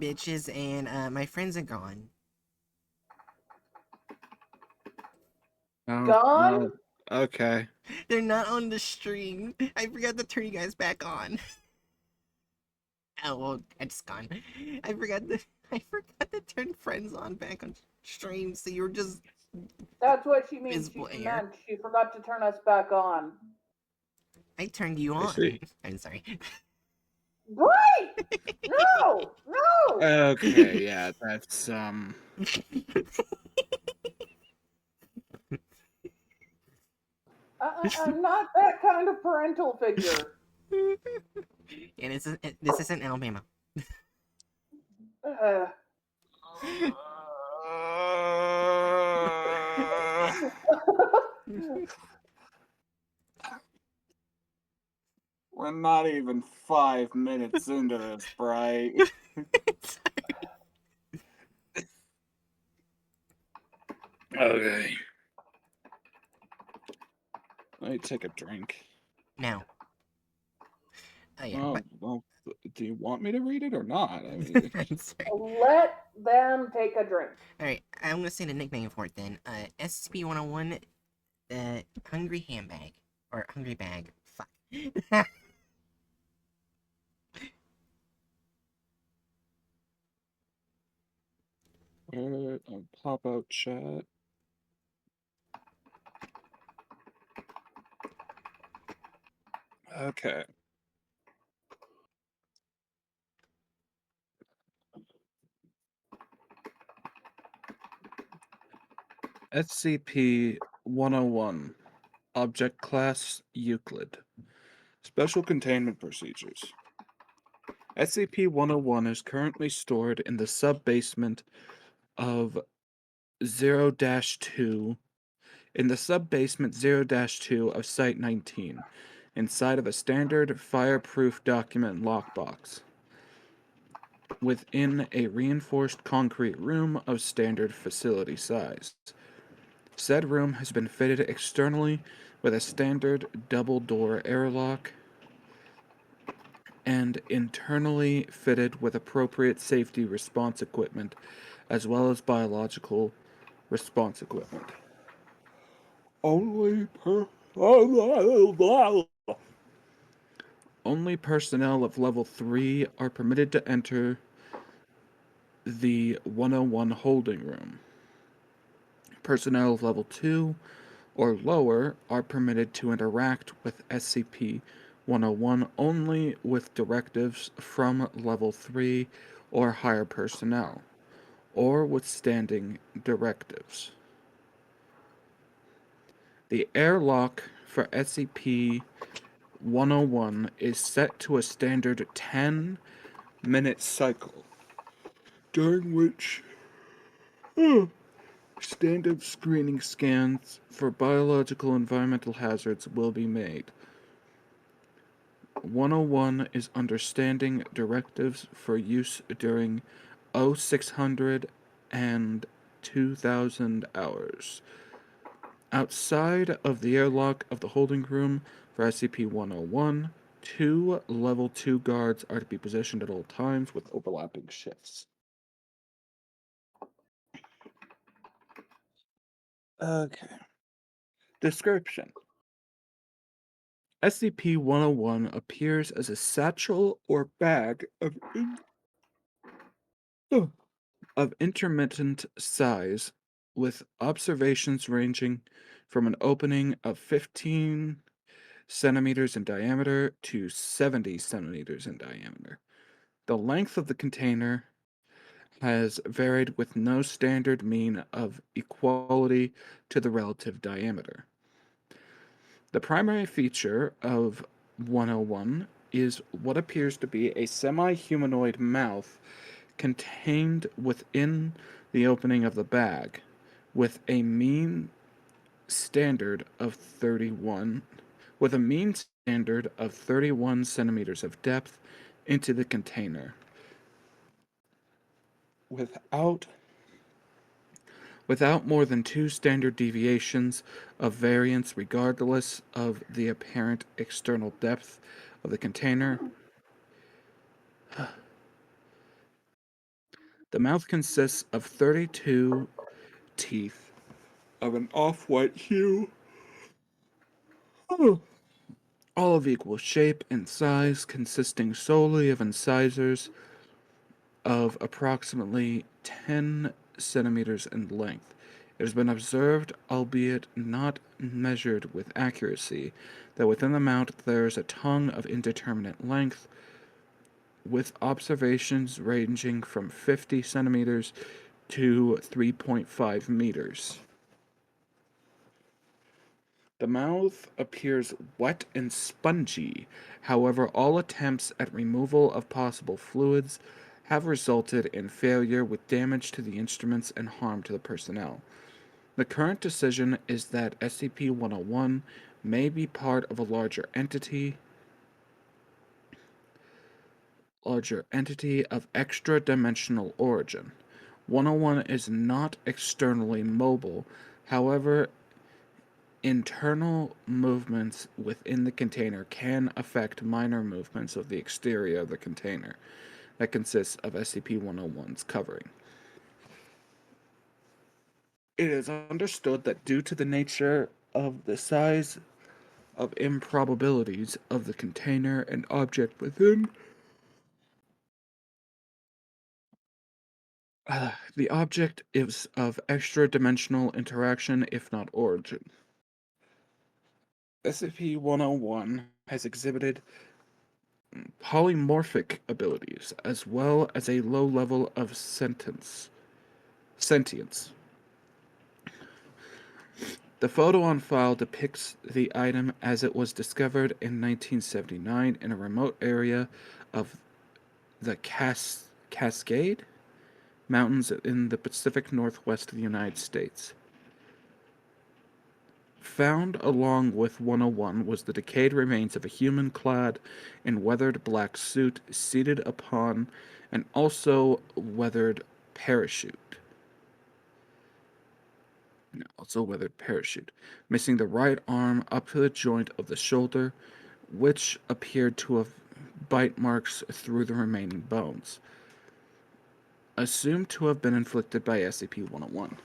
bitches, and my friends are gone. Oh, Gone? okay. They're not on the stream. I forgot to turn you guys back on. Oh well, it's gone. I forgot to I forgot to turn friends on back on stream, so you were just That's what she means. visible She air. meant she forgot to turn us back on. I turned you I on. see. I'm sorry. Right! No! No! Okay, yeah, that's I'm not that kind of parental figure. And this isn't Alabama. Uh, we're not even 5 minutes into this, Bright. Okay. Let me take a drink. Now. Oh yeah, Oh, but well, do you want me to read it or not? I mean, I'm sorry. let them take a drink. Alright, I'm gonna say the nickname for it then. SCP-101, Hungry Handbag. Or Hungry Bag. Fuck. I'll pop out chat. Okay. SCP-101, Object Class Euclid. Special Containment Procedures. SCP-101 is currently stored in the sub-basement of 0-2, in the sub-basement 0-2 of Site-19, inside of a standard fireproof document lockbox, within a reinforced concrete room of standard facility size. Said room has been fitted externally with a standard double-door airlock and internally fitted with appropriate safety response equipment, as well as biological response equipment. Only personnel of level 3 are permitted to enter the 101 holding room. Personnel of level 2 or lower are permitted to interact with SCP-101 only with directives from level 3 or higher personnel, or with standing directives. The airlock for SCP-101 is set to a standard 10-minute cycle, during which standard screening scans for biological environmental hazards will be made. 101 is understanding directives for use during 0600 and 2000 hours. Outside of the airlock of the holding room for SCP-101, 2 level 2 guards are to be positioned at all times with overlapping shifts. Okay. Description. SCP-101 appears as a satchel or bag of intermittent size, with observations ranging from an opening of 15 centimeters in diameter to 70 centimeters in diameter. The length of the container has varied with no standard mean of equality to the relative diameter. The primary feature of 101 is what appears to be a semi-humanoid mouth contained within the opening of the bag, with a mean standard of 31 centimeters of depth into the container, without more than 2 standard deviations of variance regardless of the apparent external depth of the container. The mouth consists of 32 teeth of an off-white hue, oh, all of equal shape and size, consisting solely of incisors of approximately 10 centimeters in length. It has been observed, albeit not measured with accuracy, that within the mouth there is a tongue of indeterminate length, with observations ranging from 50 centimeters to 3.5 meters. The mouth appears wet and spongy. However, all attempts at removal of possible fluids have resulted in failure with damage to the instruments and harm to the personnel. The current decision is that SCP-101 may be part of a larger entity of extra-dimensional origin. 101 is not externally mobile. However, internal movements within the container can affect minor movements of the exterior of the container that consists of SCP-101's covering. It is understood that due to the nature of the size of improbabilities of the container and object within, the object is of extra-dimensional interaction, if not origin. SCP-101 has exhibited polymorphic abilities, as well as a low level of sentience. The photo on file depicts the item as it was discovered in 1979 in a remote area of the Cascade Mountains in the Pacific Northwest of the United States. Found along with 101 was the decayed remains of a human clad in weathered black suit seated upon an also weathered parachute. Missing the right arm up to the joint of the shoulder, which appeared to have bite marks through the remaining bones, assumed to have been inflicted by SCP-101.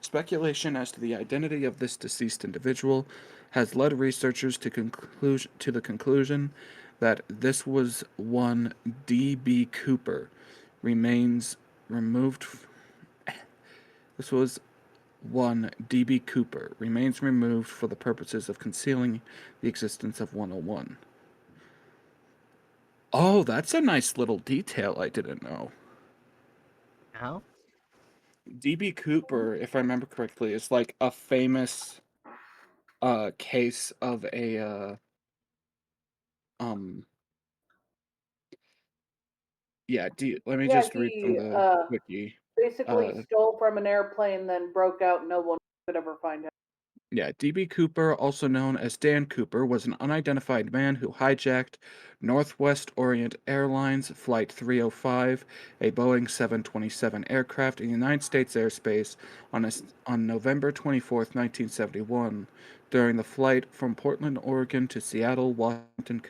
Speculation as to the identity of this deceased individual has led researchers to the conclusion that this was one D.B. Cooper. Remains removed. This was one D.B. Cooper. Remains removed for the purposes of concealing the existence of 101. Oh, that's a nice little detail I didn't know. How? D.B. Cooper, if I remember correctly, is like a famous case of a um let me Yeah, just read from he the wiki. basically Uh stole from an airplane, then broke out. No one could ever find him. yeah, D.B. Cooper, also known as Dan Cooper, was an unidentified man who hijacked Northwest Orient Airlines Flight 305, a Boeing 727 aircraft in the United States airspace on November 24th, 1971. During the flight from Portland, Oregon to Seattle, Washington,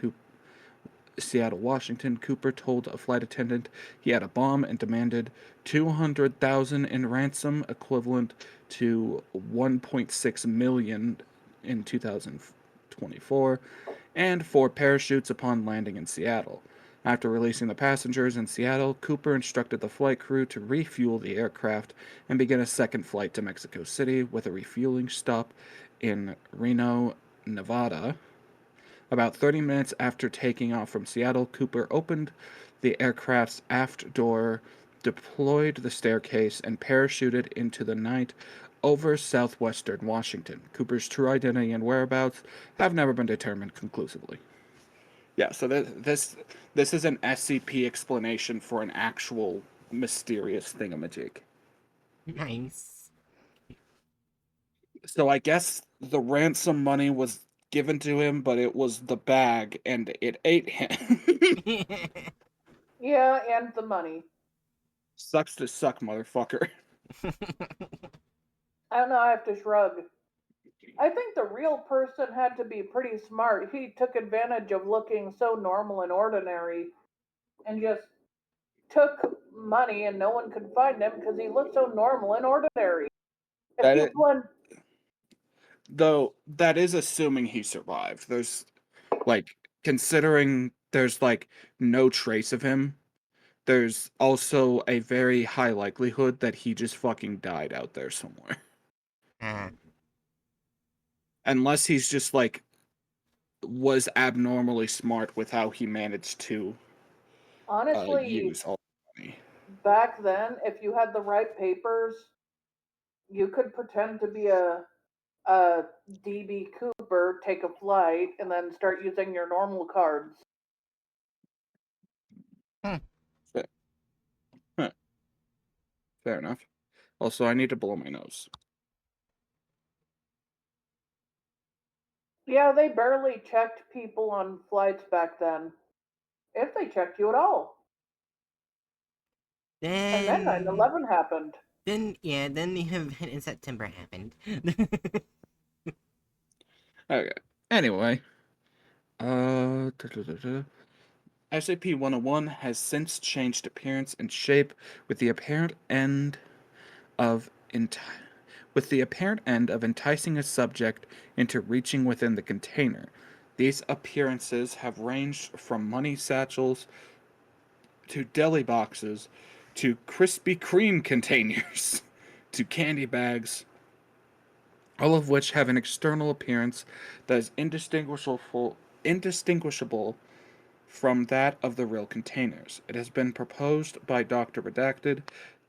Cooper told a flight attendant he had a bomb and demanded $200,000 in ransom, equivalent to 1.6 million in 2024, and 4 parachutes upon landing in Seattle. After releasing the passengers in Seattle, Cooper instructed the flight crew to refuel the aircraft and begin a second flight to Mexico City with a refueling stop in Reno, Nevada. About 30 minutes after taking off from Seattle, Cooper opened the aircraft's aft door, deployed the staircase, and parachuted into the night over southwestern Washington. Cooper's true identity and whereabouts have never been determined conclusively. Yeah, so this is an SCP explanation for an actual mysterious thingamajig. Nice. So I guess the ransom money was given to him, but it was the bag and it ate him. Yeah, and the money. Sucks to suck, motherfucker. I don't know. I have to shrug. I think the real person had to be pretty smart. He took advantage of looking so normal and ordinary, and just took money and no one could find him because he looked so normal and ordinary. If That you it, blend, though that is assuming he survived. There's like considering there's like no trace of him. There's also a very high likelihood that he just fucking died out there somewhere. Ah, Unless he's just like was abnormally smart with how he managed to honestly, use all the money. back then, if you had the right papers, you could pretend to be a DB Cooper, take a flight, and then start using your normal cards. hmm. Fair, huh, fair enough. Also, I need to blow my nose. Yeah, they barely checked people on flights back then, if they checked you at all. And then 9 Then, 11 happened. then the event in September happened. Okay. Anyway, SCP-101 has since changed appearance and shape with the apparent end of enticing a subject into reaching within the container. These appearances have ranged from money satchels to deli boxes to Krispy Kreme containers to candy bags, all of which have an external appearance that is indistinguishable from that of the real containers. It has been proposed by Dr. Redacted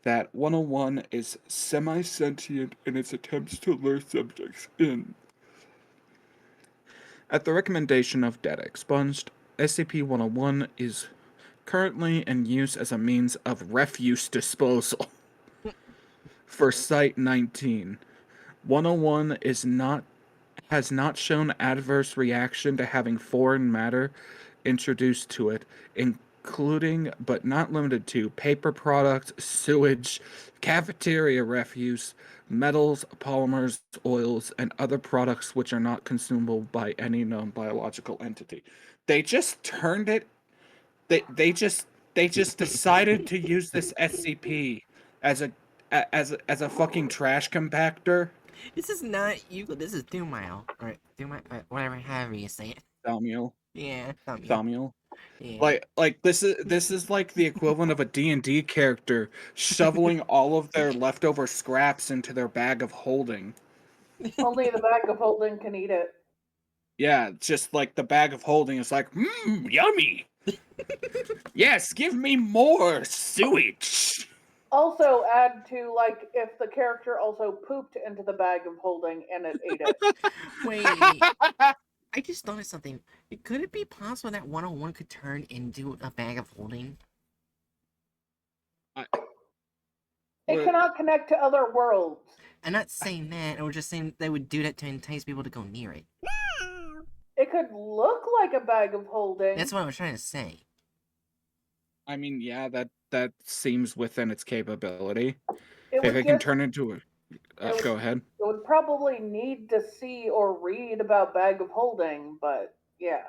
that 101 is semi-sentient in its attempts to lure subjects in. At the recommendation of Data Expunged, SCP-101 is currently in use as a means of refuse disposal for Site-19. 101 has not shown adverse reaction to having foreign matter introduced to it, including but not limited to paper products, sewage, cafeteria refuse, metals, polymers, oils, and other products which are not consumable by any known biological entity. They just turned it they just decided to use this SCP as a fucking trash compactor. This is not Euclid. This is Thumile, or Thumile, whatever, however you say it. Thaumiel. Yeah, Thumile. Thaumiel. Yeah. Like this is like the equivalent of a D&D character shoveling all of their leftover scraps into their bag of holding. Only the bag of holding can eat it. Yeah, just like the bag of holding is like, yummy. Yes, give me more sewage. Also, add to, like, if the character also pooped into the bag of holding and it ate it. Wait, I just thought of something. Could it be possible that 101 could turn into a bag of holding? I- It What- cannot connect to other worlds. I'm not saying that, or just saying they would do that to entice people to go near it. It could look like a bag of holding. That's what I was trying to say. I mean, yeah, that seems within its capability. It If would it can just, turn into a, it would, go ahead. it would probably need to see or read about bag of holding, but yeah.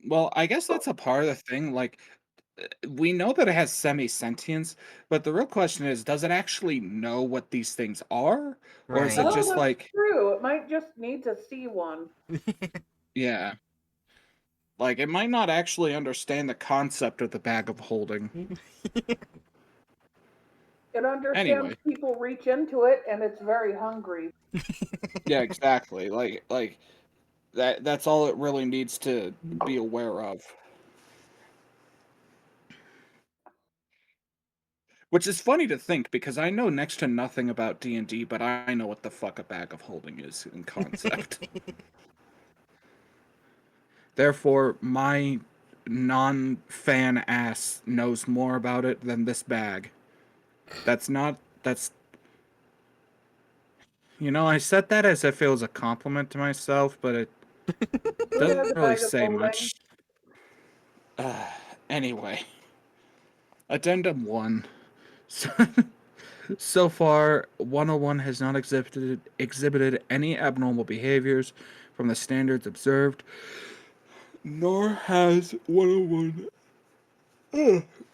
Well, I guess that's a part of the thing. Like, we know that it has semi-sentience, but the real question is, does it actually know what these things are, or is it Right. Oh, just that's like, true. It might just need to see one. yeah, like it might not actually understand the concept of the bag of holding. It understands Anyway, people reach into it and it's very hungry. yeah, exactly. Like that's all it really needs to be aware of. Which is funny to think because I know next to nothing about D&D, but I know what the fuck a bag of holding is in concept. Therefore, my non-fan ass knows more about it than this bag. That's I said that as if it was a compliment to myself, but it Who has doesn't a really bag of say holding? much. Anyway, Addendum 1. So far, 101 has not exhibited any abnormal behaviors from the standards observed, nor has 101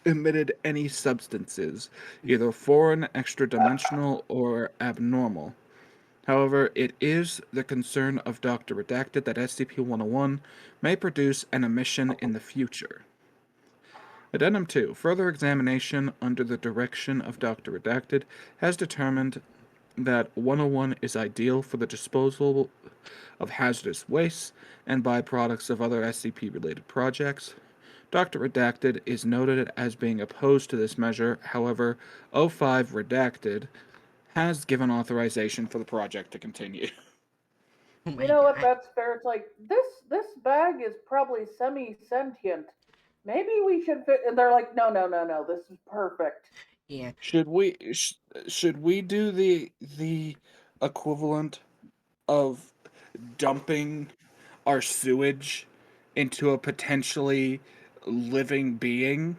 emitted any substances, either foreign, extra-dimensional, or abnormal. However, it is the concern of Dr. Redacted that SCP-101 may produce an emission in the future. Addendum 2. Further examination under the direction of Dr. Redacted has determined that 101 is ideal for the disposal of hazardous wastes and byproducts of other SCP-related projects. Dr. Redacted is noted as being opposed to this measure. However, O5 Redacted has given authorization for the project to continue. Oh You my know what? god. That's fair. It's like this bag is probably semi-sentient. Maybe we should fit. And they're like, no, no, no, no. This is perfect. Yeah. Should we do the equivalent of dumping our sewage into a potentially living being?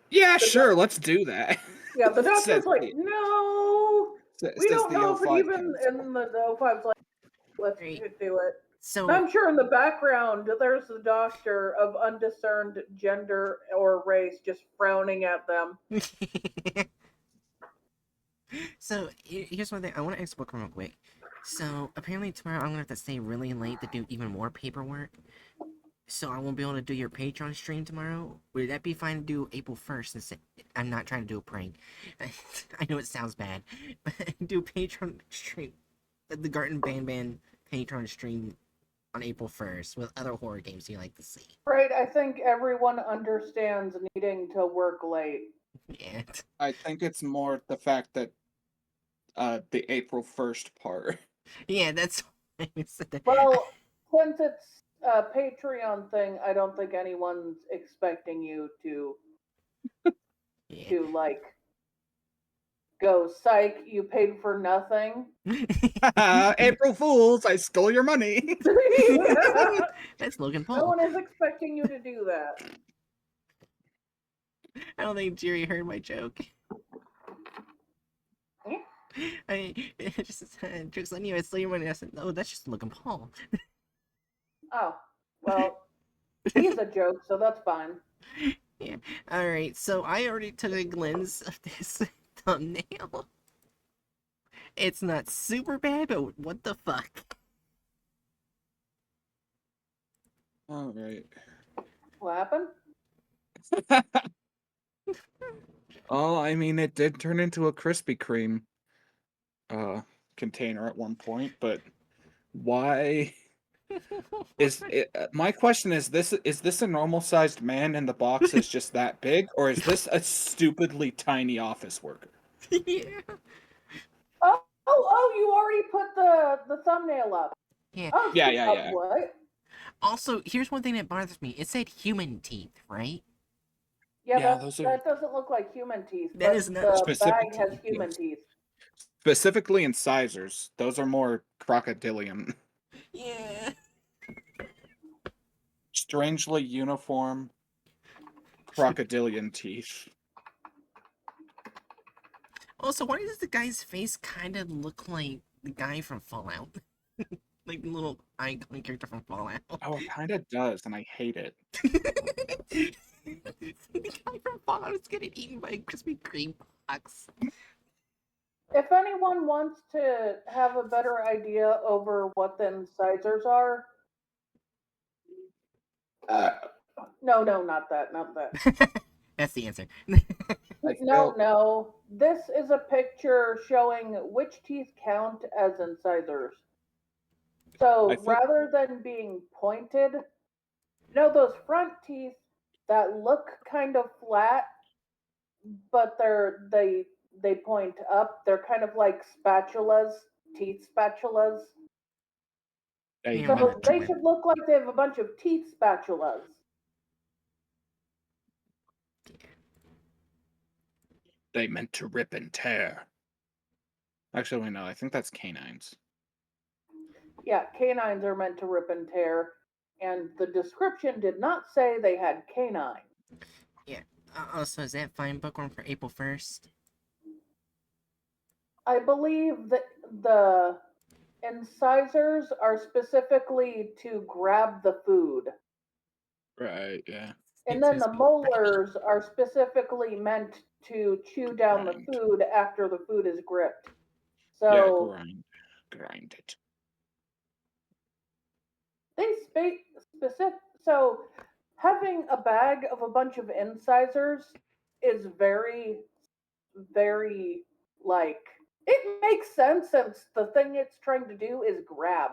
Yeah, The sure, let's do that. Yeah, the says doctor's like, the no, we says don't the know if it O5 even. council. And the O5's like, let's Right. do it. So And I'm sure in the background there's the doctor of undiscerned gender or race just frowning at them. so here's one thing I want to ask book real quick. So apparently tomorrow I'm gonna have to stay really late to do even more paperwork. So I won't be able to do your Patreon stream tomorrow. Would that be fine to do April 1st? Since I'm not trying to do a prank. I know it sounds bad, but do Patreon stream, the Garten Band Patreon stream on April 1st with other horror games you like to see. Right, I think everyone understands needing to work late. Yeah. I think it's more the fact that the April 1st part. Yeah, that's why I said that. Well, since it's a Patreon thing, I don't think anyone's expecting you Yeah. to like go psych, you paid for nothing. April Fools, I stole your money. That's Logan No Paul. one is expecting you to do that. I don't think Jerry heard my joke. Yeah. I just jokes on you. I stole your money. I said, no, that's just Logan Paul. Oh, well, he's a joke, so that's fine. Yeah. All right. So I already took a glimpse of this thumbnail. It's not super bad, but what the fuck? All right. What happened? Oh, I mean, it did turn into a Krispy Kreme container at one point, but why is it? My question is this a normal sized man and the box is just that big, or is this a stupidly tiny office worker? Yeah. Oh! You already put the thumbnail up. Yeah. Oh, Yeah. what? Also, here's one thing that bothers me. It said human teeth, right? Yeah, Yeah, those are that doesn't look like human teeth, That but is not the bag has specifically, human yes. teeth. Specifically incisors. Those are more crocodilian. Yeah. Strangely uniform crocodilian teeth. Also, why does the guy's face kind of look like the guy from Fallout? Like the little icon character from Fallout. Oh, it kind of does, and I hate it. The guy from Fallout is getting eaten by a Krispy Kreme box. If anyone wants to have a better idea over what the incisors are, no, not that. That's the answer. No. This is a picture showing which teeth count as incisors. I So feel rather than being pointed, those front teeth that look kind of flat, but they point up. They're kind of like spatulas, teeth spatulas. Yeah, meant So they to should look like they have a bunch of teeth spatulas. they meant to rip and tear. Actually, no, I think that's canines. Yeah, canines are meant to rip and tear, and the description did not say they had canine. Yeah. Also, is that fine bookworm for April 1st? I believe that the incisors are specifically to grab the food. Right, yeah. And It's then the supposed to be fatty. molars are specifically meant to chew down the Grind. food after the food is gripped. Yeah, So grind. Grind it. they specific. So having a bag of a bunch of incisors is very, very like it makes sense since the thing it's trying to do is grab.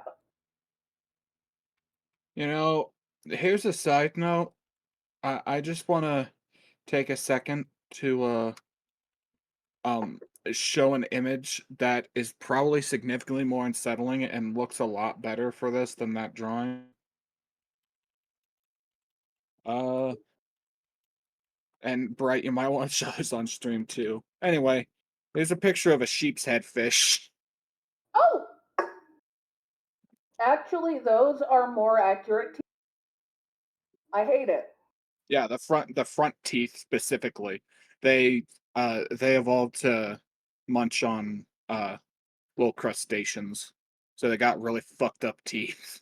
You know, here's a side note. I just want to take a second to um show an image that is probably significantly more unsettling and looks a lot better for this than that drawing. Uh and Bright, you might want to show this on stream too. Anyway, there's a picture of a sheep's head fish. Oh, actually, those are more accurate. I hate it. Yeah, the front teeth specifically. They evolved to munch on little crustaceans. So they got really fucked up teeth.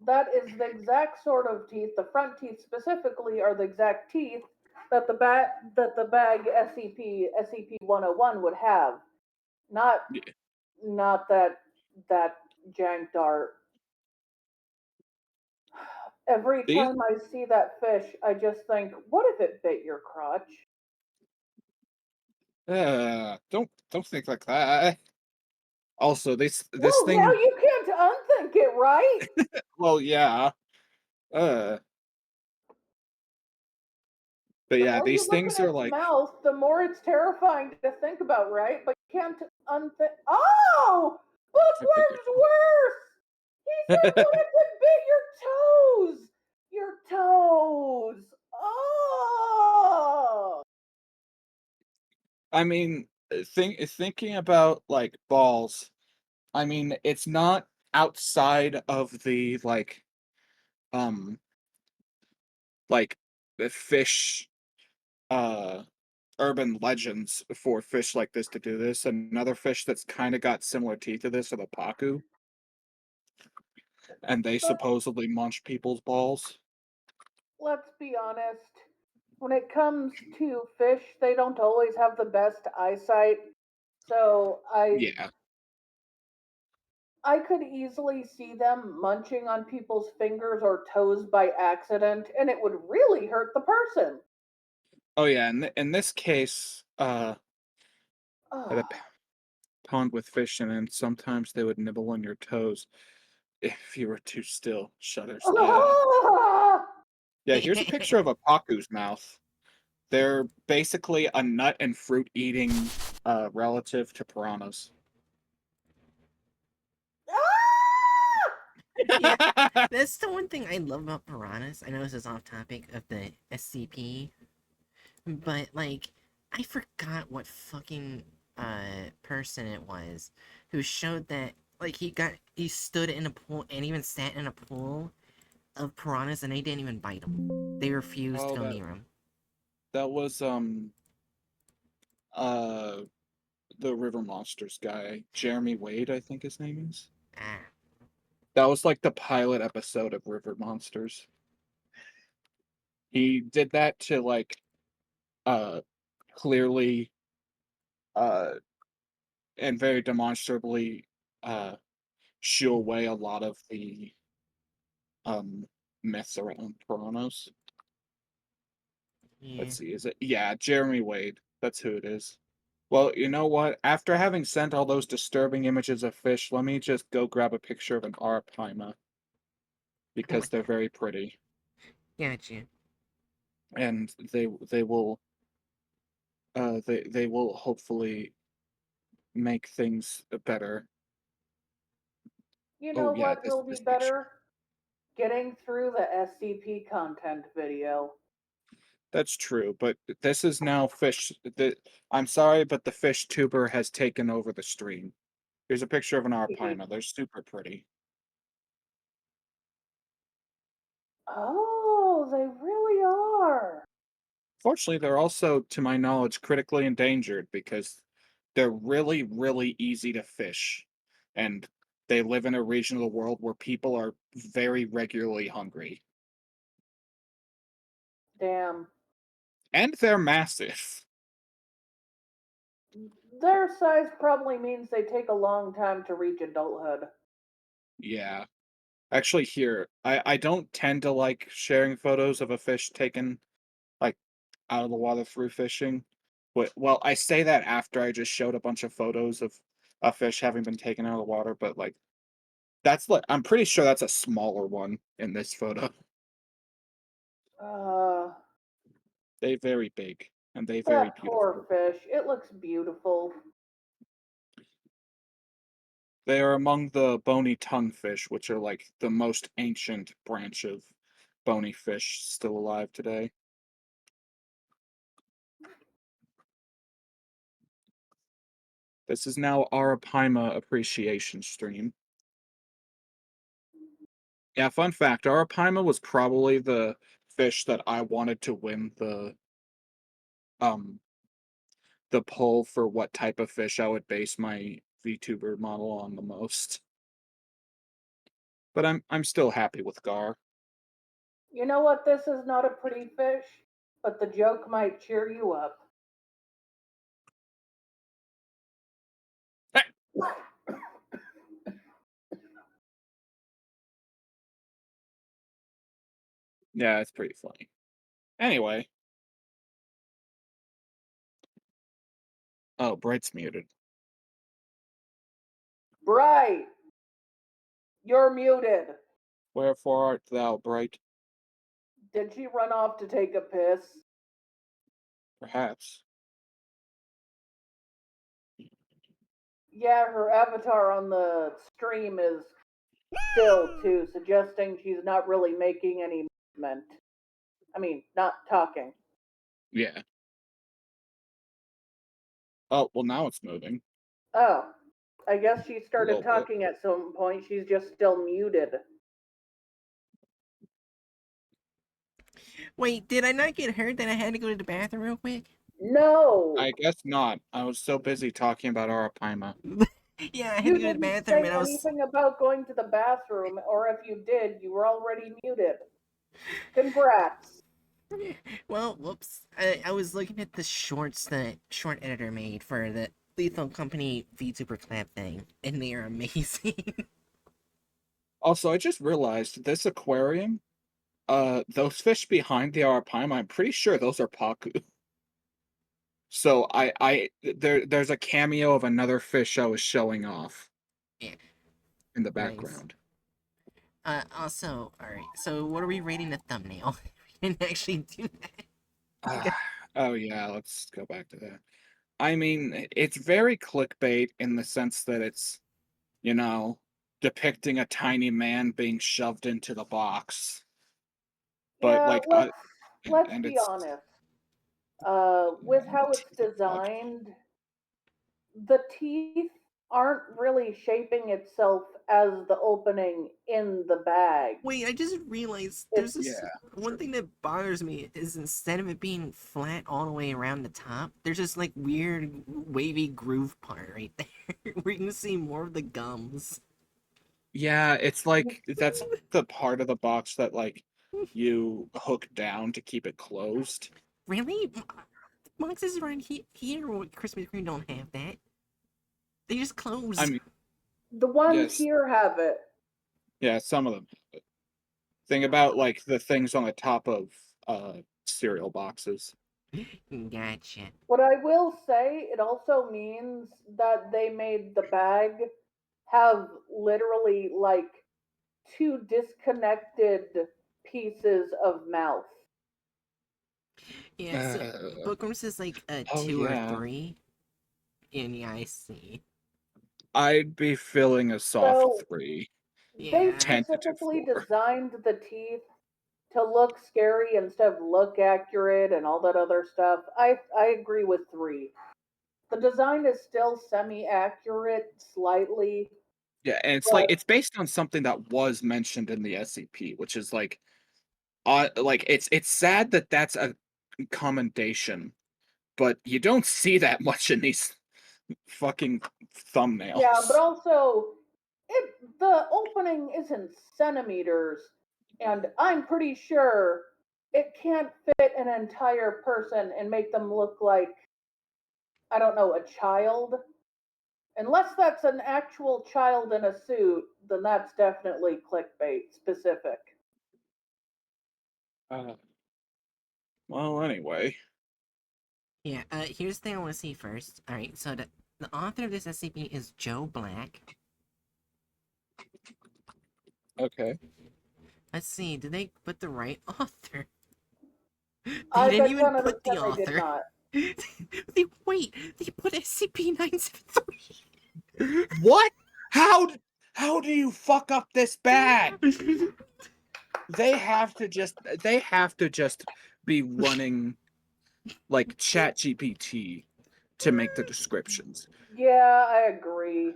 That is the exact sort of teeth. The front teeth specifically are the exact teeth that the bag SCP 101 would have. Not Yeah. not that jank dart. Every These time I see that fish, I just think, what if it bit your crotch? don't think like that. Also, this Well, now thing, you can't unthink it, right? well, yeah. Uh, but The yeah, more you these look things in are its like mouth, the more it's terrifying to think about, right? But you can't unthink. Oh! I figured. Bookworm's worse! He said, what if it bit your toes? Your toes! Oh! I mean, thinking about like balls. I mean, it's not outside of the um like the fish uh urban legends for fish like this to do this. Another fish that's kind of got similar teeth to this are the pacu, and they But supposedly munch people's balls. let's be honest. When it comes to fish, they don't always have the best eyesight. So Yeah. I could easily see them munching on people's fingers or toes by accident, and it would really hurt the person. Oh yeah. In this case, at a Oh. pond with fish in it, and sometimes they would nibble on your toes if you were too still. Shudders. Yeah. Here's a picture of a pacu's mouth. They're basically a nut and fruit eating relative to piranhas. Yeah, that's the one thing I love about piranhas. I know this is off topic of the SCP, but like, I forgot what fucking person it was who showed that like he stood in a pool and even sat in a pool of piranhas and they didn't even bite him. They refused to Oh, go that near him. that was uh the River Monsters guy, Jeremy Wade, I think his name is. Ah, That was like the pilot episode of River Monsters. He did that to like uh clearly uh and very demonstrably uh shoo away a lot of the um myths around piranhas. yeah. Let's see, is it? Yeah, Jeremy Wade. That's who it is. Well, you know what? After having sent all those disturbing images of fish, let me just go grab a picture of an arapaima because What? they're very pretty, Gotcha. and they will hopefully make things better. You Oh know yeah, what this will be this picture. better? Getting through the SCP content video. That's true, but this is now fish. I'm sorry, but the fish tuber has taken over the stream. Here's a picture of an arapaima. They're super pretty. Oh, they really are. Fortunately, they're also, to my knowledge, critically endangered because they're really, really easy to fish. And they live in a region of the world where people are very regularly hungry. Damn. And they're massive. Their size probably means they take a long time to reach adulthood. Yeah. Actually, here, I don't tend to like sharing photos of a fish taken, like, out of the water through fishing. But, well, I say that after I just showed a bunch of photos of a fish having been taken out of the water, but, like, that's like, I'm pretty sure that's a smaller one in this photo. Uh, They very big, and they very that poor beautiful. fish. It looks beautiful. They are among the bony tonguefish, which are like the most ancient branch of bony fish still alive today. This is now Arapaima appreciation stream. Yeah, fun fact, Arapaima was probably the fish that I wanted to win um the poll for what type of fish I would base my VTuber model on the most. But I'm still happy with Gar. You know what? This is not a pretty fish, but the joke might cheer you up. Hey! Yeah, it's pretty funny. Anyway. Oh, Bright's muted. Bright! You're muted. Wherefore art thou, Bright? Did she run off to take a piss? Perhaps. Yeah, her avatar on the stream is still too, suggesting she's not really making any movement. I mean, not talking. Yeah. Oh, well, now it's moving. Oh, I guess she A started little bit. talking at some point. She's just still muted. Wait, did I not get hurt that I had to go to the bathroom real quick? No! I guess not. I was so busy talking about Arapaima. Yeah, I had You to go to the didn't bathroom say and I was. anything about going to the bathroom, or if you did, you were already muted. Congrats. Well, whoops. I was looking at the shorts that Short Editor made for the Lethal Company VTuber Clap thing, and they are amazing. Also, I just realized this aquarium, those fish behind the Arapaima, I'm pretty sure those are Paku. So there's a cameo of another fish I was showing off Yeah, in the nice. background. Also, alright, so what are we rating the thumbnail? We didn't actually do that. Oh yeah, let's go back to that. I mean, it's very clickbait in the sense that it's, you know, depicting a tiny man being shoved into the box. But Yeah, like, let's and be it's honest. With and the how it's teeth are bugged. designed, the teeth aren't really shaping itself as the opening in the bag. Wait, I just realized there's It's this Yeah, one thing that bothers me is instead of it being flat all the way around the top, there's this like weird wavy groove part right there where you can see more of the gums. yeah, it's like that's the part of the box that like you hook down to keep it closed. Really? Boxes around here with Krispy Kreme don't have that. They just I close. mean, the ones yes, here have it. yeah, some of them. Think about like the things on the top of cereal boxes. Gotcha. What I will say, it also means that they made the bag have literally like two disconnected pieces of mouth. Yeah, so Uh, Bookworms is like a oh 2 or yeah, 3. And yeah, I see. I'd be feeling a soft So 3, they Yeah. tentative specifically 4. designed the teeth to look scary instead of look accurate and all that other stuff. I agree with 3. The design is still semi accurate slightly, Yeah, and it's like but it's based on something that was mentioned in the SCP, which is like it's sad that that's a commendation, but you don't see that much in these fucking yeah, but thumbnails. also the opening is in centimeters, and I'm pretty sure it can't fit an entire person and make them look like, I don't know, a child. Unless that's an actual child in a suit, then that's definitely clickbait specific. Uh, well, anyway. Yeah, here's the thing I want to see first. Alright, so the author of this SCP is Joe Black. Okay. Let's see, did they put the right author? They I didn't bet even 10 out of put 10 the they did author. not. Wait, they put SCP-973. What? How do you fuck up this bad? They have to just be running like Chat GPT to make the descriptions. Yeah, I agree.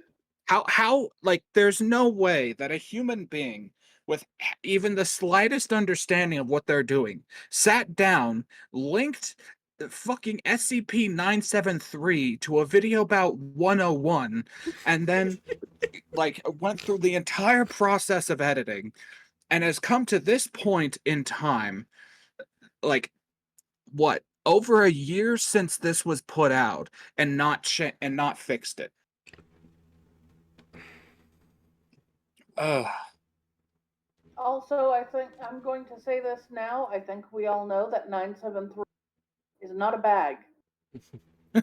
How like there's no way that a human being with even the slightest understanding of what they're doing sat down, linked the fucking SCP-973 to a video about 101, and then like went through the entire process of editing and has come to this point in time, like what, over a year since this was put out, and not fixed it. Ugh. Also, I think I'm going to say this now. I think we all know that 973 is not a bag.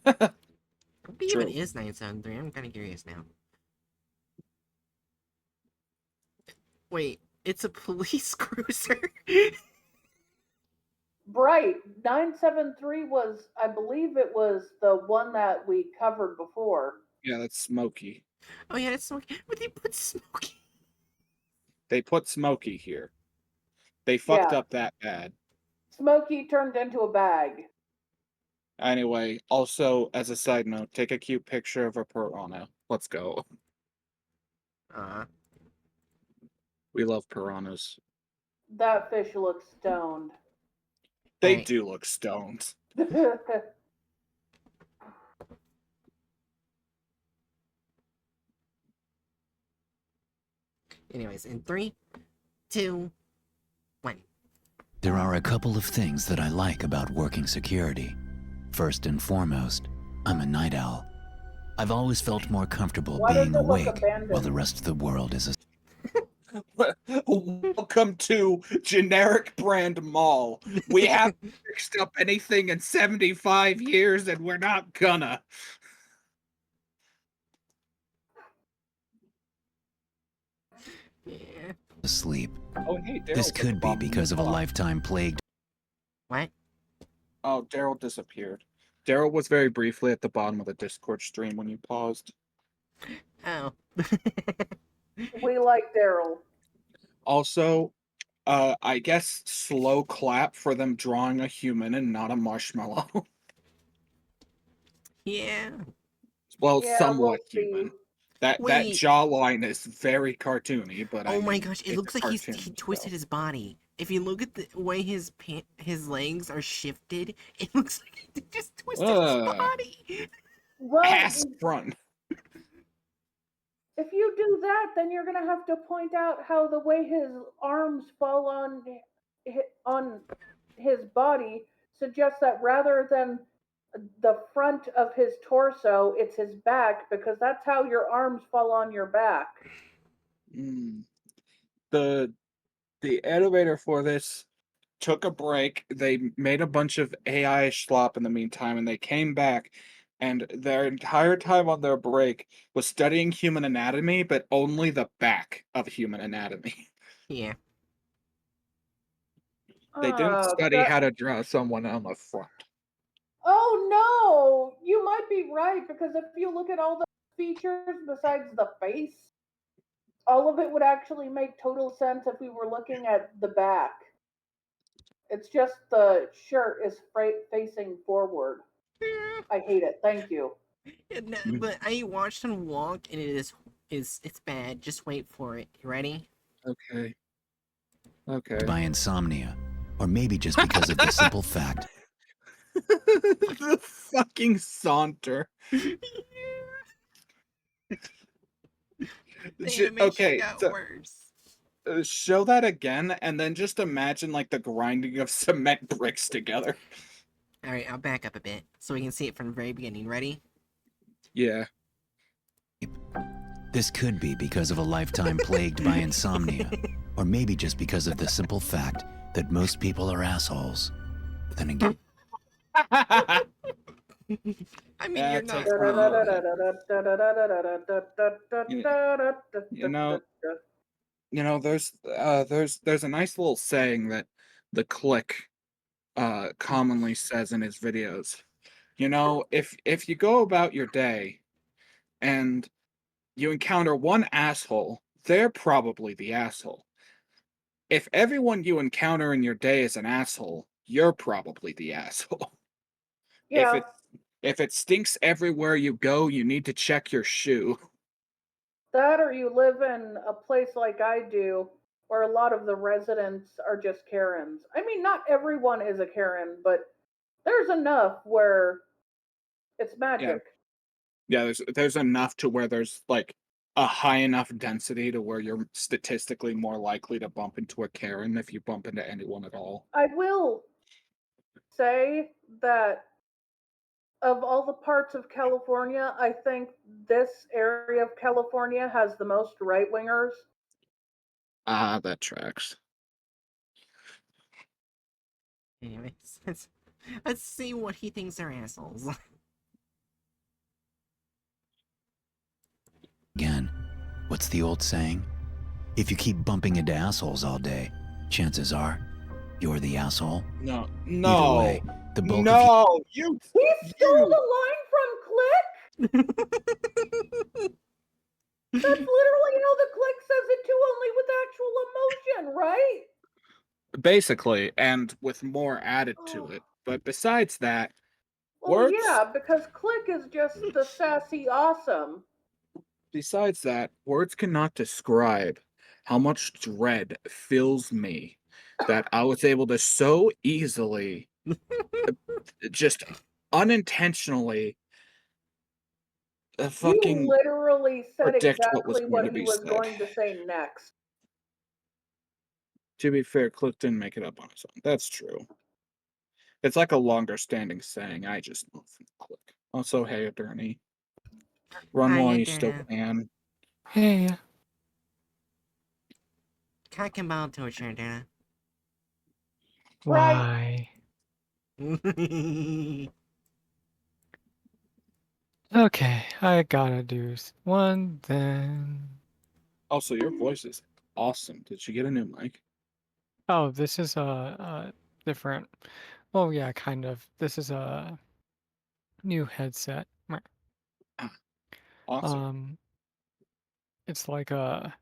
What even True. is 973? I'm kind of curious now. Wait, it's a police cruiser? Right. 973 was, I believe it was the one that we covered before. Yeah, that's Smokey. Oh yeah, it's Smokey. But they put Smokey. They put Smokey here. They fucked Yeah. up that bad. Smokey turned into a bag. Anyway, also as a side note, take a cute picture of a piranha. Let's go. We love piranhas. That fish looks stoned. They Alright. do look stoned. Anyways, in 3, 2, 1. There are a couple of things that I like about working security. First and foremost, I'm a night owl. I've always felt more comfortable Why does being it look awake abandoned? while the rest of the world is Welcome to generic brand mall. We haven't fixed up anything in 75 years and we're not gonna. Yeah. asleep. Oh, hey, Daryl's This at the could be bottom. because of a lifetime plagued What? Oh, Daryl disappeared. Daryl was very briefly at the bottom of the Discord stream when you paused. Oh. We like Daryl. Also, I guess slow clap for them drawing a human and not a marshmallow. Yeah. Well, Yeah, somewhat we'll human. see. That Wait. jawline is very cartoony, but I Oh my mean, gosh, it it's looks a like cartoon, he so. twisted his body. If you look at the way his legs are shifted, it looks like he just twisted his body. Well, Ass front. if you do that, then you're gonna have to point out how the way his arms fall on his body suggests that rather than the front of his torso, it's his back because that's how your arms fall on your back. Mm. The animator for this took a break. They made a bunch of AI slop in the meantime, and they came back, and their entire time on their break was studying human anatomy, but only the back of human anatomy. Yeah. They didn't study That, how to draw someone on the front. oh no, you might be right because if you look at all the features besides the face, all of it would actually make total sense if we were looking at the back. It's just the shirt is facing forward. I hate it. Thank you. But I watched him walk, and it's bad. Just wait for it. You ready? Okay. Okay. by insomnia, or maybe just because of the simple fact The fucking saunter. The animation Okay, got so worse. show that again, and then just imagine like the grinding of cement bricks together. Alright, I'll back up a bit so we can see it from the very beginning. Ready? Yeah. This could be because of a lifetime plagued by insomnia, or maybe just because of the simple fact that most people are assholes. Then again, I mean, Yeah, you're it not takes me a wrong. You know, there's a nice little saying that the Click commonly says in his videos. You know, if you go about your day and you encounter one asshole, they're probably the asshole. If everyone you encounter in your day is an asshole, you're probably the asshole. If Yeah, if it stinks everywhere you go, you need to check your shoe. that or you live in a place like I do, where a lot of the residents are just Karens. I mean, not everyone is a Karen, but there's enough where it's Yeah, magic. yeah. There's enough to where there's like a high enough density to where you're statistically more likely to bump into a Karen if you bump into anyone at all. I will say that of all the parts of California, I think this area of California has the most right wingers. Ah, that tracks. Anyways, let's see what he thinks are assholes. again, what's the old saying? If you keep bumping into assholes all day, chances are you're the asshole. No, Either no, way, the bulk of no. You, He stole you. the line from Click. That's literally how the Click says it too, only with actual emotion, right? Basically, and with more added to it. But besides that, Well, words. yeah, because Click is just the sassy awesome. Besides that, words cannot describe how much dread fills me that I was able to so easily, just unintentionally, You fucking literally said predict what was exactly going what to he be was said. going to say next. To be fair, Click didn't make it up on his own. That's true. It's like a longer standing saying. I just know from Click. Also, hey, attorney. Run while Hiya, you still Durna. can. Hey, Talk about torture, Durna. why? Okay, I gotta do one then. Also, your voice is awesome. Did you get a new mic? Oh, this is a different. Well, yeah, kind of. This is a new headset. Awesome. It's like a.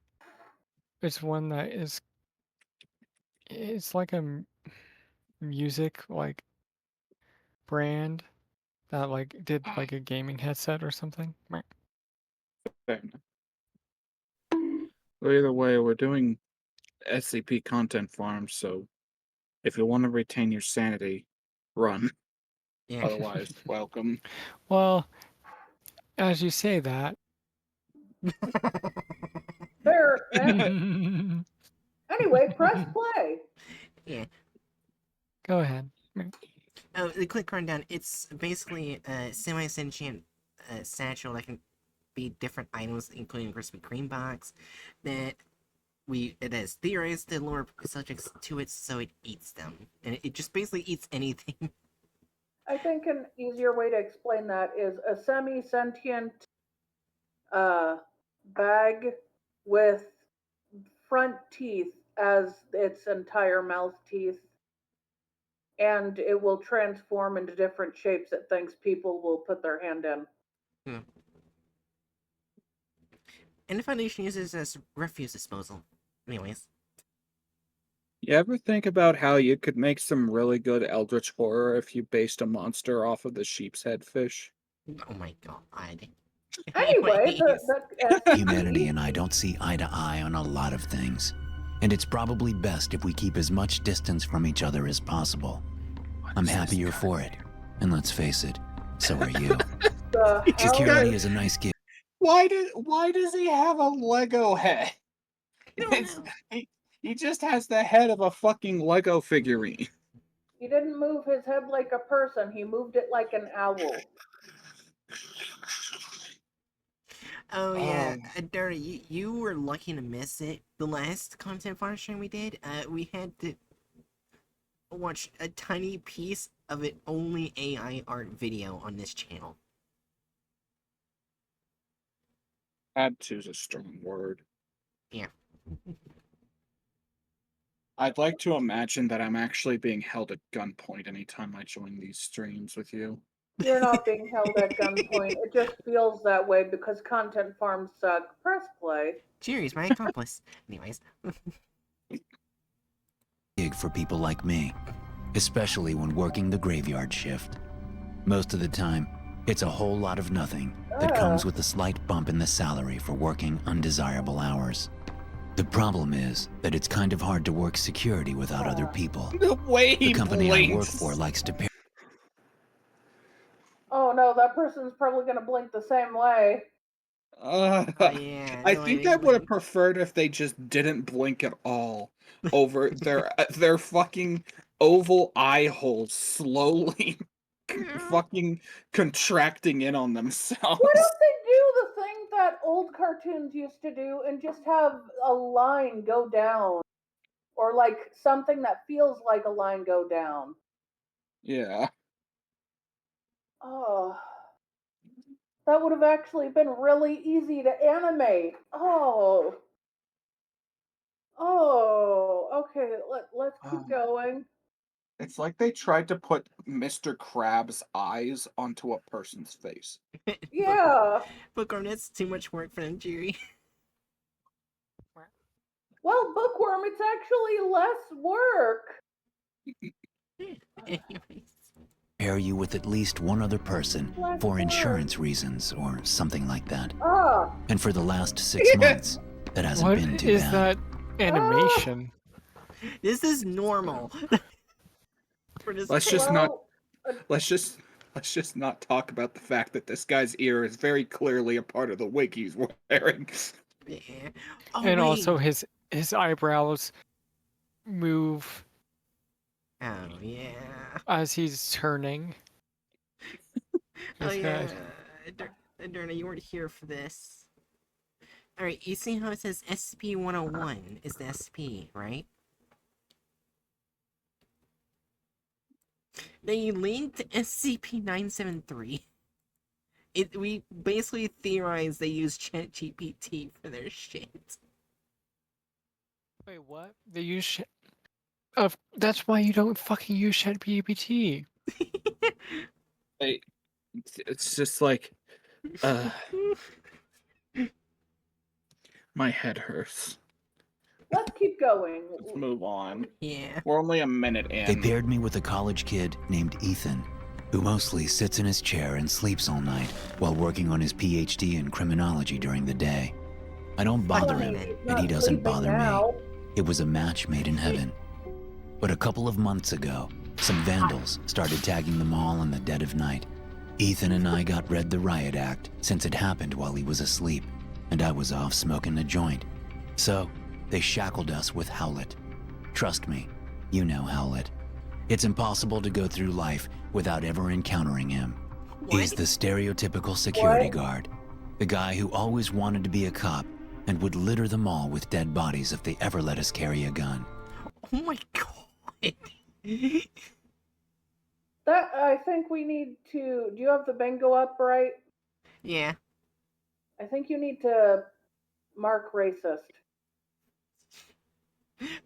It's one that is. It's like a music like brand that like did like a gaming headset or something. Fair enough. Well, either way, we're doing SCP content farms, so if you want to retain your sanity, run. Yeah. Otherwise, welcome. Well, as you say that. There. Go Anyway, press play. Yeah. ahead. Oh, the quick rundown. It's basically a semi-sentient satchel that can be different items, including a Krispy Kreme box, that it has theorized to lure subjects to it, so it eats them, and it just basically eats anything. I think an easier way to explain that is a semi-sentient bag with front teeth as its entire mouth teeth, and it will transform into different shapes that thinks people will put their hand in. And the Foundation uses as refuse disposal. Anyways. You ever think about how you could make some really good Eldritch horror if you based a monster off of the sheep's head fish? Oh my god. Anyway, the Humanity and I don't see eye to eye on a lot of things, and it's probably best if we keep as much distance from each other as possible. I'm happy you're for it, and let's face it, so are you. the Security is a nice gift. Why does he have a Lego head? don't It's, know. he just has the head of a fucking Lego figurine. He didn't move his head like a person. He moved it like an owl. Oh yeah, Oh, Dirty, you were lucky to miss it. The last content farm stream we did, we had to watch a tiny piece of it only AI art video on this channel. had to's a strong word. Yeah. I'd like to imagine that I'm actually being held at gunpoint anytime I join these streams with you. You're not being held at gunpoint. It just feels that way because content farms suck. Press play. Jerry's my accomplice. Anyways. Big for people like me, especially when working the graveyard shift. Most of the time, it's a whole lot of nothing that comes with a slight bump in the salary for working undesirable hours. The problem is that it's kind of hard to work security without other people. The way The he company I work blinks. for likes to pair Oh no, that person's probably gonna blink the same way. Oh yeah. I no, think I I would have blink. preferred if they just didn't blink at all over their fucking oval eye holes slowly fucking contracting in on Why themselves. don't they do the thing that old cartoons used to do and just have a line go down? Or like something that feels like a line go down. Yeah. Oh. That would have actually been really easy to animate. Oh. Oh. Okay, let's keep going. It's like they tried to put Mr. Krabs' eyes onto a person's face. Yeah. Bookworm, that's too much work for them, Jerry. Well, Bookworm, it's actually less work. Anyways. pair you with at least one other person for insurance reasons or something like that. Ah. And for the last 6 months, that hasn't What been too is bad. that animation? This is normal. For this Let's channel. just not Well, let's just not talk about the fact that this guy's ear is very clearly a part of the wig he's wearing. Yeah. Oh, And wait. also his eyebrows move Oh yeah. as he's turning Oh his yeah. head. Derna, you weren't here for this. Alright, you see how it says SCP-101 is the SCP, right? They linked SCP-973. We basically theorized they use ChatGPT for their shit. Wait, what? They use that's why you don't fucking use ChatGPT. It's just like my head hurts. let's keep going. Let's move on. Yeah. We're only a minute in. They paired me with a college kid named Ethan, who mostly sits in his chair and sleeps all night while working on his PhD in criminology during the day. I don't bother him, He's and he Not doesn't sleeping bother now. me. It was a match made in heaven. But a couple of months ago, some vandals started tagging the mall in the dead of night. Ethan and I got read the riot act since it happened while he was asleep, and I was off smoking a joint. So, they shackled us with Howlett. Trust me, you know Howlett. It's impossible to go through life without ever encountering him. He's What? the stereotypical security What? guard, the guy who always wanted to be a cop and would litter the mall with dead bodies if they ever let us carry a gun. Oh my god. That I think we need to. Do you have the bingo up right? Yeah. I think you need to mark racist.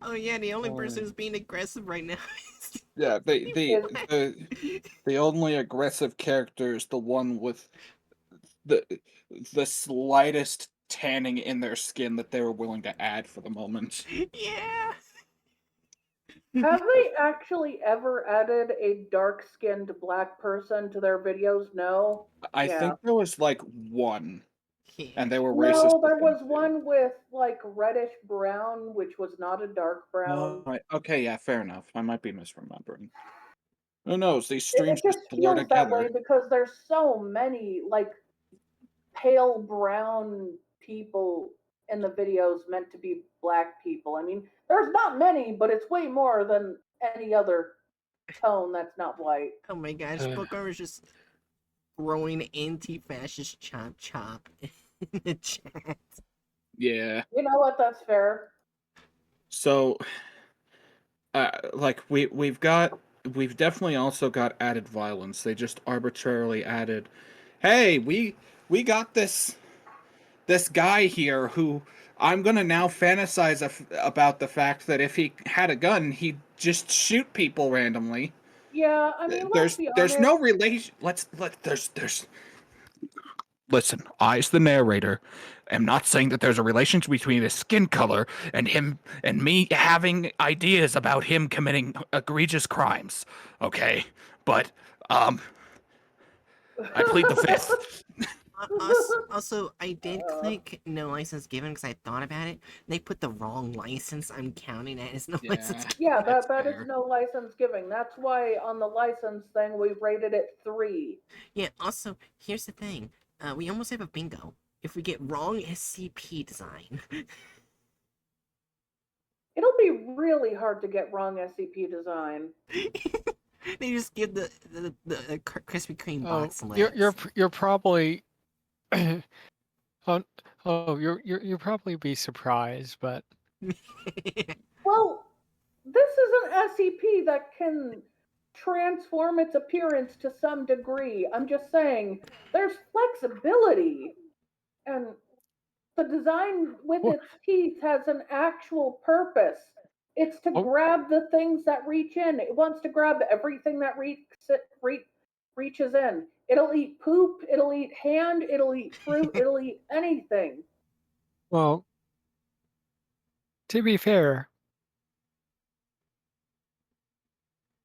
Oh yeah, the only person who's being aggressive right now is... Yeah, the only aggressive character is the one with the slightest tanning in their skin that they were willing to add for the moment. Yeah. Have they actually ever added a dark-skinned black person to their videos? No. I Yeah. think there was like one, Yeah. and they were racist. No, there with was him, too. one with like reddish brown, which was not a dark brown. Right, okay, yeah, fair enough. I might be misremembering. Who knows? These It streams just just blur feels that way together. because there's so many like pale brown people in the videos meant to be black people. I mean, there's not many, but it's way more than any other tone that's not white. Oh my gosh, Uh. Booker is just throwing anti-fascist chop chop in the chat. Yeah. You know what? That's fair. So, like we've definitely also got added violence. They just arbitrarily added, hey, we got this guy here who I'm gonna now fantasize about the fact that if he had a gun, he'd just shoot people randomly. Yeah, I mean, let's be There's honest. no relation. There's. Listen, I, as the narrator, am not saying that there's a relationship between his skin color and him and me having ideas about him committing egregious crimes. Okay, but I plead the fifth. Also, I did click no license given because I thought about it. They put the wrong license. I'm counting it as no license. Yeah, That's that is fair. no license giving. That's why on the license thing we rated it 3. Yeah. Also, here's the thing. We almost have a bingo. If we get wrong SCP design, It'll be really hard to get wrong SCP design. they just give the Krispy Kreme Oh, box legs. you're probably you'll probably be surprised, but Well, this is an SCP that can transform its appearance to some degree. I'm just saying, there's flexibility. And the design with Wha- its teeth has an actual purpose. It's to Oh. grab the things that reach in. It wants to grab everything that reaches in. It'll eat poop, it'll eat hand, it'll eat fruit, it'll eat anything. well, to be fair,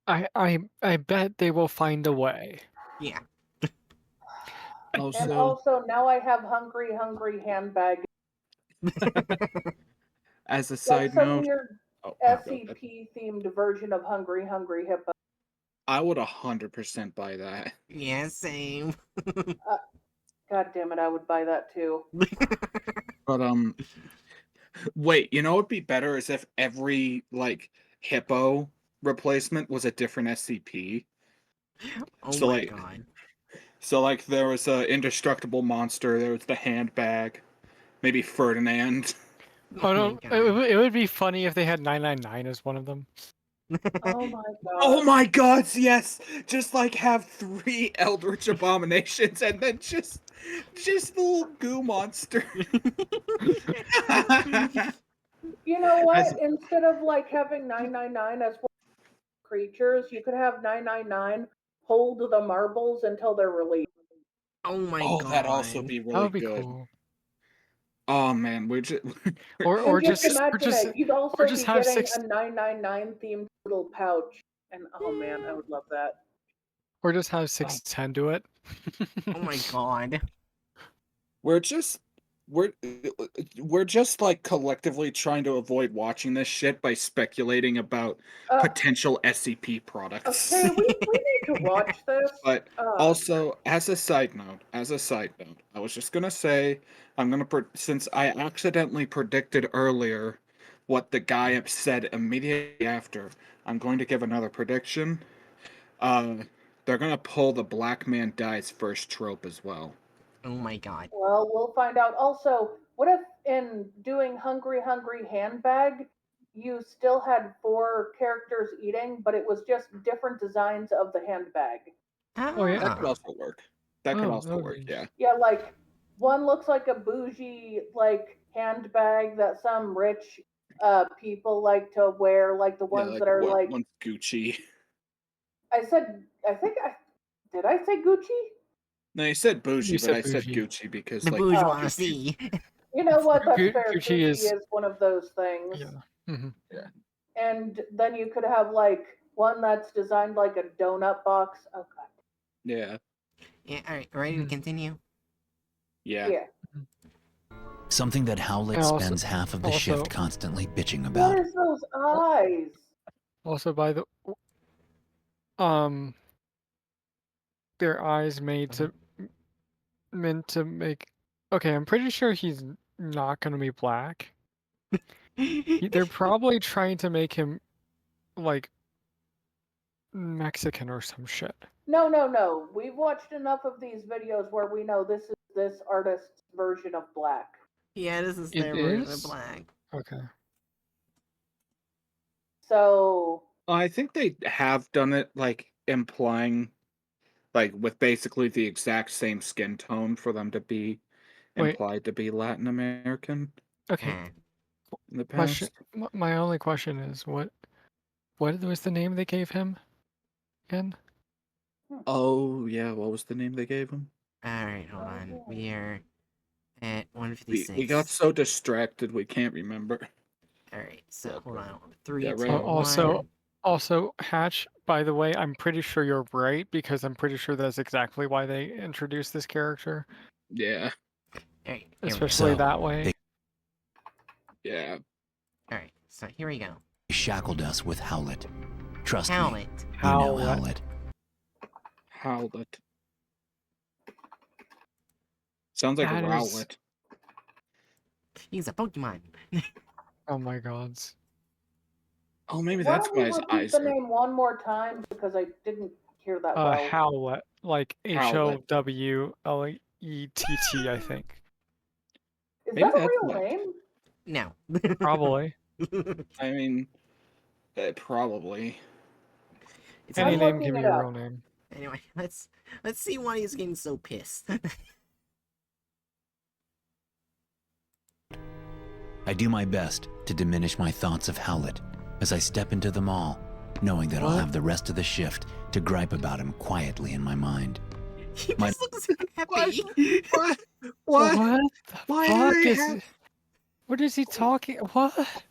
I bet they will find a way. Yeah. And Also, also, now I have hungry, hungry handbag. as a Like side some note, weird oh, no, go ahead. SCP themed version of Hungry, Hungry Hippo. I would 100% buy that. Yeah. Same. God damn it, I would buy that too. But wait, you know what'd be better is if every like hippo replacement was a different SCP. Oh So my like, god. so like there was a indestructible monster. There was the handbag, maybe Ferdinand. Oh Oh no, my god. it would be funny if they had 999 as one of them. Oh my god. Oh my god, yes! Just like have 3 Eldritch Abominations and then just the little goo monster. You know what? As- Instead of like having 999 as creatures, you could have 999 hold the marbles until they're released. Oh my oh, god. that'd also be That really would be good. cool. Oh man, we're just Or And just imagine just it. You'd also just be have getting 6 a 999 themed little pouch. And oh man, I would love that. or just have 610 do it. Oh my god. we're just we're we're just like collectively trying to avoid watching this shit by speculating about Uh, potential SCP products. okay, we need to watch this. But also, as a side note, I was just gonna say, since I accidentally predicted earlier what the guy said immediately after, I'm going to give another prediction. They're gonna pull the black man dies first trope as well. Oh my god. Well, we'll find out. Also, what if in doing Hungry Hungry Handbag, you still had 4 characters eating, but it was just different designs of the handbag? Oh, yeah. That could Ah. also work. That could Oh, also that would work, be yeah. Yeah, like one looks like a bougie like handbag that some rich people like to wear, like the Yeah, ones like that are like one's Gucci. I think I did I say Gucci? No, you said bougie, You but I said said bougie. Gucci because The like bourgeoisie. You know what? That's Gu- fair. Gucci Gucci is- is one of those things. Yeah. Mhm. And then you could have like one that's designed like a donut box. Oh god. yeah. Yeah, alright, ready to Mhm. continue? Yeah. Yeah. Something that Howlett And also- spends half of the also- shift constantly bitching What about. is those eyes? Also, by the their eyes meant to make. Okay, I'm pretty sure he's not gonna be black. They're probably trying to make him like Mexican or some shit. No. We've watched enough of these videos where we know this is this artist's version of black. Yeah, this is It their version of is? black. Okay. So I think they have done it, like, implying, like, with basically the exact same skin tone for them to be Wait. implied to be Latin American Okay. Ah. in the Question. past. My only question is what was the name they gave him again? Oh, yeah, what was the name they gave him? Alright, hold on. We are at We 156. got so distracted we can't remember. Alright, so Yeah, hold but- on. Three, yeah, two, right. Also, Hatch, by the way, I'm pretty sure you're right because I'm pretty sure that's exactly why they introduced this character, Yeah, Alright, here we go. especially So, that way. yeah. Alright, so here we go. They shackled us with Howlet. Trust me, Howlet. you know Howlet. Howlet. Howlet. Sounds like That is- Rowlet. He's a Pokemon. Oh my gods. Oh, maybe why that's don't we why his repeat eyes the are. name one more time because I didn't hear that well. Howlet, like Howlet. HOWLETT, I think. Is Maybe that a that's real what- name? No. Probably. I mean, probably. It's Any I'm name looking can be it a up. real name. Anyway, let's see why he's getting so pissed. I do my best to diminish my thoughts of Howlet as I step into the mall, knowing that I'll What? have the rest of the shift to gripe about him quietly in my mind. He My- just looks happy. What? What What? the Why do fuck they is have- What is he talking? What?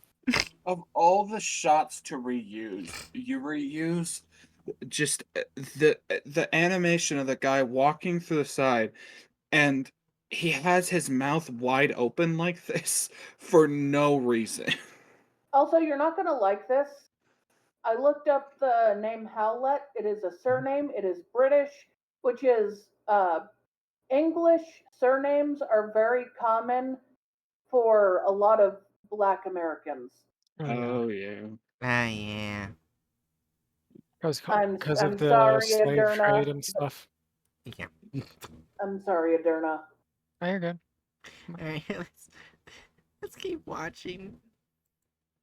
Of all the shots to reuse, you reuse just the animation of the guy walking through the side, and he has his mouth wide open like this for no reason. Also, you're not going to like this. I looked up the name Howlett. It is a surname. It is British, which is English surnames are very common for a lot of Black Americans. Oh yeah. Ah, yeah. Because I'm of the sorry, slave Aderna. trade and stuff. Yeah. I'm sorry, Aderna. Oh, you're good. Alright, let's keep watching.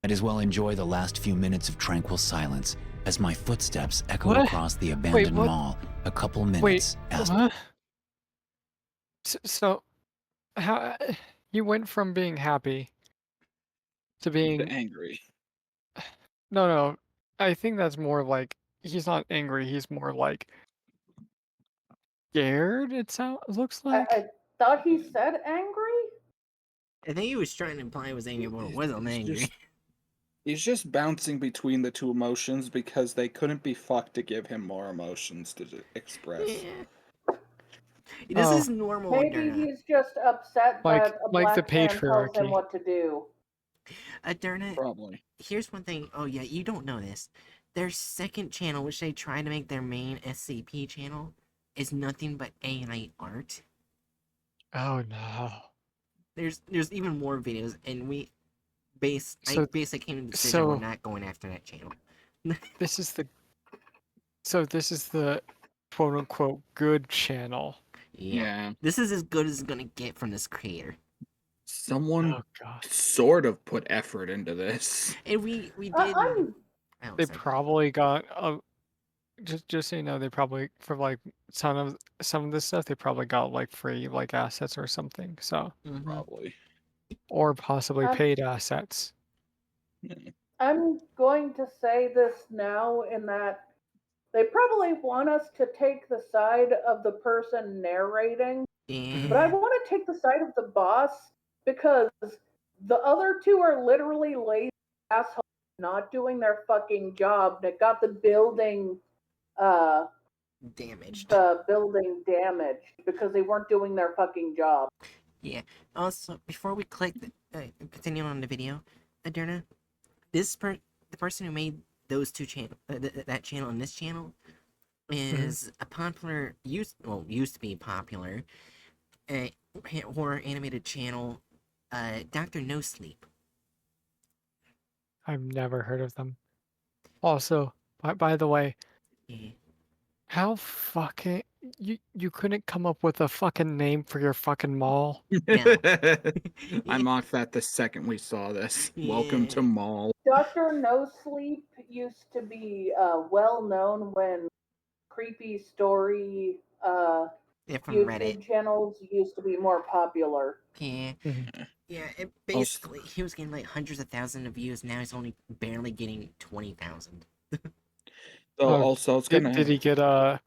Might as well enjoy the last few minutes of tranquil silence as my footsteps echo What? across the abandoned what? mall a couple Wait, minutes as what? So, how you went from being happy to being Angry. no. I think that's more like he's not angry. He's more like scared. It looks like. I thought he said angry? I think he was trying to imply he was angry, but it wasn't He's angry. He's just bouncing between the two emotions because they couldn't be fucked to give him more emotions to express. Yeah. This Oh. is normal. Maybe Aderna. he's just upset Like- that a like the black man tells him patriarchy. what to do. Aderna, Probably. here's one thing. Oh yeah, you don't know this. Their second channel, which they try to make their main SCP channel, is nothing but AI art. Oh no. There's even more videos, and I So- basically came to the decision we're so- not going after that channel. This is the quote unquote good channel. Yeah. This is as good as it's gonna get from this creator. Someone Oh god. sort of put effort into this. And we did. I'm Oh, They sorry. probably got just so you know, they probably for like some of this stuff they probably got like free like assets or something. So Mhm. Probably. or possibly I'm- paid assets. I'm going to say this now in that they probably want us to take the side of the person narrating, Yeah. but I want to take the side of the boss because the other two are literally lazy assholes not doing their fucking job that got the building Damaged. damaged because they weren't doing their fucking job. Yeah. Also, before we continue on the video, Aderna, the person who made those two that channel and this channel, is a popular used to be popular horror animated channel Dr. No Sleep. I've never heard of them. Also, by the way, Yeah. how fucking you couldn't come up with a fucking name for your fucking mall? No. I mocked that the second we saw this. Welcome Yeah. to Mall. Dr. No Sleep used to be well known when creepy story Yeah, from YouTube Reddit. channels used to be more popular. Yeah. Mhm. Yeah, it basically, he was getting like hundreds of thousands of views. Now he's only barely getting 20,000. So Oh, also it's Did, gonna did he get a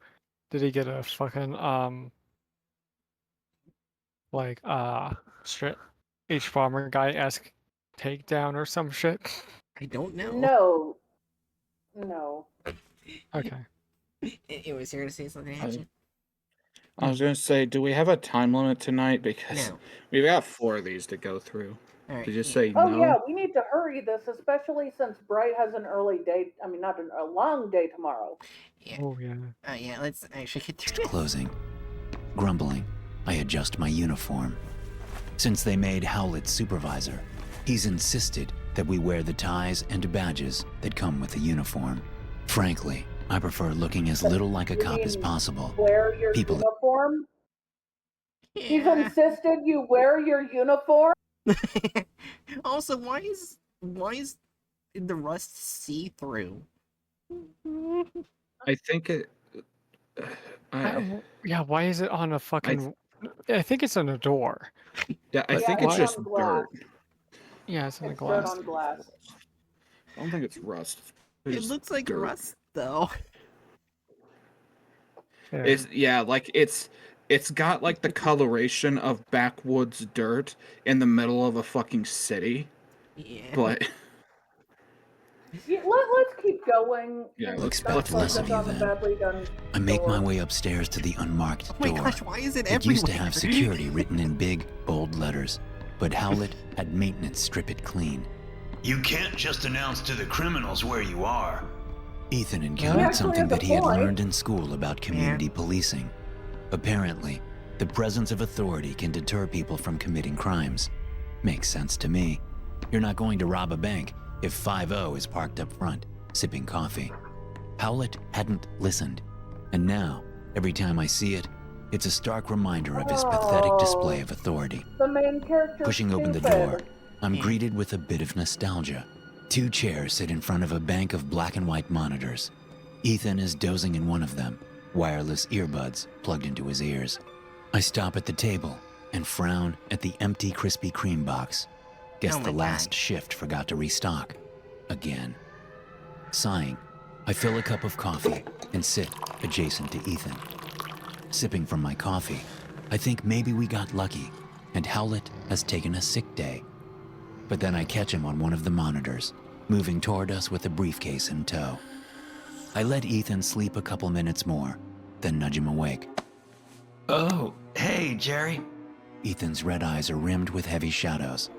fucking like straight H bomber guy esque takedown or some shit? I don't know. No. No. Okay. It was here to say something, action. I was gonna say, do we have a time limit tonight? Because No. we've got 4 of these to go through. Alright. Did you say Oh no? yeah, we need to hurry this, especially since Bright has an early day. I mean, not a long day tomorrow. Yeah. Oh yeah. Yeah, let's actually get through this. Closing. Grumbling, I adjust my uniform. Since they made Howlett supervisor, he's insisted that we wear the ties and badges that come with the uniform. Frankly, I prefer looking as little like a You cop as mean possible. Wear your People- uniform. He's Yeah. insisted you wear your uniform. Also, why is the rust see through? I think it. Yeah, why is it on a fucking? I think it's on a door. Yeah, I But think Yeah, it's why- just on glass. dirt. Yeah, it's on the It's dirt glass. on glass. I don't think it's rust. It's It just looks like dirt. rust, though. Yeah. Like it's got like the coloration of backwoods dirt in the middle of a fucking city. Yeah. But Yeah, let's keep going. Yeah, and let's- don't let's focus listen to you on the then. badly done I make my door. way upstairs to the unmarked Oh my door. gosh, why is it It everywhere? used to have security written in big, bold letters, but Howlett had maintenance strip it clean. You can't just announce to the criminals where you are. Ethan He encountered actually something has a that he had point. learned in school about community policing. Apparently, the presence of authority can deter people from committing crimes. Makes sense to me. You're not going to rob a bank if 5-0 is parked up front, sipping coffee. Howlett hadn't listened, and now, every time I see it, it's a stark reminder of his pathetic display of authority. The main character. Pushing open the door, I'm greeted with a bit of nostalgia. 2 chairs sit in front of a bank of black and white monitors. Ethan is dozing in one of them, wireless earbuds plugged into his ears. I stop at the table and frown at the empty Krispy Kreme box. Guess Oh my the last God. shift forgot to restock. Again. Sighing, I fill a cup of coffee and sit adjacent to Ethan. Sipping from my coffee, I think maybe we got lucky and Howlett has taken a sick day. But then I catch him on one of the monitors, moving toward us with a briefcase in tow. I let Ethan sleep a couple minutes more, then nudge him awake. Oh, hey, Jerry. Ethan's red eyes are rimmed with heavy shadows.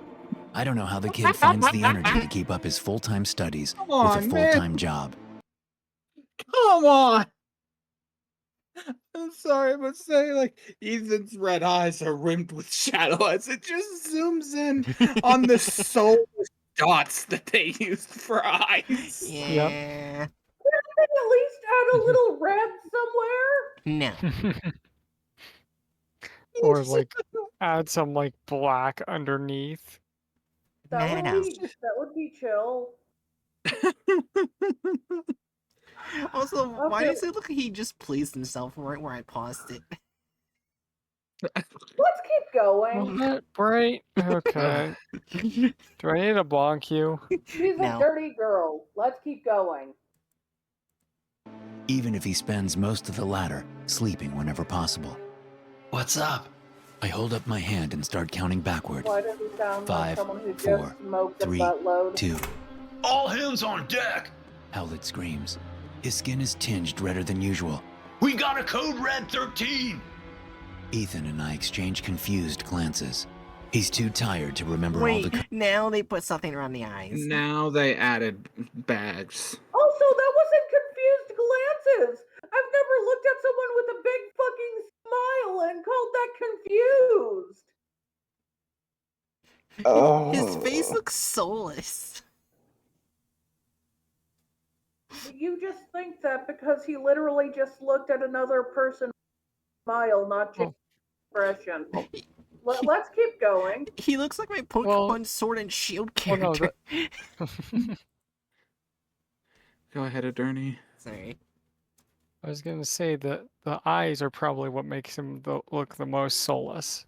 I don't know how the kid finds the energy to keep up his full-time studies Come with a on, man. full-time job. come on. I'm sorry, but say like Ethan's red eyes are rimmed with shadow as it just zooms in on the soulless dots that they used for eyes. Yeah. At least add a little red somewhere. No. Or like add some like black underneath. That No. would be chill. Also, why Okay. does it look like he just pleased himself right where I paused it? Let's keep going. What? Right? Okay. Do I need to bonk you? She's No. a dirty girl. Let's keep going. Even if he spends most of the latter sleeping whenever possible. What's up? I hold up my hand and start counting backward. Why does he sound like 5, someone who 4, just smoked 3, a buttload? 2. All hands on deck. Howlett screams. His skin is tinged redder than usual. We got a code red 13. Ethan and I exchange confused glances. He's too tired to remember all Wait, the now they put something around the eyes. Now they added bags. Also, that wasn't confused glances. I've never looked at someone with a big fucking smile and called that confused. His face looks soulless. You just think that because he literally just looked at another person smile, not change expression. Let's keep going. He looks like my Pokemon Well- Sword and Shield Well, no, character. Go ahead, Adurni. Sorry. I was gonna say that the eyes are probably what makes him look the most soulless.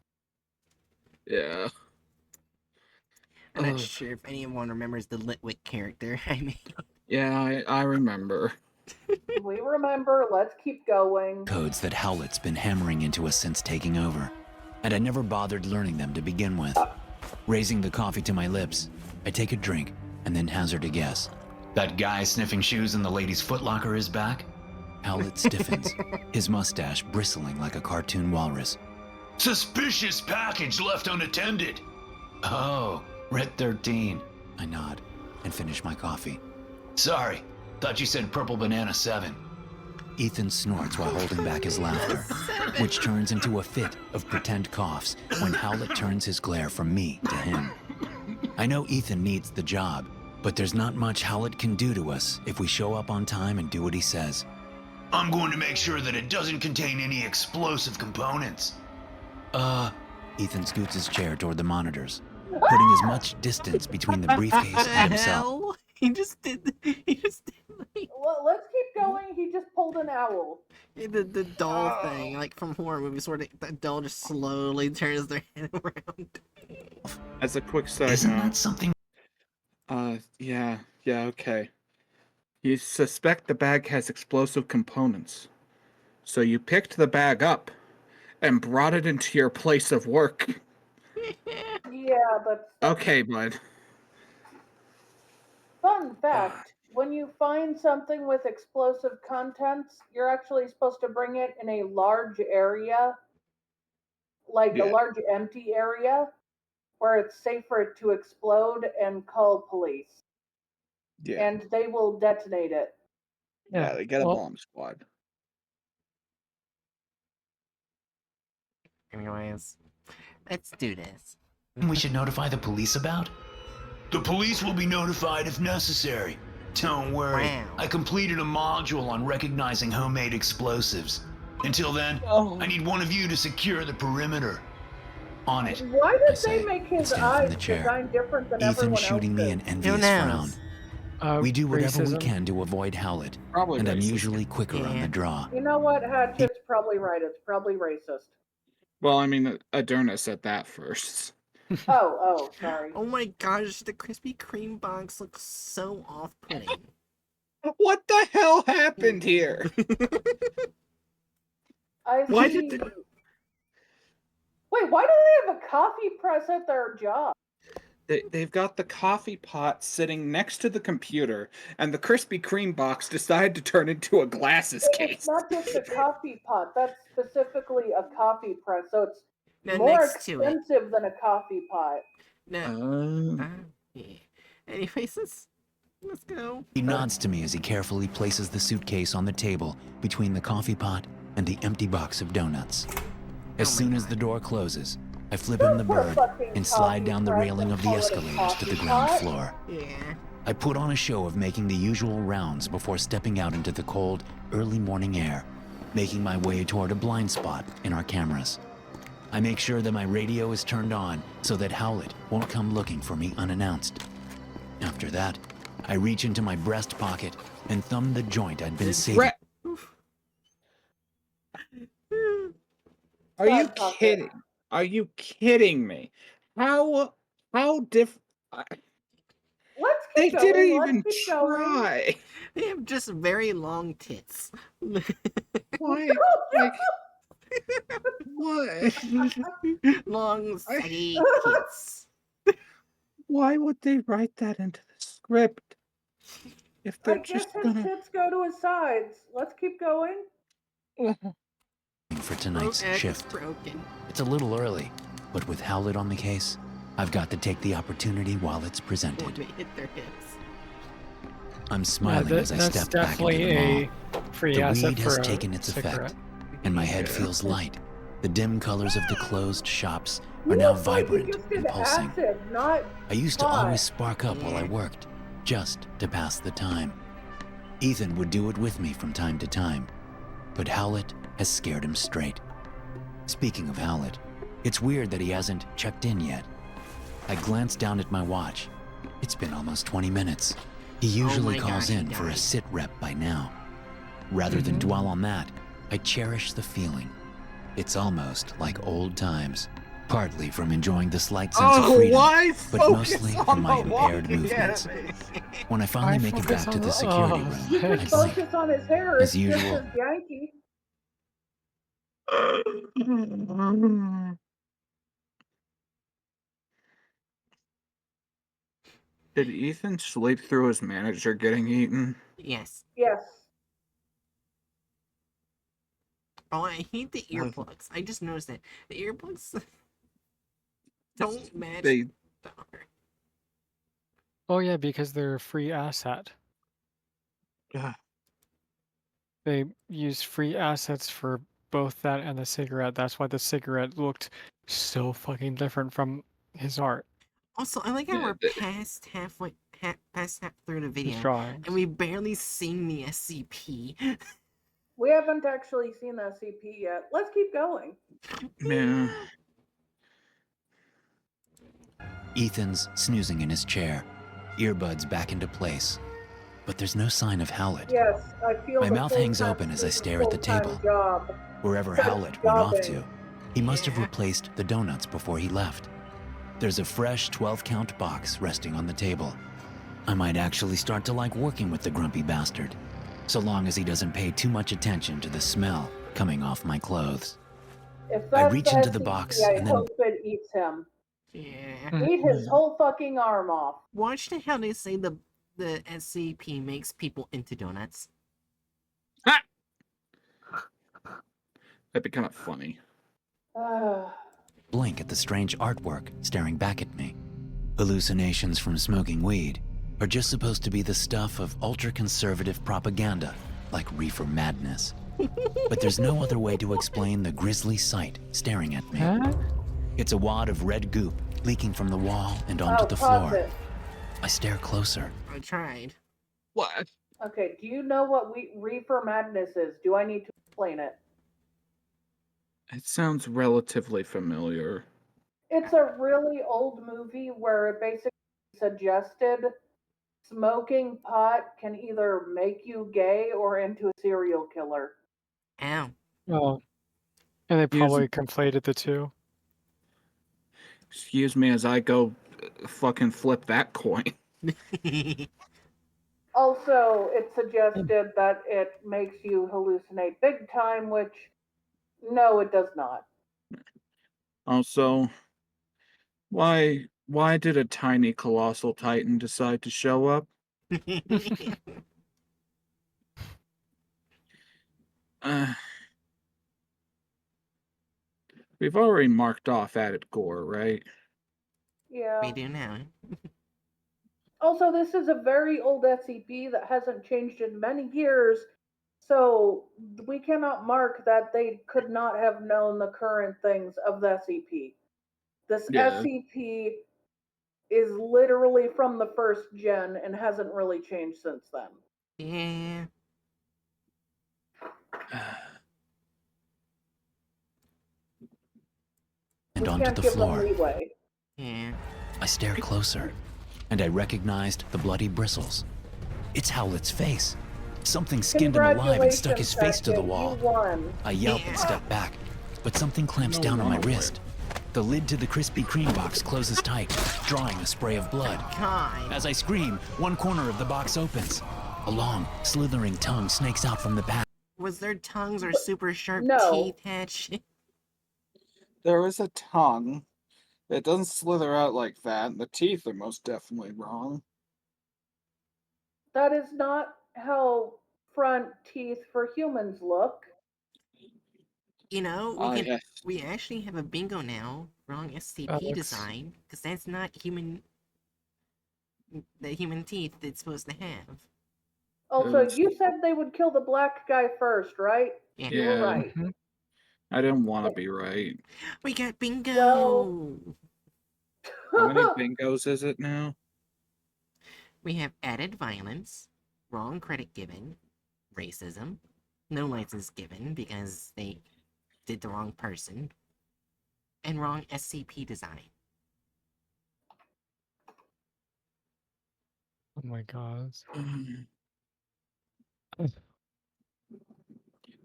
Yeah. I'm not Ugh. sure if anyone remembers the Litwick character. I mean, Yeah, I remember. We remember, let's keep going. Codes that Howlett's been hammering into us since taking over, and I never bothered learning them to begin with. Raising the coffee to my lips, I take a drink and then hazard a guess. That guy sniffing shoes in the ladies' footlocker is back? Howlett stiffens, his mustache bristling like a cartoon walrus. Suspicious package left unattended. Oh, Red 13. I nod and finish my coffee. Sorry, thought you said Purple Banana 7. Ethan snorts while holding back his laughter, which turns into a fit of pretend coughs when Howlett turns his glare from me to him. I know Ethan needs the job, but there's not much Howlett can do to us if we show up on time and do what he says. I'm going to make sure that it doesn't contain any explosive components. Ethan scoots his chair toward the monitors, putting as much distance between the briefcase what and the himself. hell? He just did like, Let's keep going. He just pulled an owl. the doll thing, like from horror movies, where the doll just slowly turns their head around. As a quick side Isn't note, that something? yeah, okay. You suspect the bag has explosive components. So you picked the bag up and brought it into your place of work. Yeah, that's Okay, bud. fun fact. When you find something with explosive contents, you're actually supposed to bring it in a large area, like Yeah. a large empty area, where it's safe for it to explode and call police. Yeah, And they will detonate it. they get a well- bomb squad. Anyways, let's do this. We should notify the police about? The police will be notified if necessary. Don't worry. Wow. I completed a module on recognizing homemade explosives. Until then, Oh. I need one of you to secure the perimeter. On it. Why I did say, they make and his stand from eyes the chair. designed different than Ethan everyone shooting me else's? an envious frown. knows? We do whatever we racism. can to avoid Howlett, Probably and I'm racist. usually quicker on Yeah. the draw. You know what, Hatchet's probably right. It's probably racist. Well, I mean, Adurna said that first. Oh, sorry. Oh my gosh, the Krispy Kreme box looks so off-putting. What the hell happened here? I Why see. did Wait, why do they have a coffee press at their job? They've got the coffee pot sitting next to the computer, and the Krispy Kreme box decided to turn into a glasses It's case. not just a coffee pot. That's specifically a coffee press, so it's No, more next to it. expensive than a coffee pot. No. Yeah. Anyways, let's go. He nods to me as he carefully places the suitcase on the table between the coffee pot and the empty box of donuts. As Oh my soon as God. the door closes, I flip him the Don't put a bird fucking and slide coffee down the press railing and of the call it a escalators to the coffee ground pot? floor. Yeah. I put on a show of making the usual rounds before stepping out into the cold, early morning air, making my way toward a blind spot in our cameras. I make sure that my radio is turned on so that Howlett won't come looking for me unannounced. After that, I reach into my breast pocket and thumb the joint I'd been saving. Brett, are you Side pocket. kidding? Are you kidding me? How Let's they keep going. didn't Let's even keep going. try. They have just very long tits. Why? Like, what? Long, saggy tits. Why would they write that into the script if I they're guess just his gonna? tits go to his sides. Let's keep going. for tonight's Broke shift. broken. It's a little early, but with Howlett on the case, I've got to take the opportunity while it's When presented. they hit their hips. I'm smiling as I that's step back into definitely the mall. a free The asset weed for has a taken its cigarette. effect, and my head feels light. The dim colors of the closed shops are now look like vibrant you just did and pulsing. acid, not I used to pot. always spark up while I Yeah. worked, just to pass the time. Ethan would do it with me from time to time, but Howlett has scared him straight. Speaking of Howlett, it's weird that he hasn't checked in yet. I glanced down at my watch. It's been almost 20 minutes. He usually my calls God, he in for a died. sit rep by now. Rather than Mhm. dwell on that, I cherish the feeling. It's almost like old times, partly from enjoying the slight sense of freedom, why but focus mostly on from my the impaired walking movements. enemies? When I finally make it focus back to on the security room, You I can blink. focus on his hair. As It's just usual. as Yankee. Did Ethan sleep through his manager getting eaten? Yes. Yes. Oh, I hate the earplugs. I just noticed that the earplugs don't match They the art. Oh yeah, because they're a free asset. Ugh. They use free assets for both that and the cigarette. That's why the cigarette looked so fucking different from his art. Also, I like how Yeah, we're past half through the His video, drawings. and we barely seen the SCP. We haven't actually seen the SCP yet. Let's keep going. yeah. Ethan's snoozing in his chair, earbuds back into place. But there's no sign of Howlett. Yes, I feel My the mouth hangs full-time open as I student, stare at the full-time table. Job. Wherever Such Howlett went off jobbing. to, he must have Yeah. replaced the donuts before he left. There's a fresh 12-count box resting on the table. I might actually start to like working with the grumpy bastard, so long as he doesn't pay too much attention to the smell coming off my clothes. If I that's reach the into the SCP, box I and then hope it eats him. Yeah. Eat his whole fucking arm off. Watch how they say the SCP makes people into donuts. That'd be kind of funny. blink at the strange artwork staring back at me. Hallucinations from smoking weed are just supposed to be the stuff of ultra-conservative propaganda, like reefer madness. But there's no other way to explain the grisly sight staring at me. Huh? It's a wad of red goop leaking from the wall and onto the pause floor. it. I stare closer. I tried. What? Okay, do you know what reefer madness is? Do I need to explain it? It sounds relatively familiar. It's a really old movie where it basically suggested smoking pot can either make you gay or into a serial killer. Ow. Oh. And they Use- probably conflated the two. Excuse me as I go fucking flip that coin. Also, it suggested that it makes you hallucinate big time, which no, it does not. Also, why did a tiny colossal titan decide to show up? We've already marked off added gore, right? Yeah. We do now. Also, this is a very old SCP that hasn't changed in many years, so we cannot mark that they could not have known the current things of the SCP. This Yeah. SCP is literally from the first gen and hasn't really changed since then. Yeah. And We onto can't the give floor. them leeway. Yeah. I stare closer, and I recognized the bloody bristles. It's Howlett's face. Something skinned him alive and stuck his face to the Second, wall. You won. I yelp Yeah. and step back, but something clamps No, down on my no. wrist. The lid to the Krispy Kreme box closes tight, drawing a spray of blood. God. As I scream, one corner of the box opens. A long, slithering tongue snakes out from the pack. Was their tongues or super sharp No. teeth hatched? There is a tongue. It doesn't slither out like that, and the teeth are most definitely wrong. That is not how front teeth for humans look. You know, Yes. we actually have a bingo now. Wrong SCP Alex. design, because that's not human. The human teeth it's supposed to have. Also, Those- you said they would kill the black guy first, right? Yeah. You were Yeah. right. Mhm. I didn't want to be right. We got bingo. Well- How many bingos is it now? We have added violence, wrong credit given, racism, no license given because they did the wrong person, and wrong SCP design. Oh my god.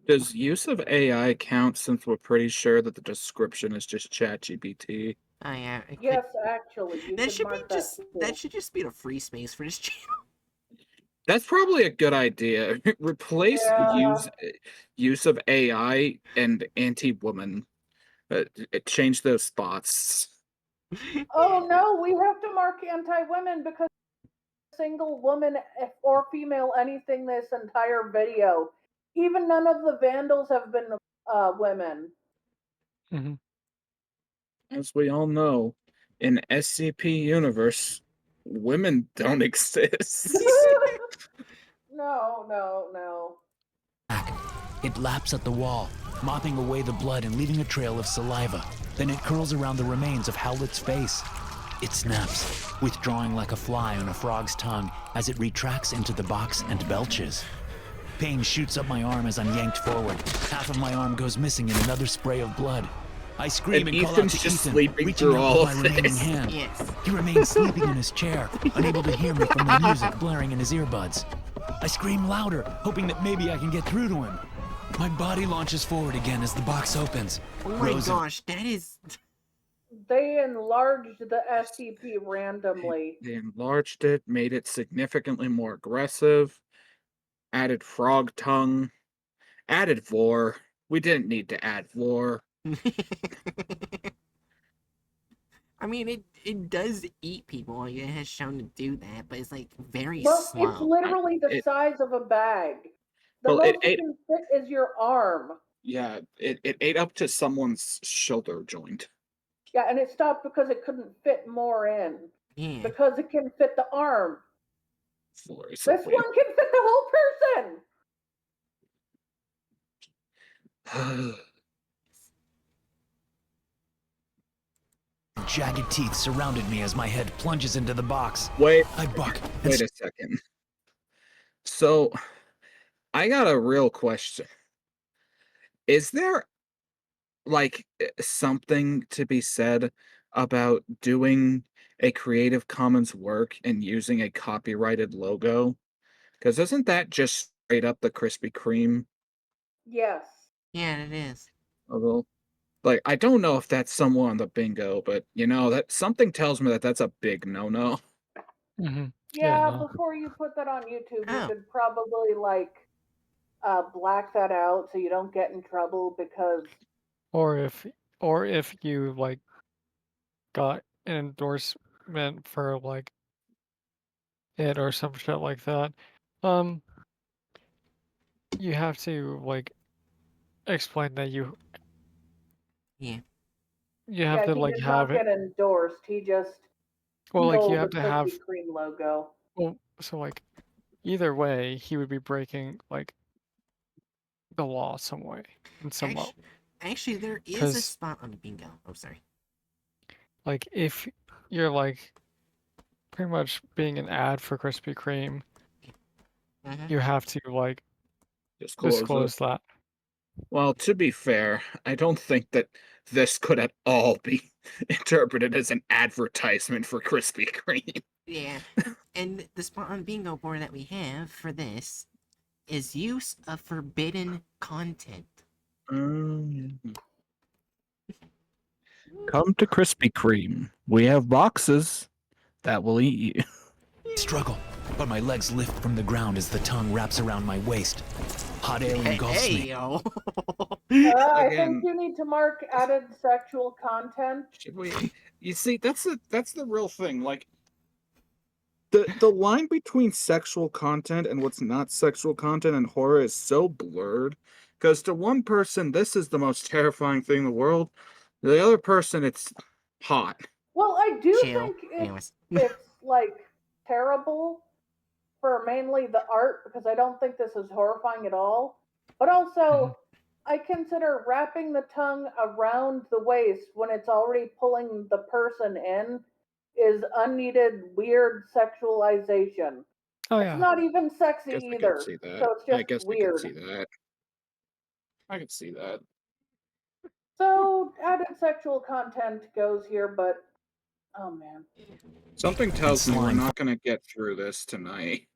Does use of AI count since we're pretty sure that the description is just ChatGPT? Oh yeah. Yes, actually, you That should should be mark just too. that should just be the free space for this channel. That's probably a good idea. Replace Yeah. use of AI and anti-woman. Change those spots. Oh no, we have to mark anti-women because single woman or female anything this entire video. Even none of the vandals have been women. Hmm. As we all know, in SCP universe, women don't exist. No, no, no. It laps at the wall, mopping away the blood and leaving a trail of saliva. Then it curls around the remains of Howlett's face. It snaps, withdrawing like a fly on a frog's tongue as it retracts into the box and belches. Pain shoots up my arm as I'm yanked forward. Half of my arm goes missing in another spray of blood. I scream and call out Ethan's to just Ethan, sleeping reaching through out all with my of remaining this. hand. Yes. He remains sleeping in his chair, unable to hear me from the music blaring in his earbuds. I scream louder, hoping that maybe I can get through to him. My body launches forward again as the box opens. Oh my Rows of gosh, that is. They enlarged the SCP randomly. They enlarged it, made it significantly more aggressive, added frog tongue, added vor. We didn't need to add vor. I mean, it does eat people. Like, it has shown to do that, but it's like very Well, slow. it's literally the It- size of a bag. The Well, most it it ate- can fit is your arm. Yeah, it ate up to someone's shoulder joint. Yeah, and it stopped because it couldn't fit more in. Yeah. Because it can fit the arm. Floor is This so one can fit the whole person. weird. jagged teeth surrounded me as my head plunges into the box. Wait, I buck. and wait a second. So, I got a real question. Is there like something to be said about doing a Creative Commons work and using a copyrighted logo? Because isn't that just straight up the Krispy Kreme? Yes. Yeah, it is. Logo? Like, I don't know if that's somewhere on the bingo, but you know that something tells me that that's a big no-no. Hmm. Yeah, no. before you put that on YouTube, you Oh. should probably like black that out so you don't get in trouble because Or if you like got an endorsement for like it or some shit like that, you have to like explain that Yeah. you have yeah, to he like did have not it. get endorsed. He just Well, like you stole have the to have. Krispy Kreme logo. Well, so like either way, he would be breaking like the law some way in some level. Actually, there is a 'Cause- spot on the bingo. Oh, sorry. Like if you're like pretty much being an ad for Krispy Kreme, Mhm. you have to like Disclose it. disclose that. Well, to be fair, I don't think that this could at all be interpreted as an advertisement for Krispy Kreme. Yeah. And the spot on the bingo board that we have for this is use of forbidden content. Come to Krispy Kreme. We have boxes that will eat you. struggle, but my legs lift from the ground as the tongue wraps around my waist. Hot air engulfs Hey, me. yo. I Again- think you need to mark added sexual content. Should we? You see, that's the real thing. Like the line between sexual content and what's not sexual content in horror is so blurred. Because to one person, this is the most terrifying thing in the world. To the other person, it's hot. Well, I do Chill. think Anyways. it's like terrible for mainly the art because I don't think this is horrifying at all. But also, I consider wrapping the tongue around the waist when it's already pulling the person in is unneeded, weird sexualization. Oh It's yeah. not even sexy Guess I could either, see that. so it's I just guess I could weird. see that. I could see that. So added sexual content goes here, but oh man. Something tells me we're slime not going to get through this tonight.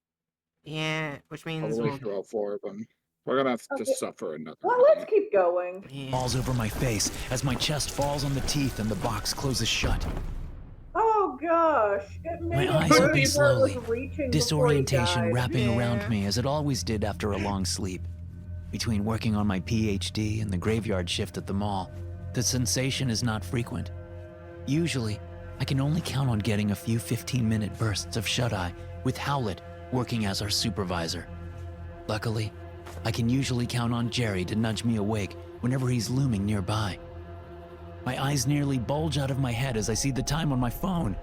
Yeah, which All means the way we'll. through all 4 of them. We're going to have to Okay. suffer another Well, night. let's keep going. Yeah. falls over my face as my chest falls on the teeth and the box closes shut. Oh gosh, it made My it eyes worse open where it slowly, was reaching disorientation before he died. wrapping Yeah. around me as it always did after a long sleep. Between working on my PhD and the graveyard shift at the mall, the sensation is not frequent. Usually, I can only count on getting a few 15-minute bursts of shut-eye with Howlett working as our supervisor. Luckily, I can usually count on Jerry to nudge me awake whenever he's looming nearby. My eyes nearly bulge out of my head as I see the time on my phone.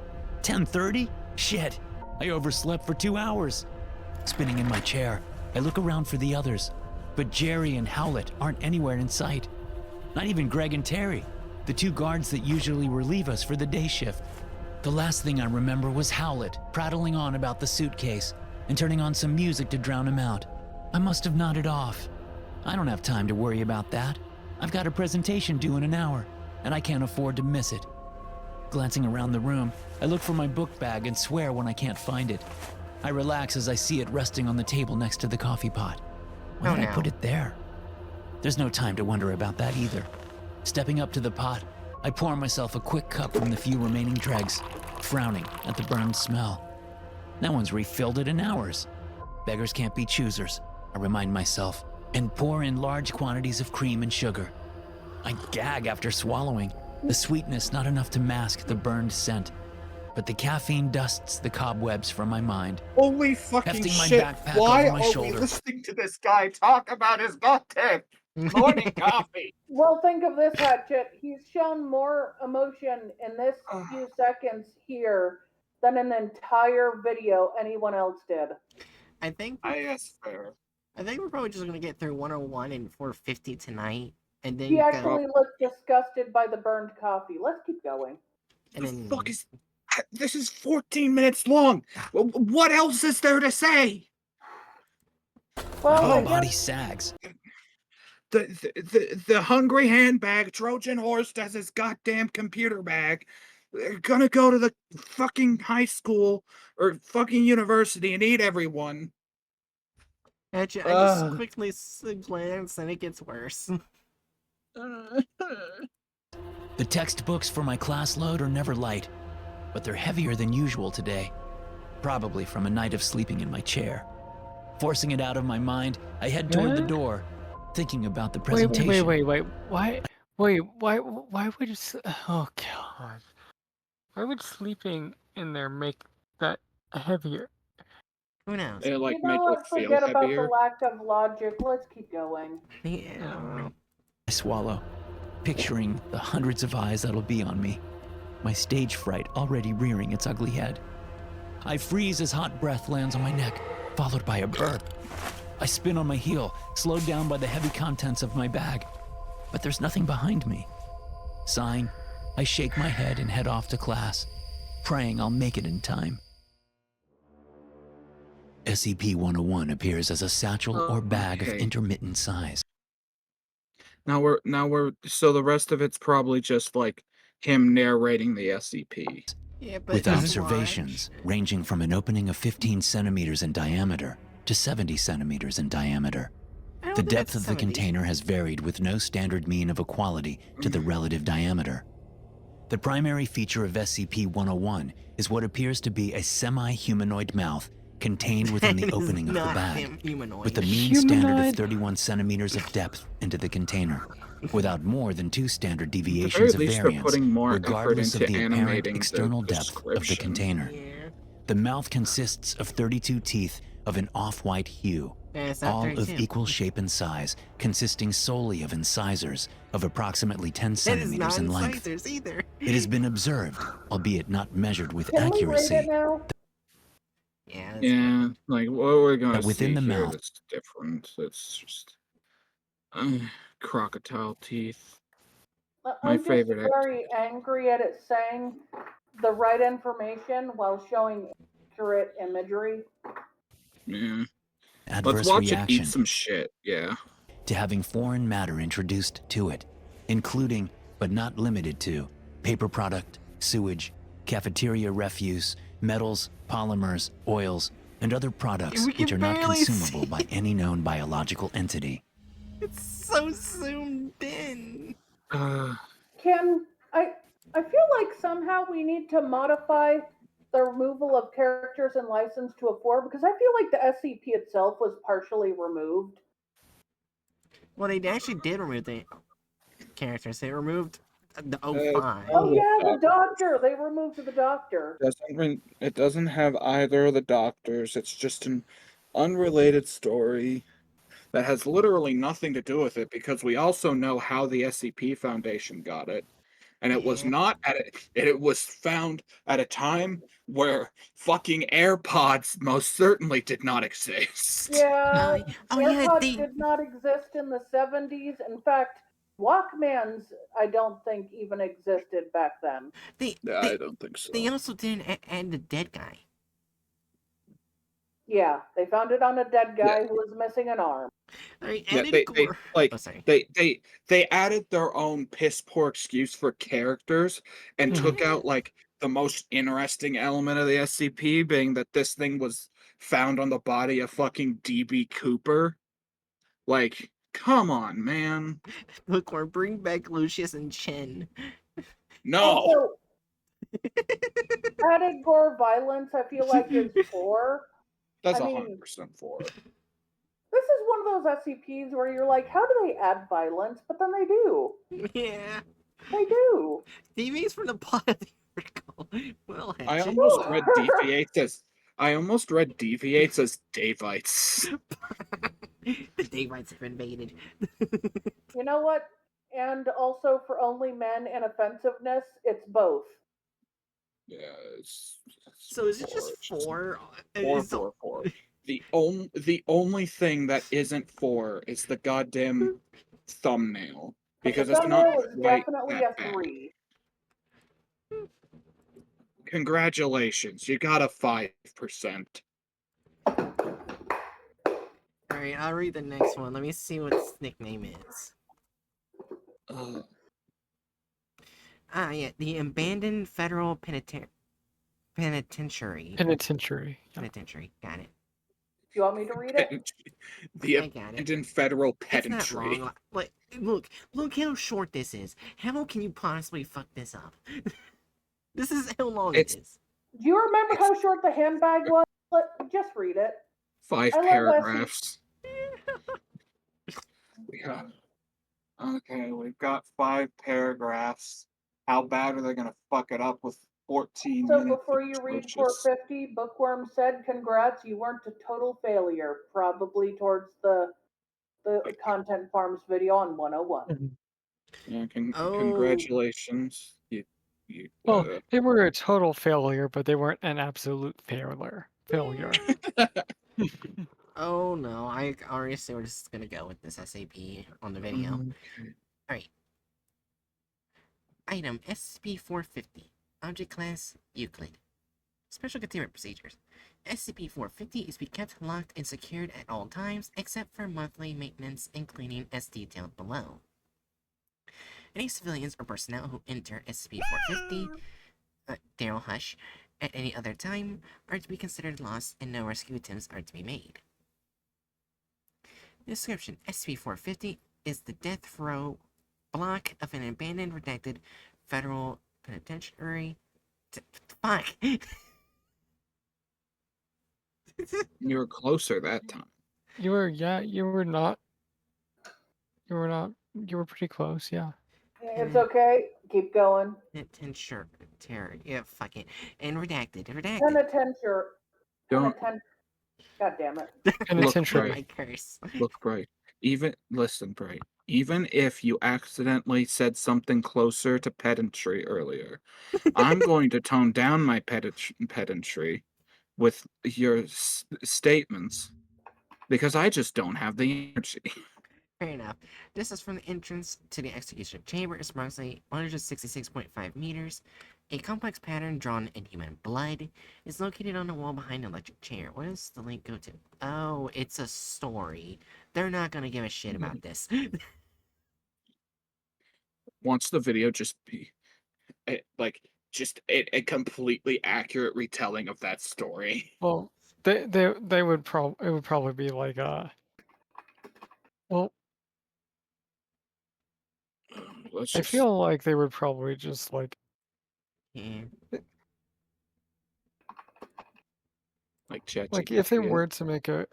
10:30? Shit, I overslept for 2 hours. Spinning in my chair, I look around for the others, but Jerry and Howlett aren't anywhere in sight. Not even Greg and Terry, the 2 guards that usually relieve us for the day shift. The last thing I remember was Howlett prattling on about the suitcase and turning on some music to drown him out. I must have nodded off. I don't have time to worry about that. I've got a presentation due in an hour, and I can't afford to miss it. Glancing around the room, I look for my book bag and swear when I can't find it. I relax as I see it resting on the table next to the coffee pot. Why Oh, did I no. put it there? There's no time to wonder about that either. Stepping up to the pot, I pour myself a quick cup from the few remaining dregs, frowning at the burned smell. No one's refilled it in hours. Beggars can't be choosers, I remind myself, and pour in large quantities of cream and sugar. I gag after swallowing, the sweetness not enough to mask the burned scent, but the caffeine dusts the cobwebs from my mind. Holy fucking Hefting my shit! backpack Why over my are we shoulder. listening to this guy talk about his goddamn morning coffee? Well, think of this, Hatchet. He's shown more emotion in this few seconds here than in the entire video anyone else did. I think I guess fair. I think we're probably just gonna get through 101 and 450 tonight, and then He go. actually looked disgusted by the burned coffee. Let's keep going. And The then fuck is... This is 14 minutes long! What else is there to say? Well, My I whole body guess sags. The hungry handbag, Trojan horse does his goddamn computer bag. They're gonna go to the fucking high school or fucking university and eat everyone. actually, I just quickly glance, and it gets worse. The textbooks for my class load are never light, but they're heavier than usual today, probably from a night of sleeping in my chair. Forcing it out of my mind, I head toward the Huh? door, thinking about the Wait, presentation. wait. Why? Wait, why would oh god. Why would sleeping in there make that heavier? Who knows? They like you know make what? it feel Forget about the heavier. lack of logic. Let's keep going. Yeah. I swallow, picturing the hundreds of eyes that'll be on me, my stage fright already rearing its ugly head. I freeze as hot breath lands on my neck, followed by a burp. I spin on my heel, slowed down by the heavy contents of my bag, but there's nothing behind me. Sighing, I shake my head and head off to class, praying I'll make it in time. SCP-101 appears as a satchel or bag of Okay. intermittent size. Now we're so the rest of it's probably just like him narrating the SCP. Yeah, but With just observations ranging from an opening of 15 centimeters in diameter to 70 centimeters in diameter. watch. I don't The think depth it's of the 70. container has varied with no standard mean of equality to the relative diameter. The primary feature of SCP-101 is what appears to be a semi-humanoid mouth contained within the That is opening of the not bag, him, humanoid. with a mean standard of Humanoid? 31 centimeters of depth into the container, without more than 2 standard At the very deviations of least, they're variance, putting more effort regardless of into the apparent animating external the depth of the description. container. Yeah. The mouth consists of 32 teeth of an off-white hue, Yeah, it's not all 32. of equal shape and size, consisting solely of incisors of approximately 10 That is centimeters not in length. incisors either. It has been observed, albeit not measured with Can we rate accuracy, it now? Yeah. That's Yeah, like what we're gonna that within see the here mouth- that's different. It's just crocodile teeth. My I'm just favorite very angry at it saying the right information while showing accurate imagery. Yeah. Let's Adverse watch it reaction eat some shit. Yeah. to having foreign matter introduced to it, including, but not limited to, paper product, sewage, cafeteria refuse, metals, polymers, oils, and other products We which can are not barely consumable see by any known biological entity. It's so zoomed in. Can I feel like somehow we need to modify the removal of characters in license to a 4 because I feel like the SCP itself was partially removed. Well, they actually did remove the characters. They removed the Uh, 05. Oh the yeah, the doctor. They removed the doctor. it doesn't have either of the doctors. It's just an unrelated story that has literally nothing to do with it because we also know how the SCP Foundation got it. And it was Yeah. not at it was found at a time where fucking AirPods most certainly did not exist. Yeah, Oh yeah, AirPods they did not exist in the 70s. In fact, Walkmans I don't think even existed back then. they Yeah, they, I don't think so. they also didn't add the dead guy. Yeah, they found it on a dead Yeah. guy who was missing an arm. They Yeah, added they gore. like Oh, sorry. they added their own piss poor excuse for characters and took out like the most interesting element of the SCP, being that this thing was found on the body of fucking DB Cooper. Like, come on, man. Bookworm, bring back Lucius and Chen. No, Also, added gore violence I feel like is poor. that's I 100% mean, for. this is one of those SCPs where you're like, how do they add violence? But then they do. Yeah. They do. Deviates from the plot of the article. Well, I Hatchet. almost read deviates as Davites. The Davites have invaded. You know what? And also for only men and offensiveness, it's both. Yeah, it's So is it just four. 4? Four, Is the- four, four. The only thing that isn't 4 is the goddamn thumbnail because The it's not thumbnail is quite definitely that a bad. 3. Congratulations, you got a 5%. Alright, I'll read the next one. Let me see what its nickname is. Yeah, the abandoned federal penitentiary. Penitentiary. Yeah. Penitentiary. Got it. Do you want me to read it? The I got it. abandoned federal It's not pedantry. long. Like, look how short this is. How can you possibly fuck this up? This is how long it It's- is. Do you remember how short the handbag was? Just read it. 5 I love paragraphs. Yeah. Okay, we've got 5 paragraphs. How bad are they gonna fuck it up with 14 So minutes? before of you read atrocious- 450, Bookworm said, "Congrats, you weren't a total failure." Probably towards the Content Farms video on 101. Yeah, Oh. congratulations. You Well, they were a total failure, but they weren't an absolute failure. Oh no, I already see where this is gonna go with this SAP on the video. Okay. Alright. Item SCP-450. Object Class Euclid. Special Containment Procedures. SCP-450 is to be kept locked and secured at all times, except for monthly maintenance and cleaning as detailed below. Any civilians or personnel who enter SCP-450, Daryl Hush, at any other time are to be considered lost and no rescue attempts are to be made. Description: SCP-450 is the death row block of an abandoned, redacted federal penitentiary. Fuck! You were closer that time. You were pretty close, yeah. It's okay. Keep going. Penitentiary. Yeah, fuck it. And redacted. Penitentiary. Don't God damn it. Penitentiary. right. My curse. Look, Bright. Listen, Bright. Even if you accidentally said something closer to pedantry earlier, I'm going to tone down my pedantry with your statements because I just don't have the energy. Fair enough. Distance from the entrance to the execution chamber is approximately 166.5 meters. A complex pattern drawn in human blood is located on the wall behind the electric chair. What does the link go to? Oh, it's a story. They're not gonna give a shit about this. Wants the video just be just a completely accurate retelling of that story. Well, they would it would probably be like well, Let's I just feel like they would probably just like Yeah. like chat like if they GPT it. were to make a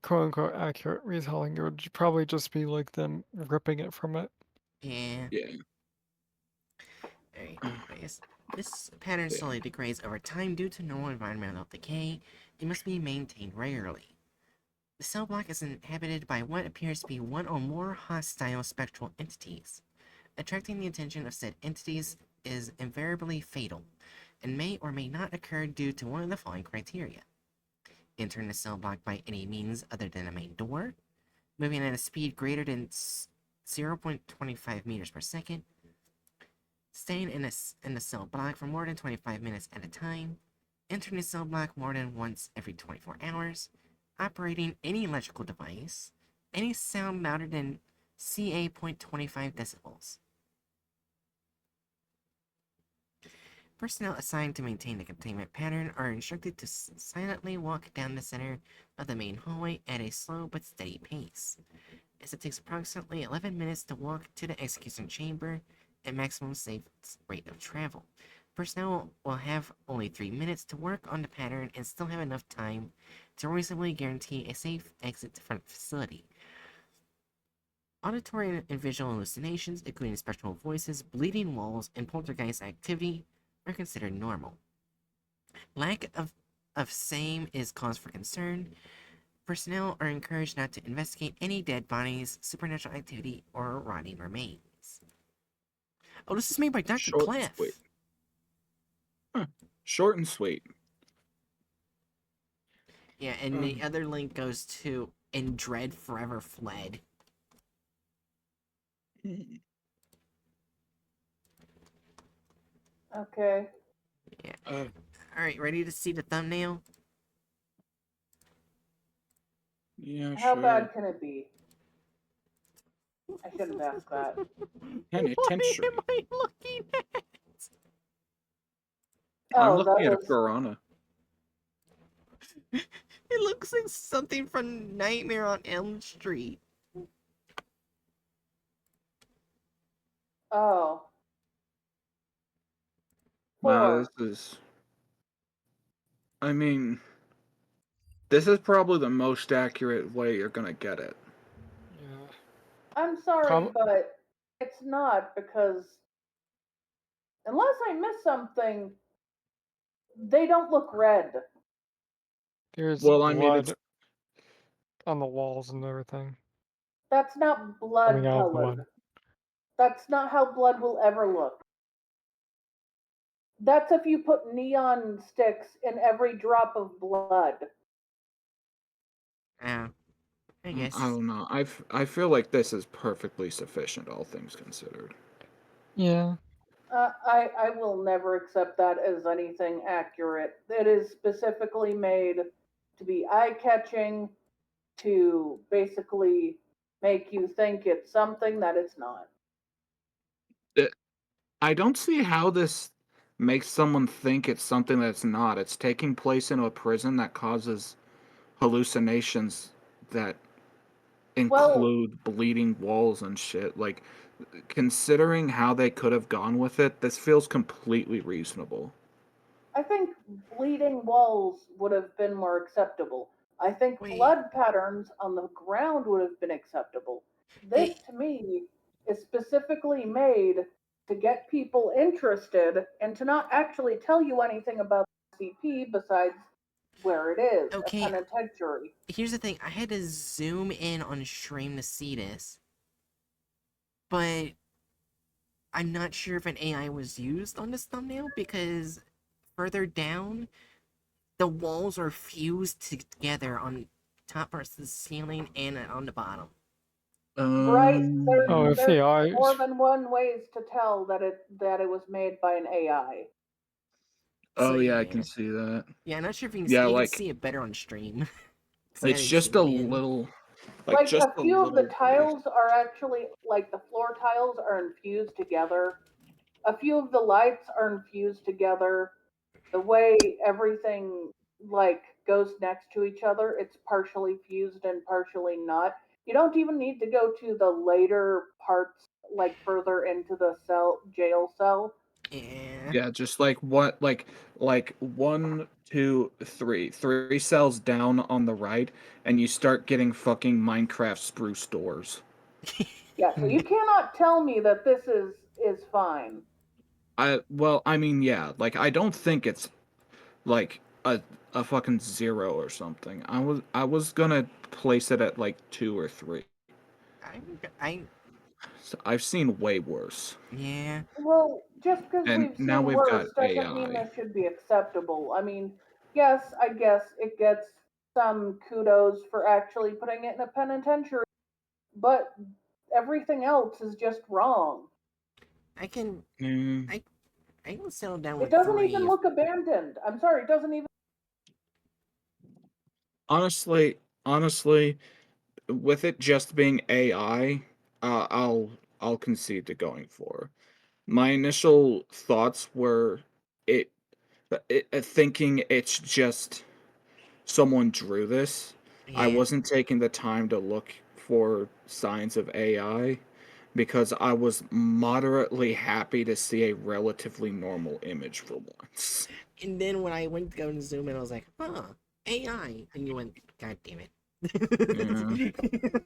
quote unquote accurate retelling, it would probably just be like them ripping it from it. Yeah. Yeah. Alright, anyways. This pattern Yeah. slowly degrades over time due to normal environmental decay. It must be maintained regularly. The cell block is inhabited by what appears to be one or more hostile spectral entities. Attracting the attention of said entities is invariably fatal, and may or may not occur due to one of the following criteria. Entering the cell block by any means other than a main door, moving at a speed greater than 0.25 meters per second, staying in the cell block for more than 25 minutes at a time, entering the cell block more than once every 24 hours, operating any electrical device, any sound louder than CA.25 decibels. Personnel assigned to maintain the containment pattern are instructed to silently walk down the center of the main hallway at a slow but steady pace, as it takes approximately 11 minutes to walk to the execution chamber at maximum safe rate of travel. Personnel will have only 3 minutes to work on the pattern and still have enough time to reasonably guarantee a safe exit from the facility. Auditory and visual hallucinations, including spectral voices, bleeding walls, and poltergeist activity, are considered normal. Lack of same is cause for concern. Personnel are encouraged not to investigate any dead bodies, supernatural activity, or rotting remains. Oh, this is made by Dr. Short and Clef. sweet. Huh. Short and sweet. Yeah, and the other link goes to "In Dread Forever Fled." Okay. Yeah. Uh, Alright, ready to see the thumbnail? yeah, How sure. bad can it be? I shouldn't ask that. Penitentiary. What am I looking at? I'm Oh, that looking at a was. piranha. It looks like something from Nightmare on Elm Street. Oh. Wow, this 4. is. I mean, this is probably the most accurate way you're gonna get it. Yeah. I'm sorry, Prob- but it's not because unless I missed something, they don't look red. There's Well, I mean, it's blood on the walls and everything That's not blood coming out of the colored. one. That's not how blood will ever look. That's if you put neon sticks in every drop of blood. Oh, I guess. I don't know. I feel like this is perfectly sufficient, all things considered. Yeah. I will never accept that as anything accurate. It is specifically made to be eye catching, to basically make you think it's something that it's not. I don't see how this makes someone think it's something that's not. It's taking place in a prison that causes hallucinations that Well, include bleeding walls and shit. Like, considering how they could have gone with it, this feels completely reasonable. I think bleeding walls would have been more acceptable. I think Wait, blood patterns on the ground would have been acceptable. This, it, to me, is specifically made to get people interested and to not actually tell you anything about the SCP besides where it is, a okay, penitentiary. here's the thing. I had to zoom in on stream to see this, but I'm not sure if an AI was used on this thumbnail because further down, the walls are fused together on top versus the ceiling and on the bottom. Right. Oh, if There's they are, more than one ways to tell that it was made by an AI. So Oh yeah, I yeah. can see that. Yeah, I'm not sure if you can, Yeah, you can like see it better on stream. 'Cause I it's gotta just a zoom in. little, like Like just a a few of the little bit. tiles are actually like the floor tiles are infused together. A few of the lights are infused together. The way everything like goes next to each other, it's partially fused and partially not. You don't even need to go to the later parts, like further into the jail cell. Yeah. Yeah, just like what, like 1, 2, 3, 3 cells down on the right, and you start getting fucking Minecraft spruce doors. Yeah, so you cannot tell me that this is fine. I mean, yeah, like I don't think it's like a fucking 0 or something. I was gonna place it at like 2 or 3. I So I've seen way worse, yeah. Well, just because and we've now seen we've got worse doesn't mean AI. this should be acceptable. I mean, yes, I guess it gets some kudos for actually putting it in a penitentiary, but everything else is just wrong. I can Mm, I can settle down It with doesn't even 3. look abandoned. I'm sorry, it doesn't even. honestly, with it just being AI, I'll concede to going for. My initial thoughts were it, thinking it's just someone drew this. I Yeah. wasn't taking the time to look for signs of AI because I was moderately happy to see a relatively normal image for once. And then when I went to go and zoom in, I was like, huh, AI. And you went, God damn Yeah. it.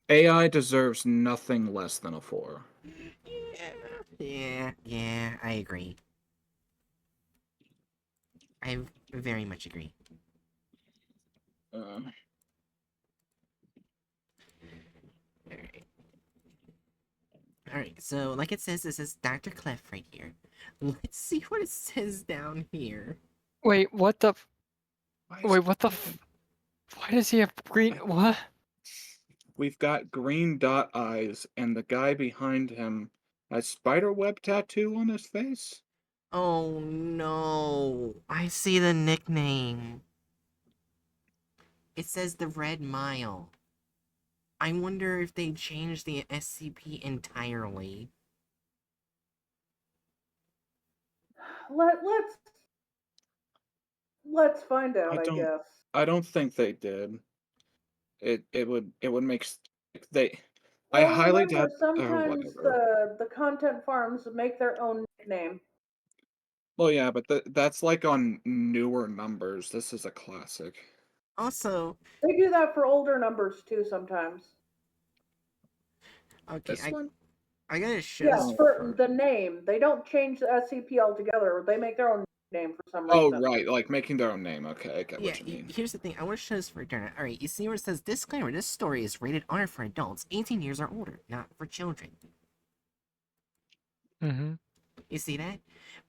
AI deserves nothing less than a 4. Yeah, I agree. I very much agree. Uh, Alright. Alright, so like it says, this is Dr. Clef right here. Let's see what it says down here. wait, what the? why is Wait, it what the? fucking- Why does he have green? What? We've got green dot eyes, and the guy behind him has spiderweb tattoo on his face. Oh no. I see the nickname. It says the Red Mile. I wonder if they changed the SCP entirely. Let's find I out. I don't guess. I don't think they did. It would make they I Well, highly remember, doubt sometimes whatever. the content farms make their own nickname. Well, yeah, but that's like on newer numbers. This is a classic. Also, They do that for older numbers too sometimes. okay, This one? I gotta show Yeah, this. Oh, for the name, they don't change the SCP altogether. They make their own name for some oh, reason. right, like making their own name. Okay, I get Yeah, what you mean. here's the thing. I want to show this for Darna. Alright, you see where it says, disclaimer, this story is rated R for adults 18 years or older, not for children. Mm-hmm. You see that?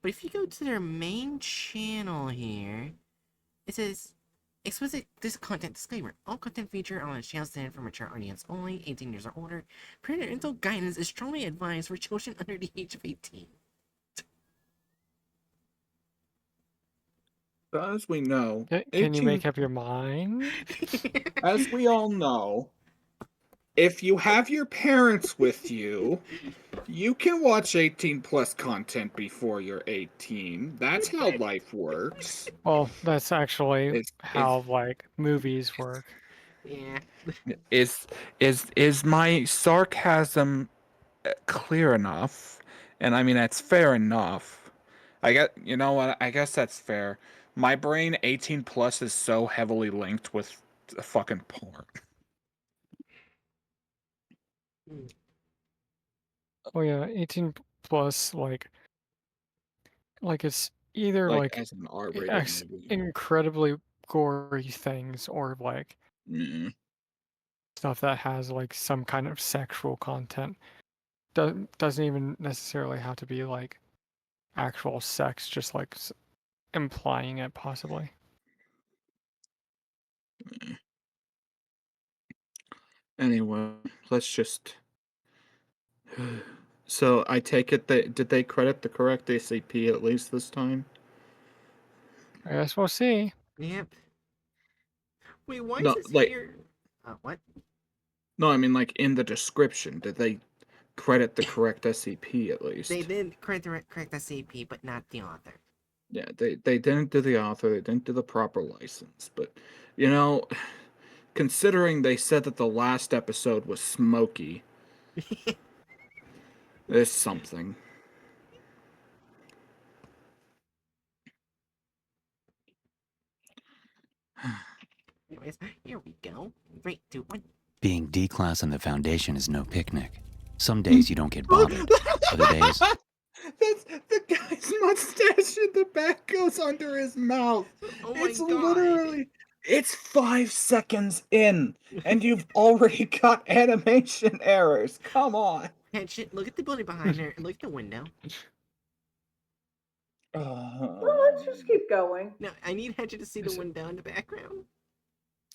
But if you go to their main channel here, it says, explicit this content disclaimer. All content featured on this channel stand for mature audience only, 18 years or older. Parental guidance is strongly advised for children under the age of 18. As we know, Can you 18, make up your mind? as we all know, if you have your parents with you, you can watch 18 plus content before you're 18. That's how life works. Well, that's actually Is how like movies work. Yeah. is is my sarcasm clear enough? And I mean that's fair enough. I get, you know what? I guess that's fair. My brain 18 plus is so heavily linked with fucking porn. Oh yeah, 18 plus like it's either Like like as an R-rated movie. incredibly gory things or like Mm. stuff that has like some kind of sexual content. Doesn't even necessarily have to be like actual sex, just like implying it possibly. Anyway, let's just. So I take it did they credit the correct SCP at least this time? I guess we'll see. Yep. Wait, why is No, this like here? What? no, I mean like in the description, did they credit the correct SCP at least? They did correct the SCP, but not the author. Yeah, they didn't do the author, they didn't do the proper license, but you know, considering they said that the last episode was smoky, there's something. Anyways, here we go. 3, 2, 1. Being D class in the Foundation is no picnic. Some days you don't get bothered. Other days, That's the guy's mustache in the back goes under his mouth. Oh my It's god. literally it's 5 seconds in, and you've already got animation errors. Come on. Hatchet, look at the building behind there. Look at the window. Well, let's just keep going. No, I need Hatchet to see the window in the background.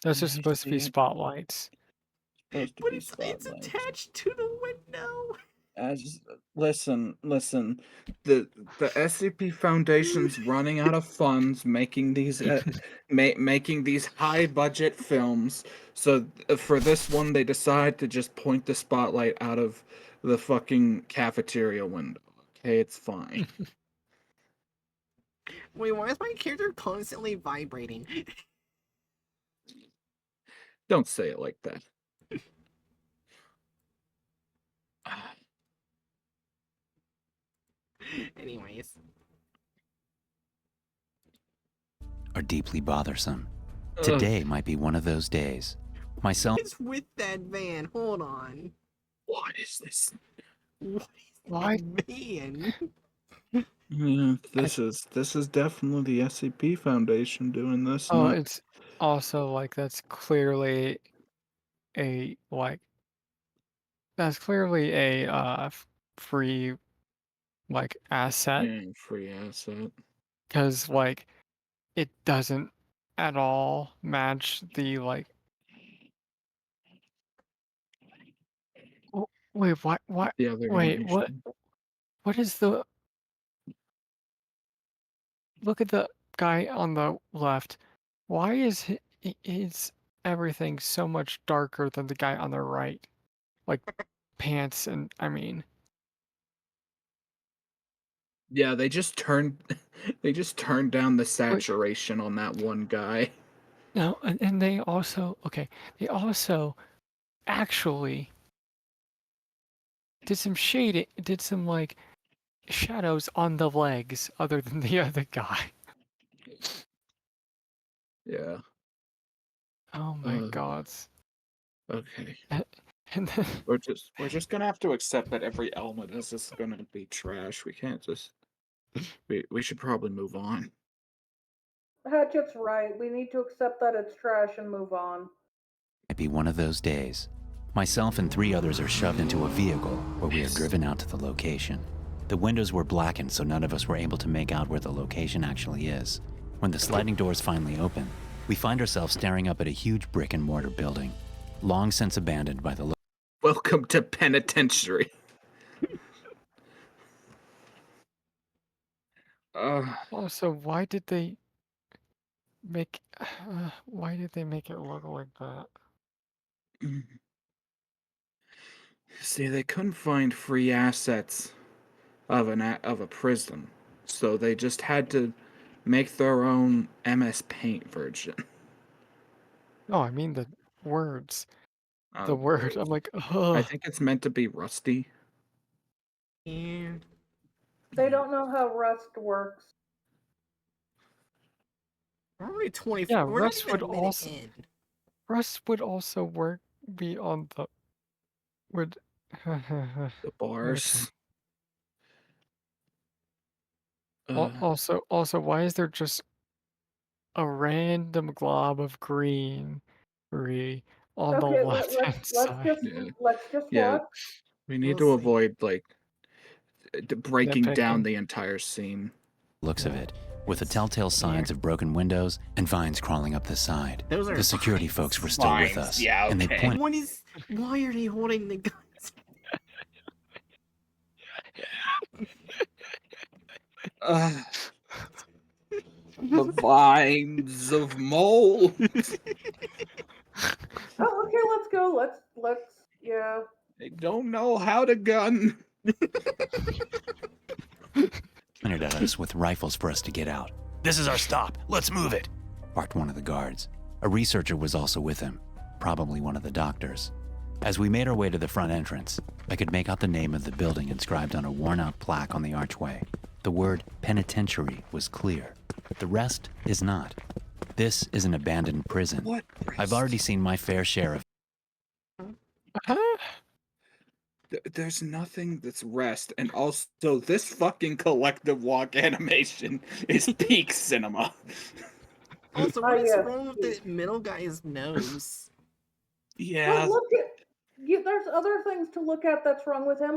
Those are Nice supposed to be seeing- spotlights. Supposed to But be it's spotlights. attached to the window. Listen. The SCP Foundation's running out of funds making these making these high budget films. So for this one, they decide to just point the spotlight out of the fucking cafeteria window. Okay, it's fine. Wait, why is my character constantly vibrating? Don't say it like that. Anyways. are deeply bothersome. Ugh. Today might be one of those days. Myself It's with that van. Hold on. What is this? What is Why? that van? Yeah, this is definitely the SCP Foundation doing this. Oh, not- it's also like that's clearly a free like asset yeah, free asset. because like it doesn't at all match the like. Oh, wait, what? The other Wait, what? animation. What is the? Look at the guy on the left. Why is his everything so much darker than the guy on the right? Like pants and I mean. Yeah, they just turned down the saturation on that one guy. No, and they also they also actually did some like shadows on the legs other than the other guy. Yeah. Oh my Ugh. god. Okay. And then We're just gonna have to accept that every element is just gonna be trash. We can't just we should probably move on. Hatchet's right. We need to accept that it's trash and move on. might be one of those days. Myself and 3 others are shoved into a vehicle where we are driven out to the location. The windows were blackened, so none of us were able to make out where the location actually is. When the sliding doors finally open, we find ourselves staring up at a huge brick and mortar building, long since abandoned by the Welcome to penitentiary. also why did they make it look like that? See, they couldn't find free assets of a prison, so they just had to make their own MS Paint version. No, I mean the words. The Uh, word. I'm like, I ugh. think it's meant to be rusty. Yeah. They don't know how Rust works. We're already 24. Yeah, We're Rust not even would a minute also- in. Rust would also be on the would The bars. also why is there just a random glob of green on the Okay, left hand let's side? just Yeah. look. We need We'll to see. avoid like breaking down Nitpicking. the entire scene. looks of it. with the telltale signs of broken windows and vines crawling up the side. Those are The security vines. folks were still with Vines, us, yeah, and they okay. pointed Why are they holding the guns? The vines of mold. Oh, okay, let's go. Let's yeah. They don't know how to gun. at us with rifles for us to get out. This is our stop. Let's move it. Barked one of the guards. A researcher was also with him, probably one of the doctors. As we made our way to the front entrance, I could make out the name of the building inscribed on a worn-out plaque on the archway. The word penitentiary was clear. The rest is not. This is an abandoned prison. What? I've already seen my fair share of There's nothing that's rest, and also this fucking collective walk animation is peak cinema. Also, what is yes. wrong with the middle guy's nose? Yeah, But look at you. There's other things to look at that's wrong with him.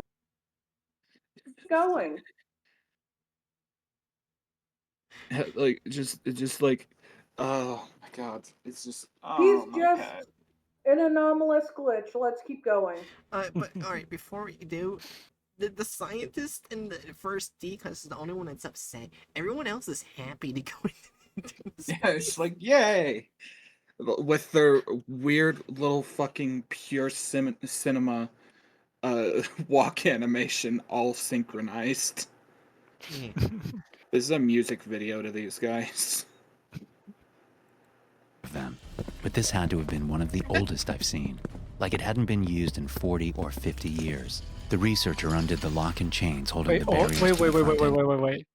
Going. like just like, oh my god, it's just. He's Oh my just god. an anomalous glitch. Let's keep going. But all right, before we do, the scientist in the first decus is the only one that's upset. Everyone else is happy to go into this Yeah, it's like yay, with their weird little fucking pure cinema, walk animation all synchronized. Yeah. This is a music video to these guys. them. But this had to have been one of the oldest I've seen. Like it hadn't been used in 40 or 50 years. The researcher undid the lock and chains holding Wait, the barriers to the front end. wait.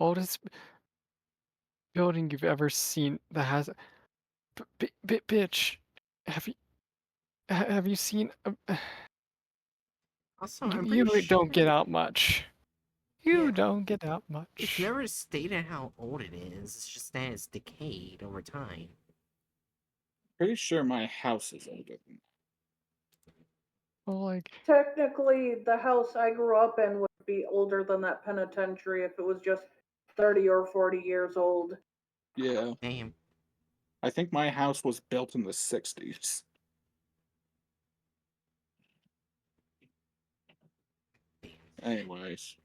Oldest building you've ever seen that has bitch. Have you seen? Also, I'm You pretty don't get sure out much. You Yeah. don't get out it's much. never stated how old it is. It's just that it's decayed over time. Pretty sure my house is older than Well, like, Technically, the house I grew up in would be older than that penitentiary if it was just 30 or 40 years old. that. Yeah, Damn. I think my house was built in the 60s. Anyways.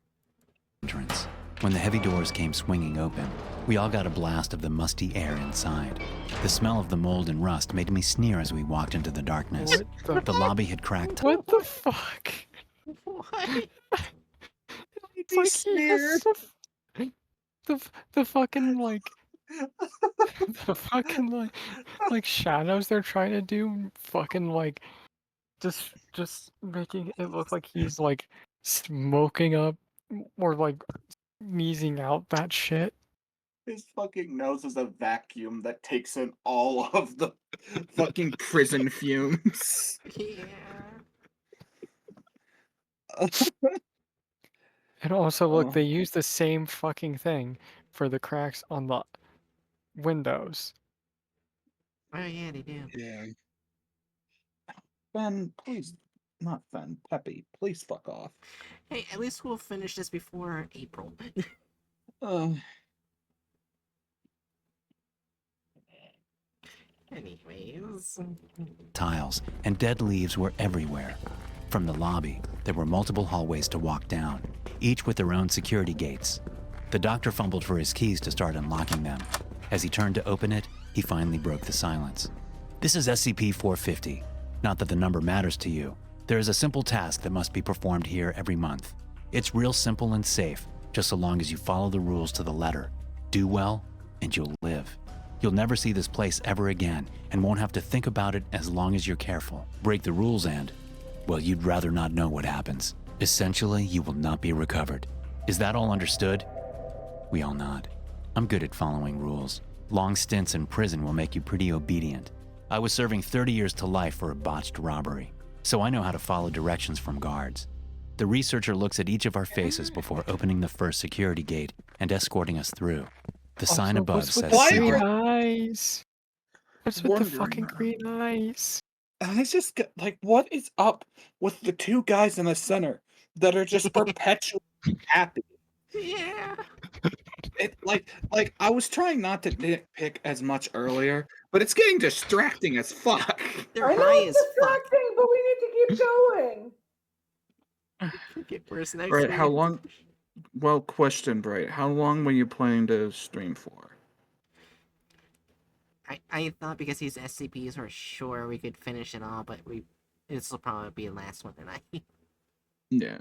Entrance. When the heavy doors came swinging open, we all got a blast of the musty air inside. The smell of the mold and rust made me sneer as we walked into the darkness. what The lobby had cracked. what the fuck? What? It's like he has the fucking like the fucking like shadows they're trying to do fucking like just making it look like he's like smoking up or like sneezing out that shit. His fucking nose is a vacuum that takes in all of the fucking prison fumes. Yeah. And also look, Oh. they use the same fucking thing for the cracks on the windows. Oh yeah, they do. Yeah. Ben, please, not Ben, Peppy, please fuck off. Hey, at least we'll finish this before April. Anyways. Tiles and dead leaves were everywhere. From the lobby, there were multiple hallways to walk down, each with their own security gates. The doctor fumbled for his keys to start unlocking them. As he turned to open it, he finally broke the silence. This is SCP-450. Not that the number matters to you. There is a simple task that must be performed here every month. It's real simple and safe, just so long as you follow the rules to the letter. Do well, and you'll live. You'll never see this place ever again, and won't have to think about it as long as you're careful. Break the rules and, well, you'd rather not know what happens. Essentially, you will not be recovered. Is that all understood? We all nod. I'm good at following rules. Long stints in prison will make you pretty obedient. I was serving 30 years to life for a botched robbery, so I know how to follow directions from guards. The researcher looks at each of our faces before opening the first security gate and escorting us through. The sign Also, above what's with says the Why green secret. eyes? What's with the Wondering. fucking green eyes? I just get, like, what is up with the two guys in the center that are just perpetually happy? Yeah. Like I was trying not to nitpick as much earlier, but it's getting distracting as fuck. They're I know high it's as fuck. distracting, but we need to keep going. Get worse next Right, how week. long? Well, question, Bright. How long were you planning to stream for? I thought because he's SCPs, we're sure we could finish it all, but this will probably be the last one tonight. Yeah.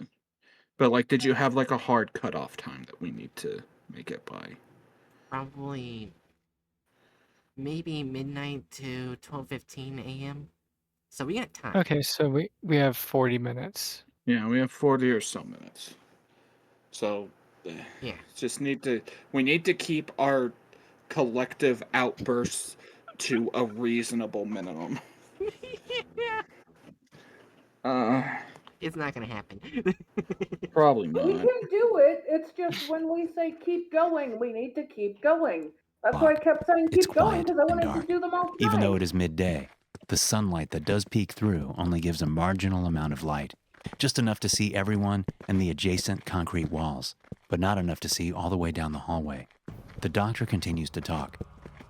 But like, did you have like a hard cutoff time that we need to make it by? Probably maybe midnight to 12:15 a.m. So we got time. Okay, so we have 40 minutes. Yeah, we have 40 or so minutes. So, Yeah. we need to keep our collective outbursts to a reasonable minimum. It's not gonna happen. Probably We not. can do it. It's just when we say keep going, we need to keep going. That's why I Fuck. kept saying It's keep going quiet because I and wanted dark. to do them all Even though tonight. it is midday, the sunlight that does peek through only gives a marginal amount of light, just enough to see everyone and the adjacent concrete walls, but not enough to see all the way down the hallway. The doctor continues to talk.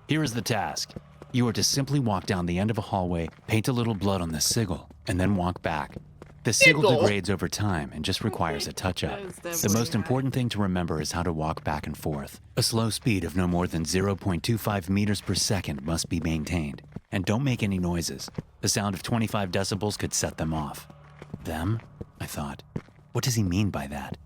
Here is the task. You are to simply walk down the end of a hallway, paint a little blood on the sigil, and then walk back. The sigil Sigil? degrades over time and just requires a touch-up. The most important thing to remember is how to walk back and forth. A slow speed of no more than 0.25 meters per second must be maintained. And don't make any noises. The sound of 25 decibels could set them off. Them? I thought. What does he mean by that?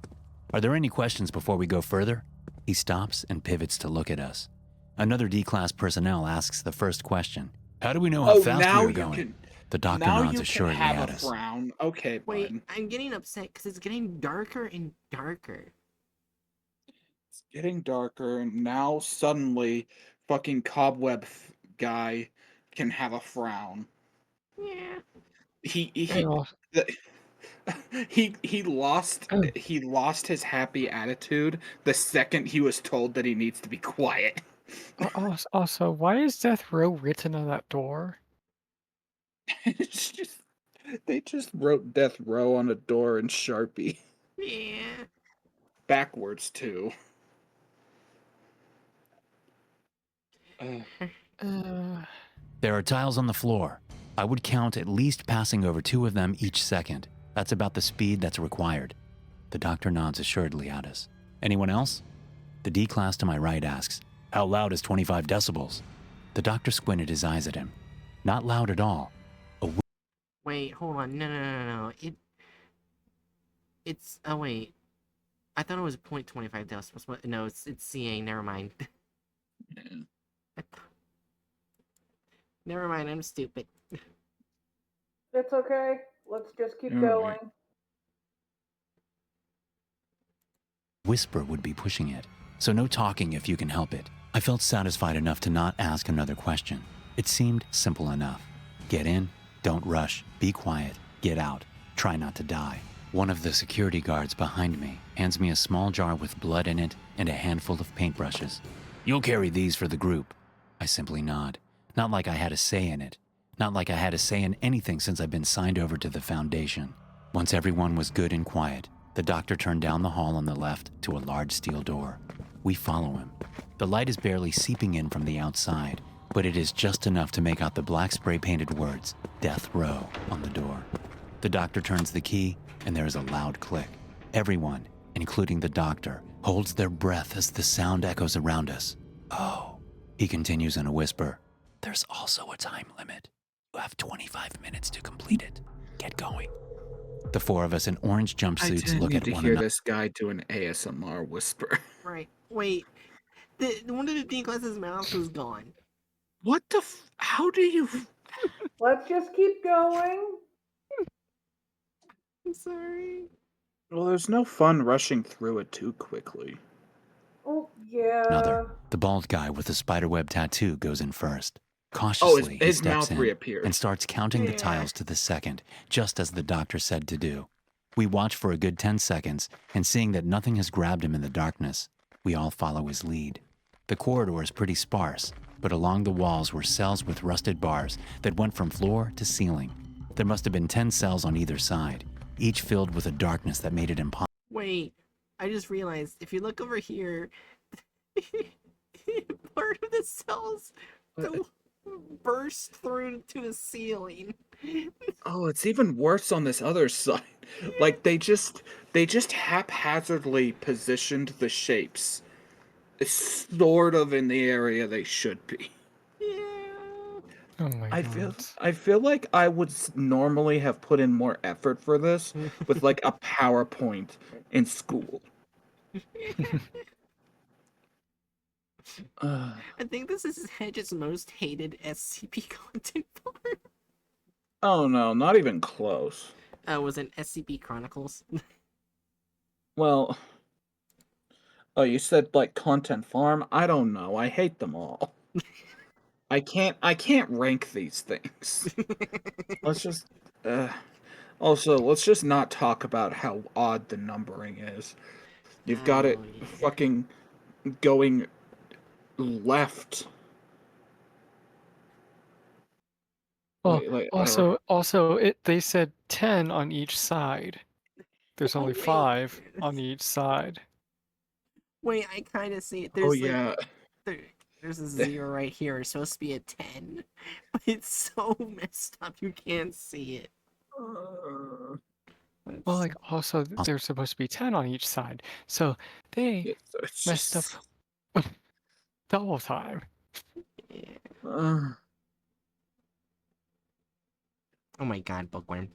Are there any questions before we go further? He stops and pivots to look at us. Another D-class personnel asks the first question. How do we know how fast we are going? The doctor now nods you can assuringly have at a us. frown. Okay, Wait, bud. I'm getting upset because it's getting darker and darker. It's getting darker, and now suddenly, fucking cobweb guy can have a frown. Yeah. And also, The- he lost his happy attitude the second he was told that he needs to be quiet. also, why is Death Row written on that door? It's just they just wrote death row on a door in Sharpie. Yeah. Backwards too. There are tiles on the floor. I would count at least passing over 2 of them each second. That's about the speed that's required. The doctor nods assuredly at us. Anyone else? The D-class to my right asks, how loud is 25 decibels? The doctor squinted his eyes at him. Not loud at all. Wait, hold on. No. It's oh wait. I thought it was 0.25 decibels. But no, it's CA. Never mind. Never mind. I'm stupid. It's okay. Let's just keep All going. right. Whisper would be pushing it, so no talking if you can help it. I felt satisfied enough to not ask another question. It seemed simple enough. Get in, don't rush, be quiet, get out, try not to die. One of the security guards behind me hands me a small jar with blood in it and a handful of paintbrushes. You'll carry these for the group. I simply nod. Not like I had a say in it. Not like I had a say in anything since I've been signed over to the Foundation. Once everyone was good and quiet, the doctor turned down the hall on the left to a large steel door. We follow him. The light is barely seeping in from the outside, but it is just enough to make out the black spray-painted words, Death Row, on the door. The doctor turns the key, and there is a loud click. Everyone, including the doctor, holds their breath as the sound echoes around us. Oh, he continues in a whisper. There's also a time limit. You have 25 minutes to complete it. Get going. The 4 of us in orange I jumpsuits didn't look need at to one hear another. this guy do an ASMR whisper. Right. Wait. One of the D class's mouth was gone. What the how do you Let's just keep going. I'm sorry. Well, there's no fun rushing through it too quickly. Oh, yeah. Another. The bald guy with the spiderweb tattoo goes in first. Oh, Cautiously, he his steps mouth in reappears. and starts counting the Yeah. tiles to the second, just as the doctor said to do. We watch for a good 10 seconds, and seeing that nothing has grabbed him in the darkness, we all follow his lead. The corridor is pretty sparse, but along the walls were cells with rusted bars that went from floor to ceiling. There must have been 10 cells on either side, each filled with a darkness that made it impossible. Wait. I just realized if you look over here, Part of the cells What? burst through to the ceiling. Oh, it's even worse on this other side. Like they just haphazardly positioned the shapes sort of in the area they should be. Yeah. Oh my god. I feel like I would normally have put in more effort for this with like a PowerPoint in school. Uh, I think this is Hedge's most hated SCP content part. oh no, not even close. Was it SCP Chronicles? Well, oh, you said like content farm? I don't know. I hate them all. I can't rank these things. Let's just also, let's just not talk about how odd the numbering is. You've got it Oh, yeah. fucking going left. Well, Wait, like, also, they said 10 on each side. There's Oh, only wait. 5 on each side. Wait, I kind of see it. oh There's yeah. there's a 0 right here. It's supposed to be a 10, but it's so messed up you can't see it. Well, like, also, there's supposed to be 10 on each side. So they It's messed up just, double time. Yeah. uh, Oh my god, bookworm.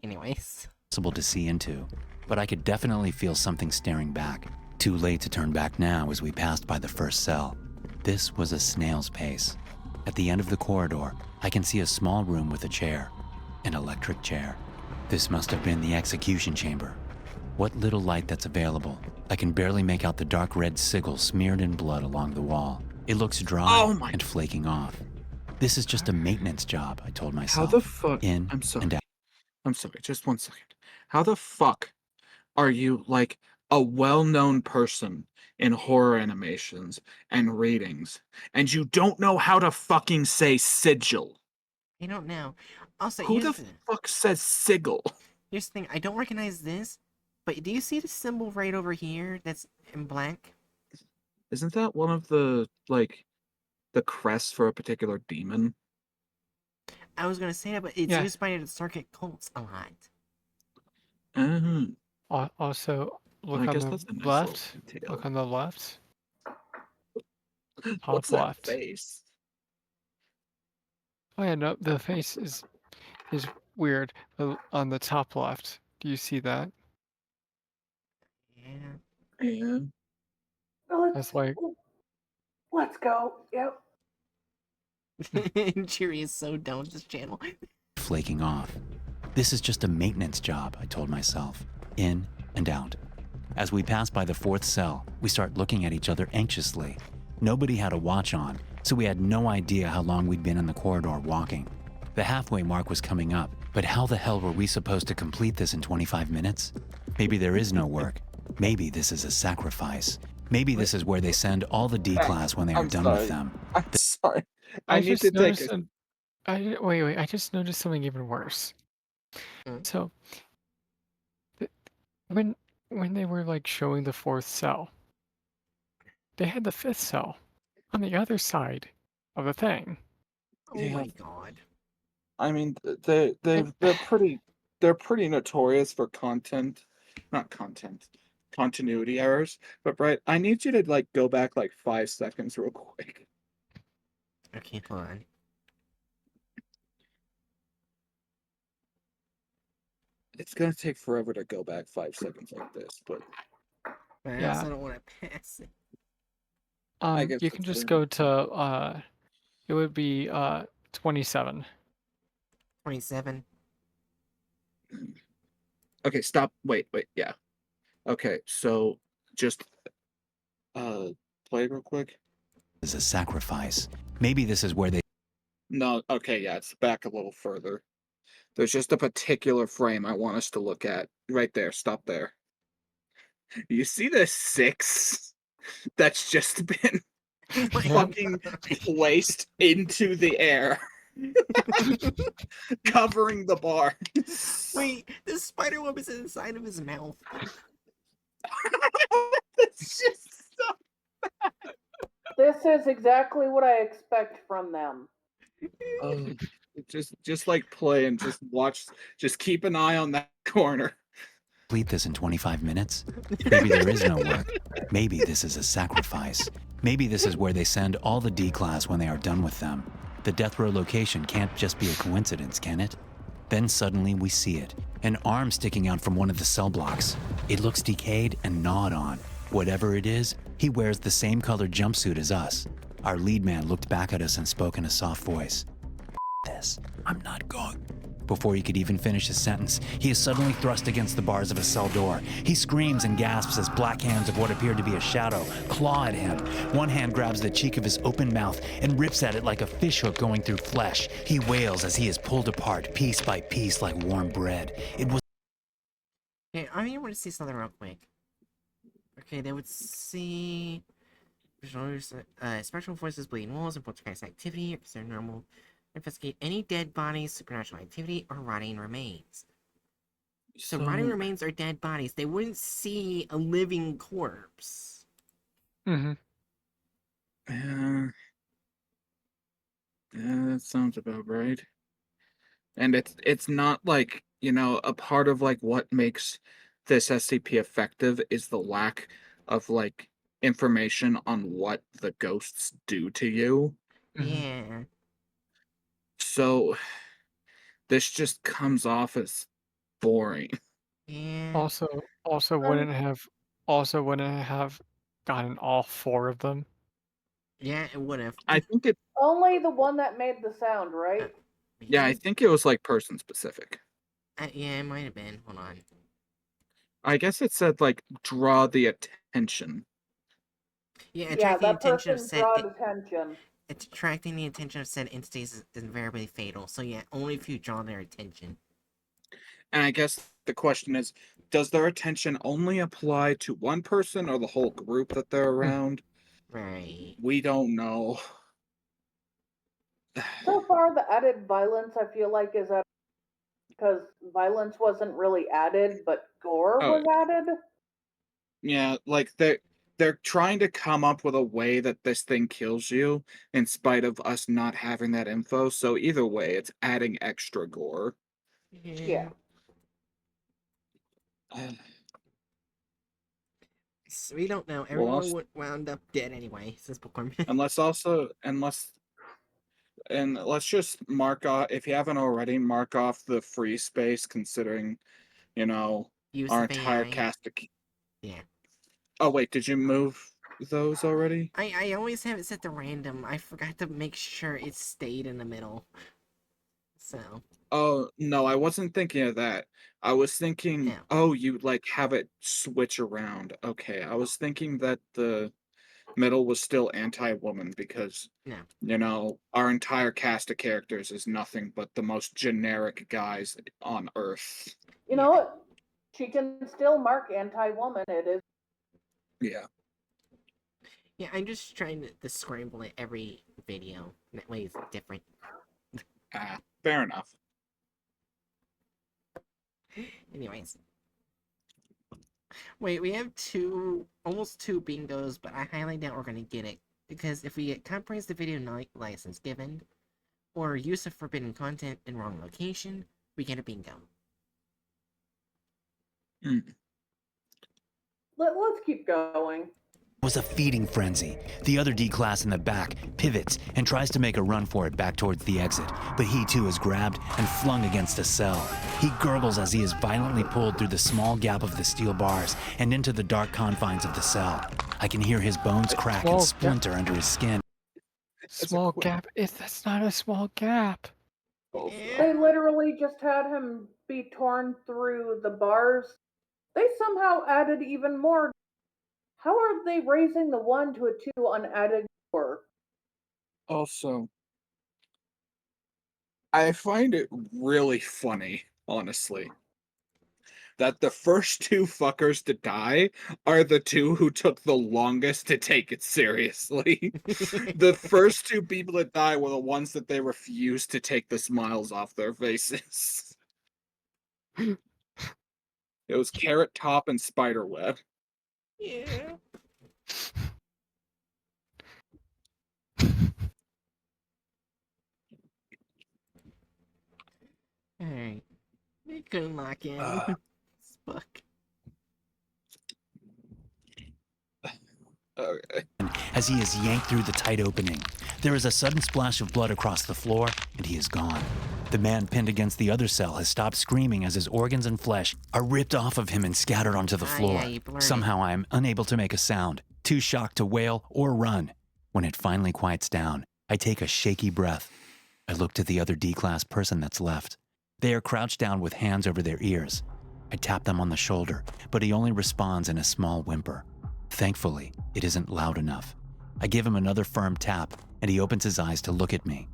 Anyways. Possible to see into, but I could definitely feel something staring back. Too late to turn back now as we passed by the first cell. This was a snail's pace. At the end of the corridor, I can see a small room with a chair, an electric chair. This must have been the execution chamber. What little light that's available, I can barely make out the dark red sigil smeared in blood along the wall. It looks dry Oh my- and flaking off. This is just a maintenance job, I told how myself. the fuck? In I'm sorry. and out. I'm sorry. Just 1 second. How the fuck are you like a well-known person in horror animations and readings, and you don't know how to fucking say sigil? I don't know. Also, Who the fuck says sigil? here's the thing. I don't recognize this, but do you see the symbol right over here that's in black? Isn't that one of the like the crests for a particular demon? I was gonna say that, but it's Yeah. used by the circuit cults a lot. Also, look I on guess the that's a nice left. little detail. Look on the left. What's Top that left. face? Oh yeah, no, the face is weird. On the top left, do you see that? Yeah. Yeah. That's like, Let's go. Yep. Cheery is so down with this channel. Flaking off. This is just a maintenance job, I told myself. In and out. As we pass by the fourth cell, we start looking at each other anxiously. Nobody had a watch on, so we had no idea how long we'd been in the corridor walking. The halfway mark was coming up, but how the hell were we supposed to complete this in 25 minutes? Maybe there is no work. Maybe this is a sacrifice. Maybe this is where they send all the D-class when they are I'm done sorry. with them. I'm sorry. I I need just to take noticed. a Wait. I just noticed something even worse. Mm. So, th- when they were like showing the fourth cell, they had the fifth cell on the other side of the thing. Oh Yeah. my god. I mean, they're pretty notorious for not content, continuity errors. But Brett, I need you to like go back like 5 seconds real quick. Okay, hold on. It's gonna take forever to go back 5 seconds like this, but But I Yeah. also don't want to pass it. I guess You can that's just fair. go to it would be 27. 27. Okay, stop. Wait, yeah. Okay, so just play real quick. Is a sacrifice. Maybe this is where they No, okay, yeah, it's back a little further. There's just a particular frame I want us to look at. Right there, stop there. You see the 6 that's just been fucking placed into the air, covering the bar. Wait, the spider web is inside of his mouth. It's just so bad. This is exactly what I expect from them. Oh, just like play and just watch. Just keep an eye on that corner. Complete this in 25 minutes? Maybe there is no work. Maybe this is a sacrifice. Maybe this is where they send all the D-class when they are done with them. The death row location can't just be a coincidence, can it? Then suddenly we see it. An arm sticking out from one of the cell blocks. It looks decayed and gnawed on. Whatever it is, he wears the same colored jumpsuit as us. Our lead man looked back at us and spoke in a soft voice. This. I'm not going. Before he could even finish his sentence, he is suddenly thrust against the bars of a cell door. He screams and gasps as black hands of what appeared to be a shadow claw at him. One hand grabs the cheek of his open mouth and rips at it like a fishhook going through flesh. He wails as he is pulled apart piece by piece like warm bread. It was. Okay, I really want to see something real quick. Okay, they would see special forces, bleeding walls, and poltergeist activity, or normal. Investigate any dead bodies, supernatural activity, or rotting remains. So rotting remains are dead bodies. They wouldn't see a living corpse. Mm-hmm. Yeah, that sounds about right. And it's not like, a part of like what makes this SCP effective is the lack of like information on what the ghosts do to you. Mm-hmm. Yeah. So this just comes off as boring. Yeah. Also wouldn't have gotten all 4 of them. Yeah, it would have. I think it Only the one that made the sound, right? Yeah, I think it was like person specific. Yeah, it might have been. Hold on. I guess it said like draw the attention. Yeah, Yeah, attracting the that attention of person said drawed attention. it's attracting the attention of said entities is invariably fatal. So yeah, only if you draw their attention. And I guess the question is, does their attention only apply to one person or the whole group that they're around? Right. We don't know. So far, the added violence I feel like is at because violence wasn't really added, but gore Oh, was added. yeah, like they're trying to come up with a way that this thing kills you in spite of us not having that info. So either way, it's adding extra gore. Yeah. So we don't know. Well, Everyone would wound up dead anyway, says Bookworm. And let's just mark off, if you haven't already, mark off the free space considering, Use our of entire AI. cast of... Yeah. Oh, wait, did you move those already? I always have it set to random. I forgot to make sure it stayed in the middle. So. Oh, no, I wasn't thinking of that. I was thinking, Yeah. oh, you, like, have it switch around. Okay, I was thinking that the middle was still anti-woman because, No. our entire cast of characters is nothing but the most generic guys on Earth. You know what? She can still mark anti-woman. It is. Yeah. Yeah, I'm just trying to scramble it every video. That way it's different. Fair enough. Anyways. Wait, we have almost two bingos, but I highly doubt we're gonna get it. Because if we get comprehensive video license given, or use of forbidden content in wrong location, we get a bingo. Let's keep going. Was a feeding frenzy. The other D-class in the back pivots and tries to make a run for it back towards the exit, but he too is grabbed and flung against a cell. He gurgles as he is violently pulled through the small gap of the steel bars and into the dark confines of the cell. I can hear his bones crack and splinter under his skin. Small gap. That's not a small gap. They literally just had him be torn through the bars. They somehow added even more. How are they raising the 1 to a 2 on added gore? Also, I find it really funny, honestly, that the first 2 fuckers to die are the 2 who took the longest to take it seriously. The first 2 people that die were the ones that they refused to take the smiles off their faces. It was Carrot Top and Spiderweb. Yeah. Alright. We couldn't lock in. Uh. Fuck. Okay. As he is yanked through the tight opening, there is a sudden splash of blood across the floor, and he is gone. The man pinned against the other cell has stopped screaming as his organs and flesh are ripped off of him and scattered onto the floor. Yeah, you blurred it. Somehow I am unable to make a sound, too shocked to wail or run. When it finally quiets down, I take a shaky breath. I look to the other D-class person that's left. They are crouched down with hands over their ears. I tap them on the shoulder, but he only responds in a small whimper. Thankfully, it isn't loud enough. I give him another firm tap, and he opens his eyes to look at me.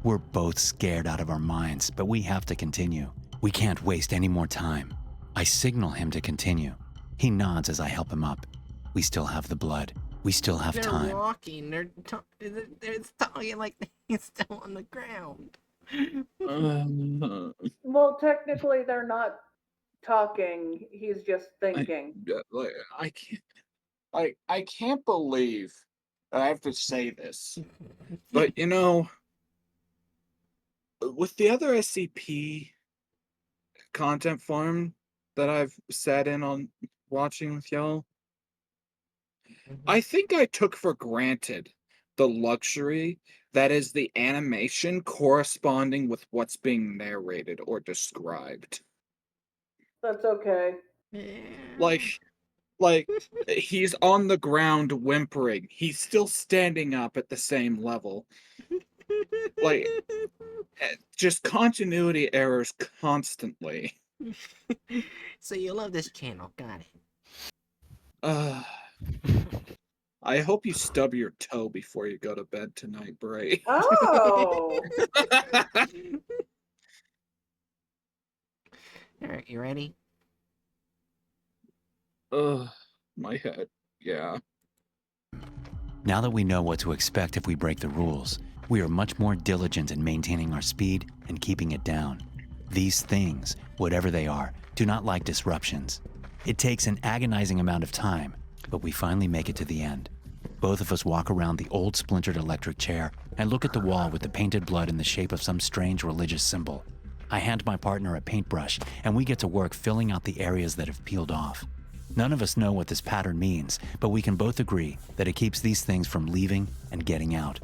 We're both scared out of our minds, but we have to continue. We can't waste any more time. I signal him to continue. He nods as I help him up. We still have the blood. We still have They're time. walking. They're talking like they're still on the ground. Well, technically, they're not talking. He's just thinking. I can't. I can't believe that I have to say this, but you know, with the other SCP content farm that I've sat in on watching with y'all, I think I took for granted the luxury that is the animation corresponding with what's being narrated or described. That's okay. Like he's on the ground whimpering. He's still standing up at the same level. Like just continuity errors constantly. So you love this channel, got it. I hope you stub your toe before you go to bed tonight, Bray. Oh, Alright, you ready? My head. Yeah. Now that we know what to expect if we break the rules, we are much more diligent in maintaining our speed and keeping it down. These things, whatever they are, do not like disruptions. It takes an agonizing amount of time, but we finally make it to the end. Both of us walk around the old splintered electric chair and look at the wall with the painted blood in the shape of some strange religious symbol. I hand my partner a paintbrush, and we get to work filling out the areas that have peeled off. None of us know what this pattern means, but we can both agree that it keeps these things from leaving and getting out.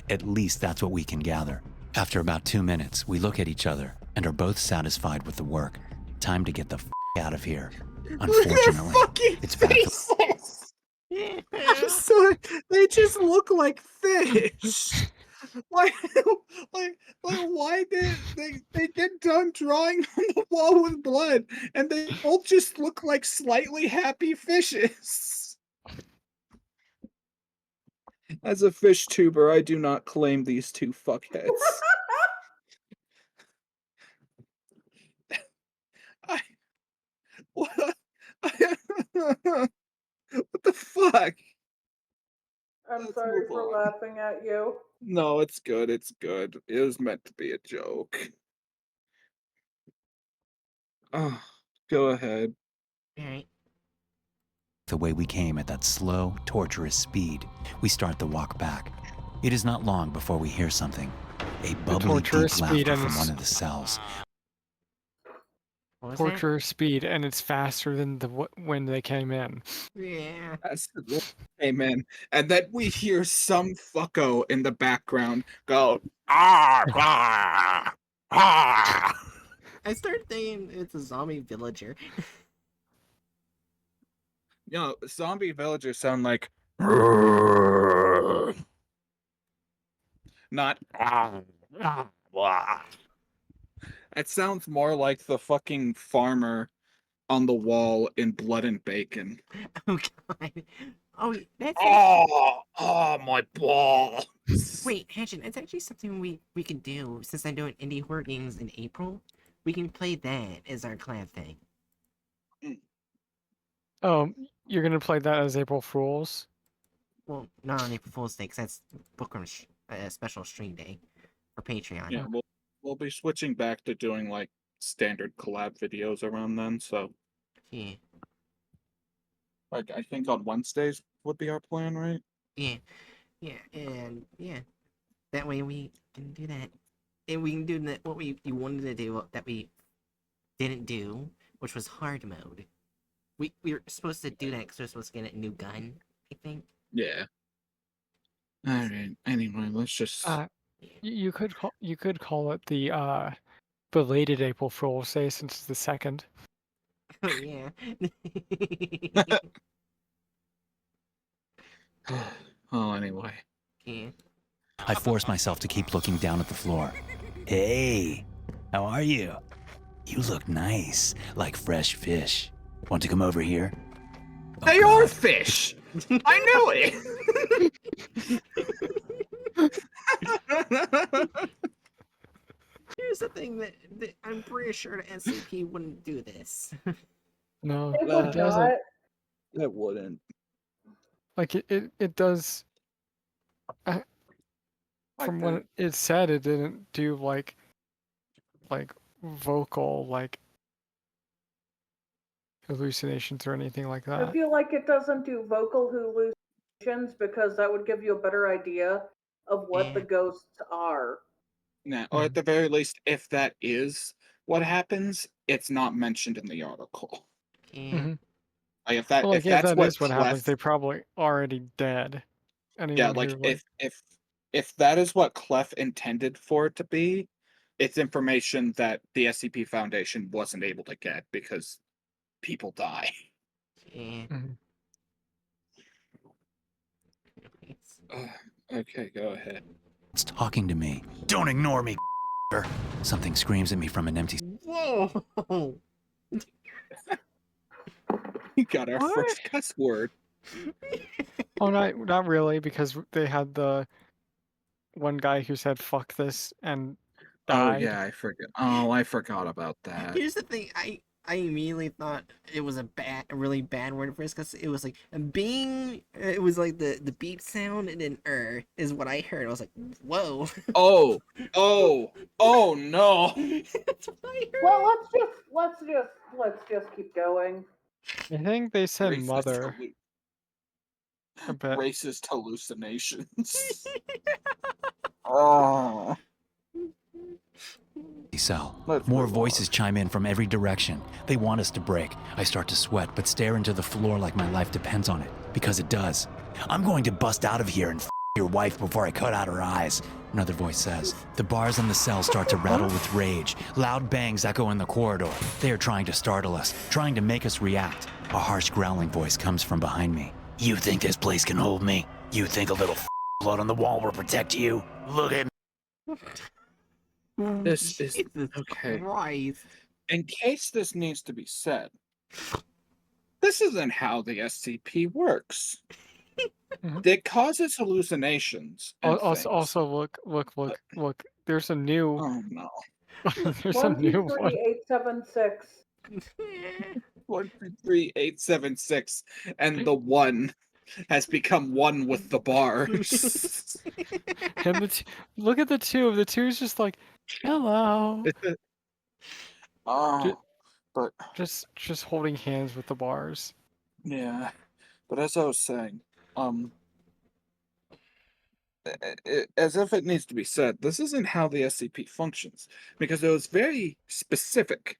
At least that's what we can gather. After about 2 minutes, we look at each other and are both satisfied with the work. Time to get the out of here. Unfortunately, it's back to... I'm sorry. They just look like fish. Like, why did they get done drawing on the wall with blood, and they both just look like slightly happy fishes? As a fish tuber, I do not claim these two fuckheads. I, what? What the fuck? I'm Let's sorry move for on. laughing at you. No, it's good. It's good. It was meant to be a joke. Oh, go ahead. Alright. the way we came at that slow, torturous speed, we start the walk back. It is not long before we hear something. A bubbly, torturous deep speed laughter and from it's- one of the cells. What was that? Torture speed, and it's faster than when they came in. Yeah. As the came in, and then we hear some fucko in the background go, ah, ah, ah. I started thinking it's a zombie villager. You know, zombie villagers sound like not it sounds more like the fucking farmer on the wall in Blood and Bacon. Oh god. Oh, that's My ball. wait, Hatchet, that's actually something we can do since I'm doing indie horror games in April. We can play that as our collab thing. Oh, you're gonna play that as April Fools? Well, not on April Fool's Day, 'cause that's Bookworm's special stream day for Patreon. Yeah, we'll be switching back to doing like standard collab videos around then. So, Yeah. like, I think on Wednesdays would be our plan, right? Yeah. Yeah. And yeah. That way we can do that. and we can do what you wanted to do that we didn't do, which was hard mode. We were supposed to do that because we were supposed to get a new gun, I think. Yeah. All right. Anyway, let's just. You could call it the belated April Fool's Day since it's the 2nd. Oh yeah. Oh, anyway. Yeah. I force myself to keep looking down at the floor. Hey, how are you? You look nice, like fresh fish. Want to come over here? They are fish. I knew it. Here's the thing that I'm pretty sure the SCP wouldn't do this. No, They Well, would it doesn't. not. That wouldn't. Like it does. From what it said, it didn't do like vocal hallucinations or anything like I that. feel like it doesn't do vocal hallucinations because that would give you a better idea of what the Yeah. ghosts are. Nah, or at the very least, if that is what happens, it's not mentioned in the article. Yeah. Mhm. Like if that Well, if like if that's that what is what happens, Clef, they probably already dead. Anyone yeah, who like like if that is what Clef intended for it to be, it's information that the SCP Foundation wasn't able to get because people die. Yeah. Mhm. Okay, go ahead. It's talking to me. Don't ignore me, Something screams at me from an empty. Whoa! We got our What? first cuss word. Oh, not really, because they had the one guy who said "fuck this" and Oh died. yeah, I forget. Oh, I forgot about that. Here's the thing. I immediately thought it was a really bad word at first because it was like being. It was like the beep sound and then is what I heard. I was like, whoa. Oh no. That's what I heard. Well, let's just keep going. I think they said Racist "mother" a bit. Racist hallucinations. Oh. Cell. Let's More move voices on. chime in from every direction. They want us to break. I start to sweat, but stare into the floor like my life depends on it. Because it does. I'm going to bust out of here and your wife before I cut out her eyes. Another voice says. The bars in the cell start to rattle with rage. Loud bangs echo in the corridor. They are trying to startle us, trying to make us react. A harsh growling voice comes from behind me. You think this place can hold me? You think a little blood on the wall will protect you? Look at me. This is Jesus okay. Christ. In case this needs to be said, this isn't how the SCP works. Mhm. It causes hallucinations. And things. Also, look. There's a new. Oh no. There's a new one. 123-876. 13876, and the one has become one with the bars. And look at the two. The two is just like, hello. Oh, but Just holding hands with the bars. yeah. But as I was saying, as if it needs to be said, this isn't how the SCP functions, because it was very specific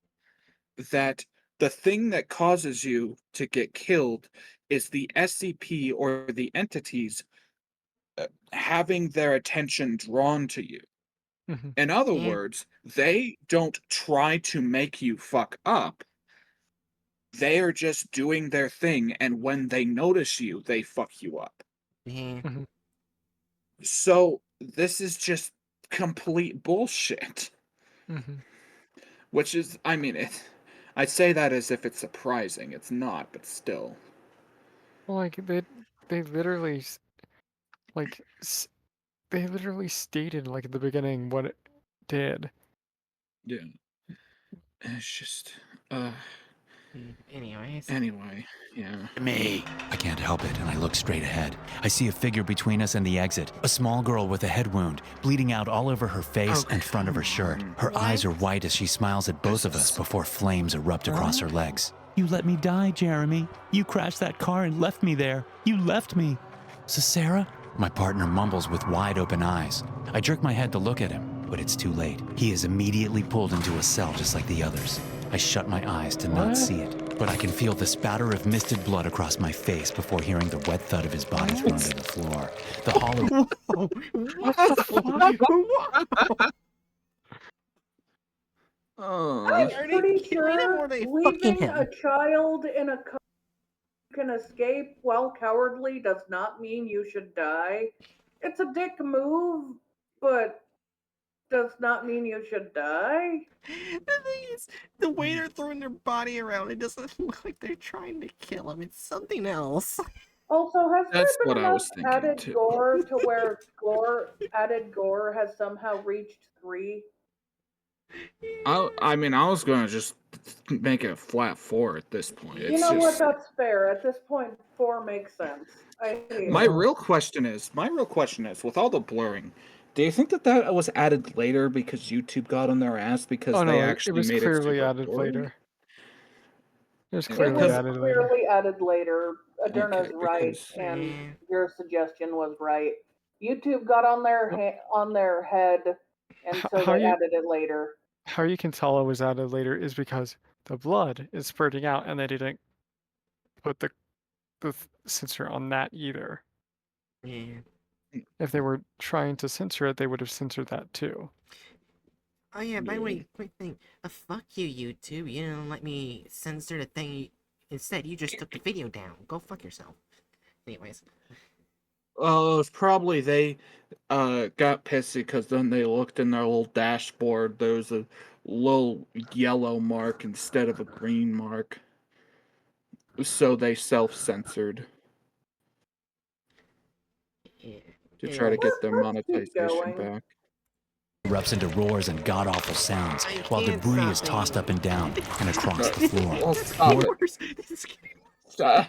that the thing that causes you to get killed is the SCP or the entities having their attention drawn to you. Mhm. In other Yeah. words, they don't try to make you fuck up. They are just doing their thing, and when they notice you, they fuck you up. Yeah. So this is just complete bullshit. Mhm. Which is, I mean, I say that as if it's surprising. It's not, but still. Well, like they literally they literally stated like at the beginning what it did. Yeah. It's just, Anyways. anyway, yeah. Me. I can't help it, and I look straight ahead. I see a figure between us and the exit. A small girl with a head wound, bleeding out all over her face and front of her shirt. Her eyes are white as she smiles at both of us before flames erupt across her legs. You let me die, Jeremy. You crashed that car and left me there. You left me. So Sarah? My partner mumbles with wide open eyes. I jerk my head to look at him. but it's too late. He is immediately pulled into a cell just like the others. I shut my eyes to not What? see it, but I can feel the spatter of misted blood across my face before hearing the wet thud of his body thrown to the floor. The hollow Whoa, What the fuck? Oh, I'm pretty Can we have more sure than fucking leaving him? a child in a car you can escape while cowardly does not mean you should die. It's a dick move, but does not mean you should die. The thing is, the way they're throwing their body around, it doesn't look like they're trying to kill him. It's something else. Also, has that's there what been I enough was thinking added too. gore to where added gore has somehow reached 3? I mean, I was gonna just make it a flat 4 at this point. You It's know what? just That's fair. At this point, 4 makes sense. I hate my it. real question is, with all the blurring, do you think that that was added later because YouTube got on their ass because Oh they no, it actually was made it clearly super added gory? later. It was Yeah, It clearly was because added later. clearly added later. Adurna's okay, right, because and Yeah. your suggestion was right. YouTube got on their Well, on their head, and so How they you added it later. can tell it was added later is because the blood is spurting out, and they didn't put the censor on that either. Yeah. If they were trying to censor it, they would have censored that too. Oh yeah, by the yeah. way, quick thing. Fuck you, YouTube. You didn't let me censor the thing. Instead, you just took the video down. Go fuck yourself. Anyways. Well, it was probably they got pissy because then they looked in their little dashboard. There was a little yellow mark instead of a green mark, so they self-censored Yeah. to try to Anyways. get their Let's keep monetization going. back. erupts into roars and god-awful sounds, I while can't debris stop is tossed it. up and down and across the floor. Well, It's stop getting it. worse. It's getting Stop.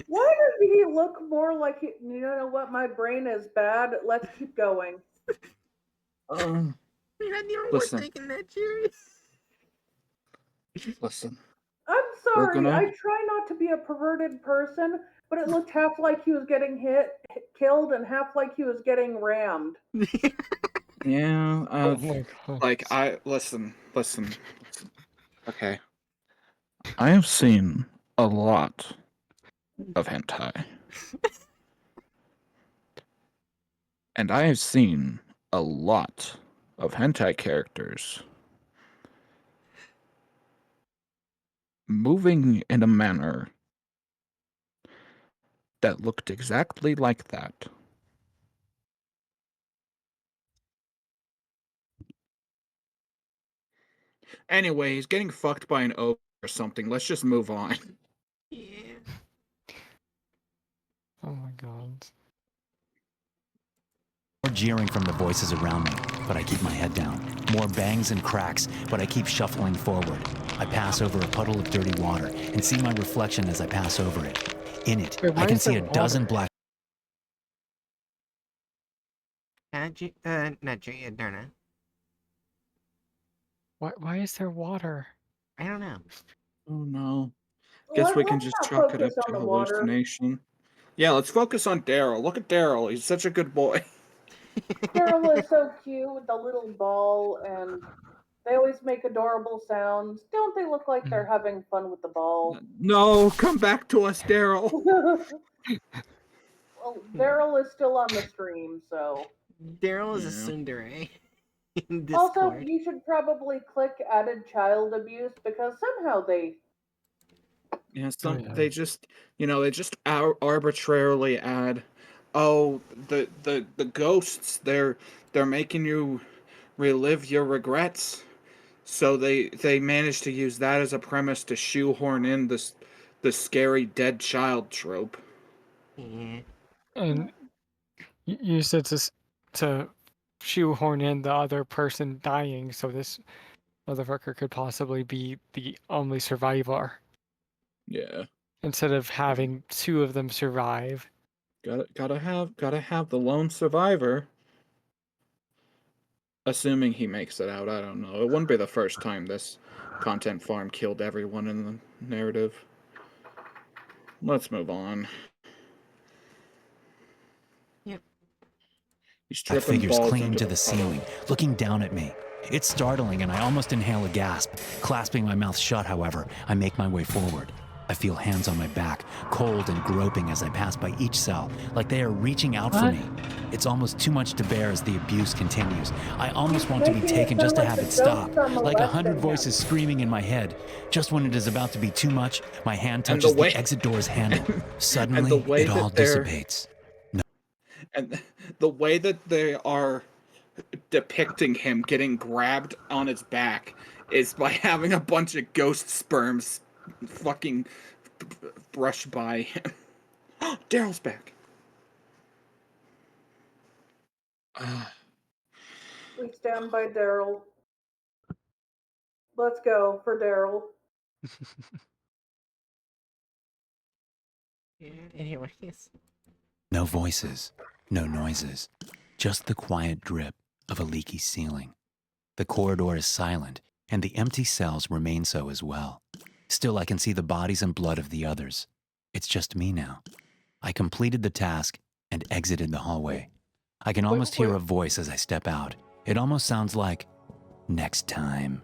Why does he look more like he, you know what? My brain is bad. Let's keep going. Um, You're not the only one listen, taking that serious. listen. I'm We're sorry. gonna. I try not to be a perverted person, but it looked half like he was getting killed, and half like he was getting rammed. Yeah. Oh my god. Like listen. Okay. I have seen a lot of hentai. And I have seen a lot of hentai characters moving in a manner that looked exactly like that. Anyway, he's getting fucked by an ogre or something. Let's just move on. Yeah. Oh my god. More jeering from the voices around me, but I keep my head down. More bangs and cracks, but I keep shuffling forward. I pass over a puddle of dirty water and see my reflection as I pass over it. In it, Wait, why I can is see there a dozen water? black Not Darna. Why is there water? I don't know. Oh no. Guess we can Let's just not chalk it focus up on to the water. hallucination. Yeah, let's focus on Daryl. Look at Daryl. He's such a good boy. Daryl is so cute with the little ball, and they always make adorable sounds. Don't they look like they're having fun with the ball? No, come back to us, Daryl. Well, Daryl is still on the stream, so. Daryl is a Yeah. tsundere in Also, Discord. you should probably click added child abuse because somehow they. Yeah, Oh yeah. they just they just arbitrarily add, oh, the ghosts, they're making you relive your regrets. So they managed to use that as a premise to shoehorn in the scary dead child trope. Yeah. And you said to shoehorn in the other person dying, so this motherfucker could possibly be the only survivor Yeah. instead of having two of them survive. Gotta have the lone survivor. Assuming he makes it out, I don't know. It wouldn't be the first time this content farm killed everyone in the narrative. Let's move on. Yep. He's That tripping figure's balls clinging into to the ceiling, looking down at me. It's startling, and I almost inhale a gasp. Clasping my mouth shut, however, I make my way forward. I feel hands on my back, cold and groping as I pass by each cell, like they are reaching out for me. It's almost too much to bear as the abuse continues. I almost want to be Making it taken just sound to like have the it stop, ghosts are like 100 molesting him. voices screaming in my head. Just when it is about to be too much, my hand And touches the way- the exit door's handle. Suddenly, the way it all that they're- dissipates. And the way that they are depicting him getting grabbed on his back is by having a bunch of ghost sperms fucking brush by him. Daryl's back. We stand by Daryl. Let's go for Daryl. Yeah, anyways. No voices, no noises, just the quiet drip of a leaky ceiling. The corridor is silent, and the empty cells remain so as well. Still, I can see the bodies and blood of the others. It's just me now. I completed the task and exited the hallway. I can almost hear a voice as I step out. It almost sounds like, "Next time."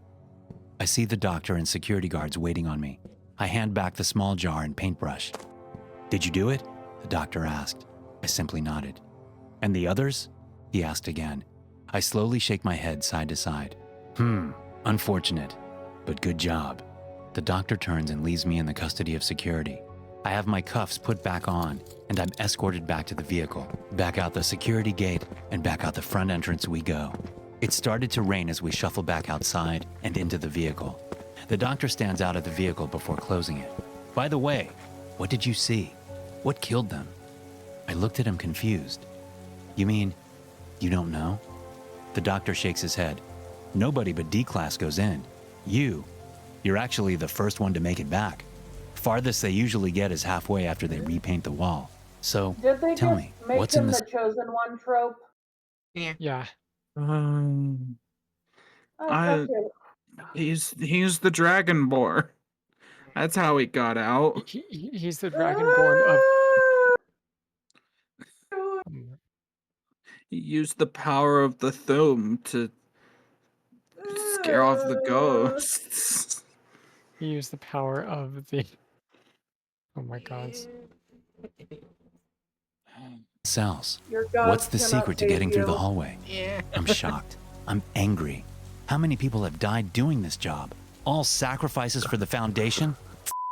I see the doctor and security guards waiting on me. I hand back the small jar and paintbrush. "Did you do it?" the doctor asked. I simply nodded. "And the others?" he asked again. I slowly shake my head side to side. Unfortunate, but good job." The doctor turns and leaves me in the custody of security. I have my cuffs put back on, and I'm escorted back to the vehicle. Back out the security gate, and back out the front entrance we go. It started to rain as we shuffle back outside and into the vehicle. The doctor stands out of the vehicle before closing it. "By the way, what did you see? What killed them?" I looked at him confused. "You mean, you don't know?" The doctor shakes his head. "Nobody but D-Class goes in. You're actually the first one to make it back. Farthest they usually get is halfway after they repaint the wall. So, Did they tell just me, make what's in him this?" the chosen one trope? Yeah. Yeah. Okay. He's the Dragonborn. That's how he got out. He's the Dragonborn of. He used the power of the Thum to scare off the ghosts. He used the power of the. Oh my gods. Cells. Your gods What's the cannot secret to save getting through the you. hallway? Yeah. I'm shocked. I'm angry. How many people have died doing this job? All sacrifices for the Foundation?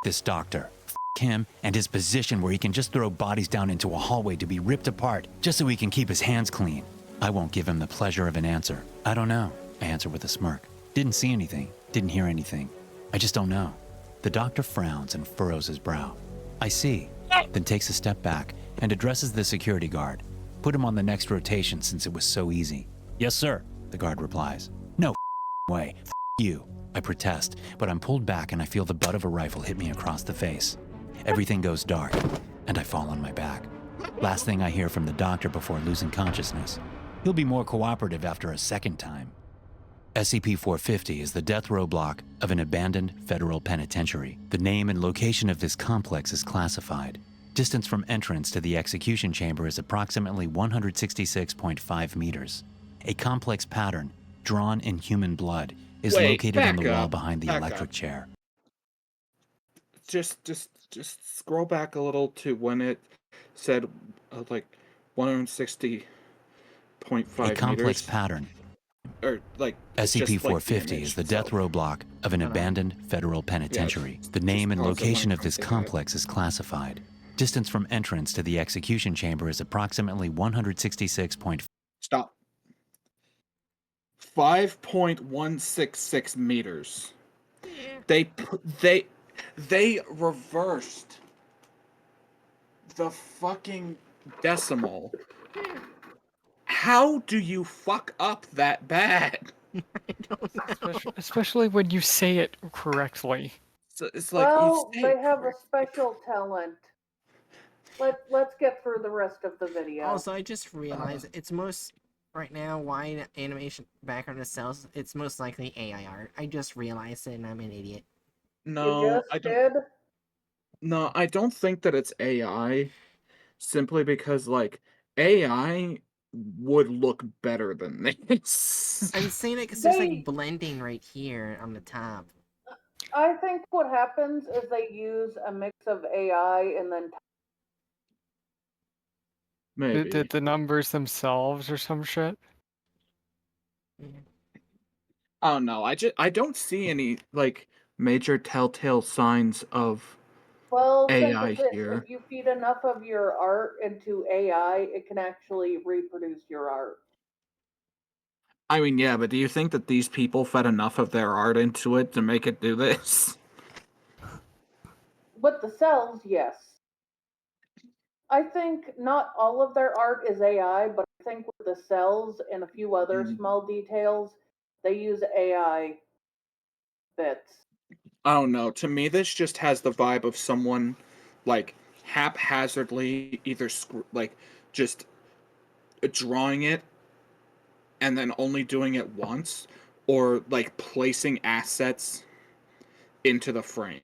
This doctor. Him and his position where he can just throw bodies down into a hallway to be ripped apart just so he can keep his hands clean. I won't give him the pleasure of an answer. I don't know, I answer with a smirk. Didn't see anything, didn't hear anything. I just don't know. The doctor frowns and furrows his brow. I see, then takes a step back and addresses the security guard. Put him on the next rotation since it was so easy. "Yes, sir," the guard replies. "No way, you," I protest, but I'm pulled back and I feel the butt of a rifle hit me across the face. Everything goes dark, and I fall on my back. Last thing I hear from the doctor before losing consciousness. He'll be more cooperative after a second time. SCP-450 is the death row block of an abandoned federal penitentiary. The name and location of this complex is classified. Distance from entrance to the execution chamber is approximately 166.5 meters. A complex pattern, drawn in human blood, is Wait, located on back the wall up, behind the back electric up. chair. Just scroll back a little to when it said like 160.5 A complex meters. pattern. Or like it's just, like, SCP-450 image is the death itself. row block of an Hold on. abandoned federal penitentiary. The just name and pause it when location it of this comes to that. complex is classified. Distance from entrance to the execution chamber is approximately 166.5. Stop. 5.166 meters. They reversed the fucking decimal. How do you fuck up that bad? Especially when you say it correctly. So it's like Well, you say they have a correct. special talent. Let's get through the rest of the video. Also, I just realized it's most right now why animation background is cells. It's most likely AI art. I just realized it, and I'm an idiot. No, you just I don't. did? No, I don't think that it's AI. Simply because like AI would look better than this. I'm saying it because there's They- like blending right here on the top. I think what happens is they use a mix of AI and then Maybe. The numbers themselves or some shit. Yeah. Oh no, I don't see any like major telltale signs of well, think AI of this: here. if you feed enough of your art into AI, it can actually reproduce your art. I mean, yeah, but do you think that these people fed enough of their art into it to make it do this? With the cells, yes. I think not all of their art is AI, but I think with the cells and a few other Mhm. small details, they use AI bits. I don't know. To me, this just has the vibe of someone like haphazardly either like just drawing it and then only doing it once, or like placing assets into the frame.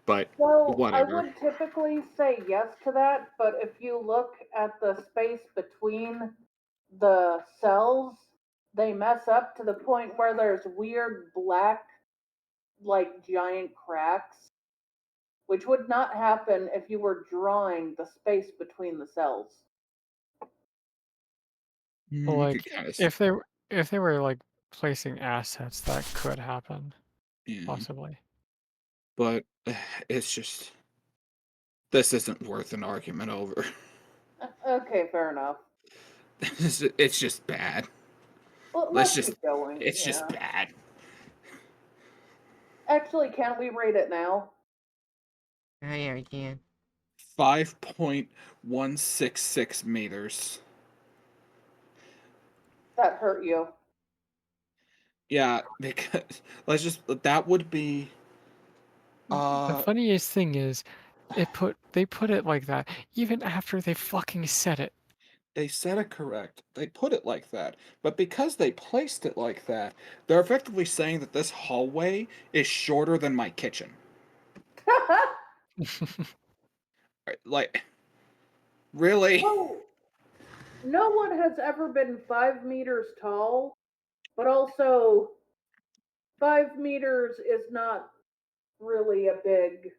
But Well, I whatever. would typically say yes to that, but if you look at the space between the cells, they mess up to the point where there's weird black, like giant cracks, which would not happen if you were drawing the space between the cells. Well, You could like kind of, if they were like placing assets, that could happen yeah. possibly. But it's just this isn't worth an argument over. Okay, fair enough. It's just bad. Well, Let's let's just. keep going. It's just Yeah. bad. Actually, can't we rate it now? Oh yeah, we can. 5.166 meters. That hurt you. Yeah, because let's just that would be The uh funniest thing is, they put it like that even after they fucking said it. they said it correct. They put it like that. But because they placed it like that, they're effectively saying that this hallway is shorter than my kitchen. Like really? Well, no one has ever been 5 meters tall, but also 5 meters is not really a big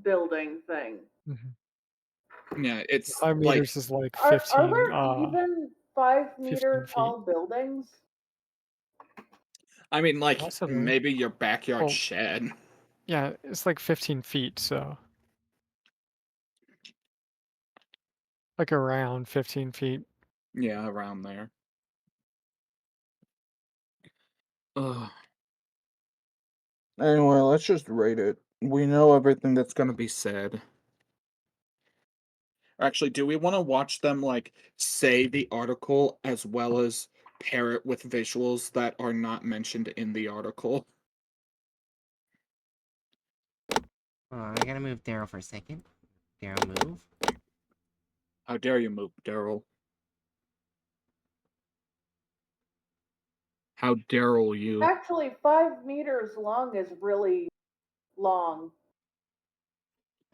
building thing. Mhm. Yeah, it's 5 meters is like Are 15, there even 5 meter 15 feet, tall buildings? I mean like possibly. maybe your backyard Well, shed. yeah, it's like 15 feet, so like around 15 feet. Yeah, around there. Ugh. Anyway, let's just rate it. We know everything that's gonna be said. Actually, do we want to watch them like say the article as well as pair it with visuals that are not mentioned in the article? Hold on, I gotta move Daryl for a second. Daryl, move. How dare you move, Daryl? How Daryl you? Actually, 5 meters long is really long.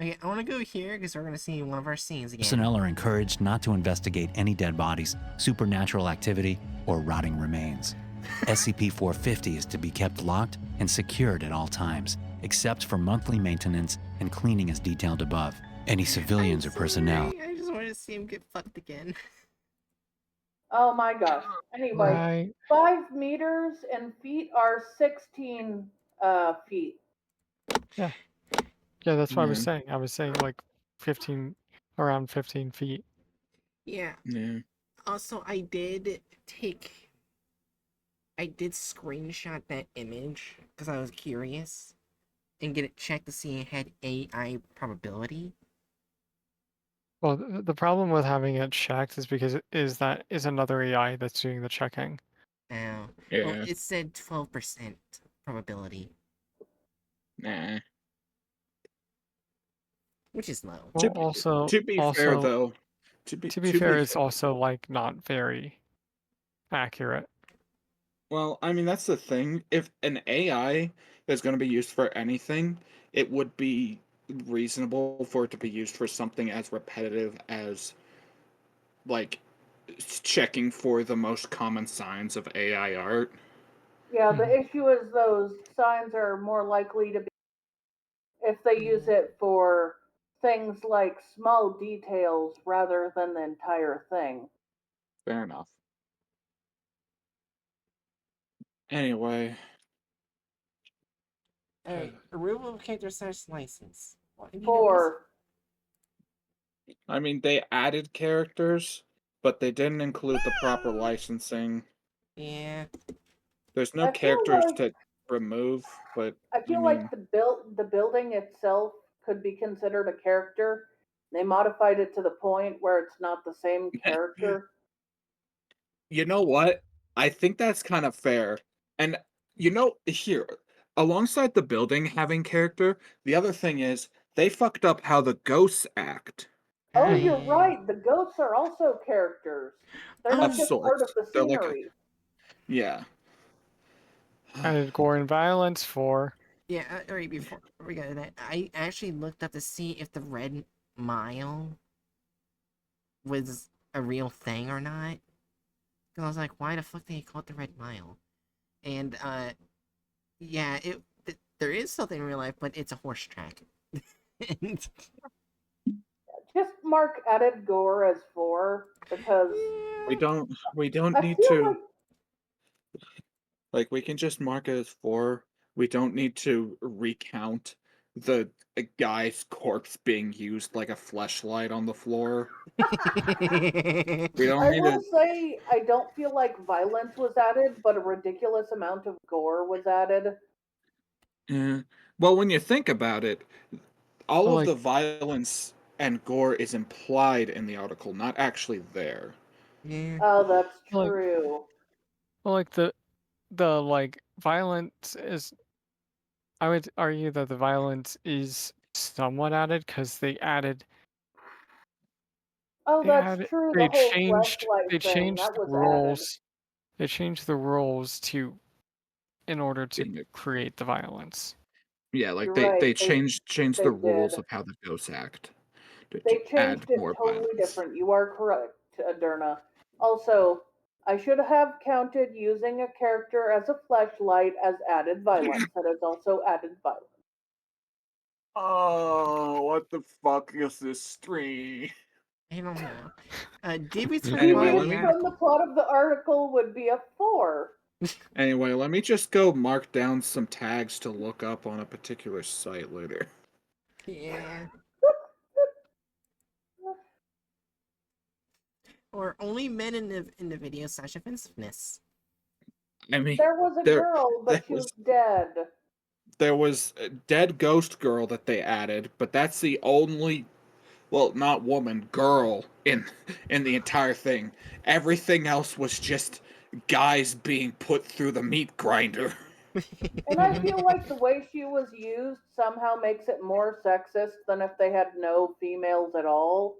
Okay, I want to go here because we're gonna see one of our scenes again. Personnel are encouraged not to investigate any dead bodies, supernatural activity, or rotting remains. SCP-450 is to be kept locked and secured at all times, except for monthly maintenance and cleaning as detailed above. Any civilians or personnel. I just want to see him get fucked again. Oh my gosh. Anyway, Right. 5 meters and feet are 16 feet. Yeah. Yeah, that's what I was Yeah. saying. I was saying like 15, around 15 feet. Yeah. Yeah. Also, I did screenshot that image because I was curious and get it checked to see it had AI probability. Well, the problem with having it checked is because that is another AI that's doing the checking. Well, Yeah. it said 12% probability, Nah. which is low. Well, also, To be fair also, though, to be fair, it's also like not very accurate. well, I mean that's the thing. If an AI is going to be used for anything, it would be reasonable for it to be used for something as repetitive as like checking for the most common signs of AI art. Yeah, the Mhm. issue is those signs are more likely to be if they use it for things like small details rather than the entire thing. Fair enough. Anyway, Alright, removal of character slash license. What? For I mean, they added characters, but they didn't include the proper licensing. Yeah. There's no I feel characters like to remove, but I I feel like mean, the building itself could be considered a character. They modified it to the point where it's not the same character. you know what? I think that's kind of fair. And here, alongside the building having character, the other thing is they fucked up how the ghosts act. Oh, Ah, you're yeah. right. The goats are also characters. They're Oh, not Of just part of sorts. the They're like scenery. yeah. Added gore and violence for. yeah, alright, before we go to that, I actually looked up to see if the Red Mile was a real thing or not. Because I was like, why the fuck did he call it the Red Mile? And, yeah, there is something in real life, but it's a horse track. And, Just mark added gore as 4 because We yeah. don't I need feel to like like we can just mark it as 4. We don't need to recount the guy's corpse being used like a fleshlight on the floor. We don't I need will to say I don't feel like violence was added, but a ridiculous amount of gore was added. eh. Well, when you think about it, all But of like, the violence and gore is implied in the article, not actually there. Yeah. Oh, that's like, true. like the like violence is. I would argue that the violence is somewhat added because Oh, that's true. The they whole changed flashlight thing that the was added. rules. They changed the rules to in order to Yeah, create the violence. yeah, like You're they right. changed They the did. rules of how the ghosts act to They add changed it more totally violence. different. You are correct, Adurna. Also, I should have counted using a character as a flashlight as added violence. That is also added violence. Oh, what the fuck is this stream? I don't know. David's Anyway, reply to let the Devious me from the article. plot of the article would be a 4. let me just go mark down some tags to look up on a particular site later. Yeah. Or only men in the video slash offensiveness. I mean, There was a there girl, there but she was was dead. there was a dead ghost girl that they added, but that's the only, well, not woman, girl in the entire thing. Everything else was just guys being put through the meat grinder. And I feel like the way she was used somehow makes it more sexist than if they had no females at all.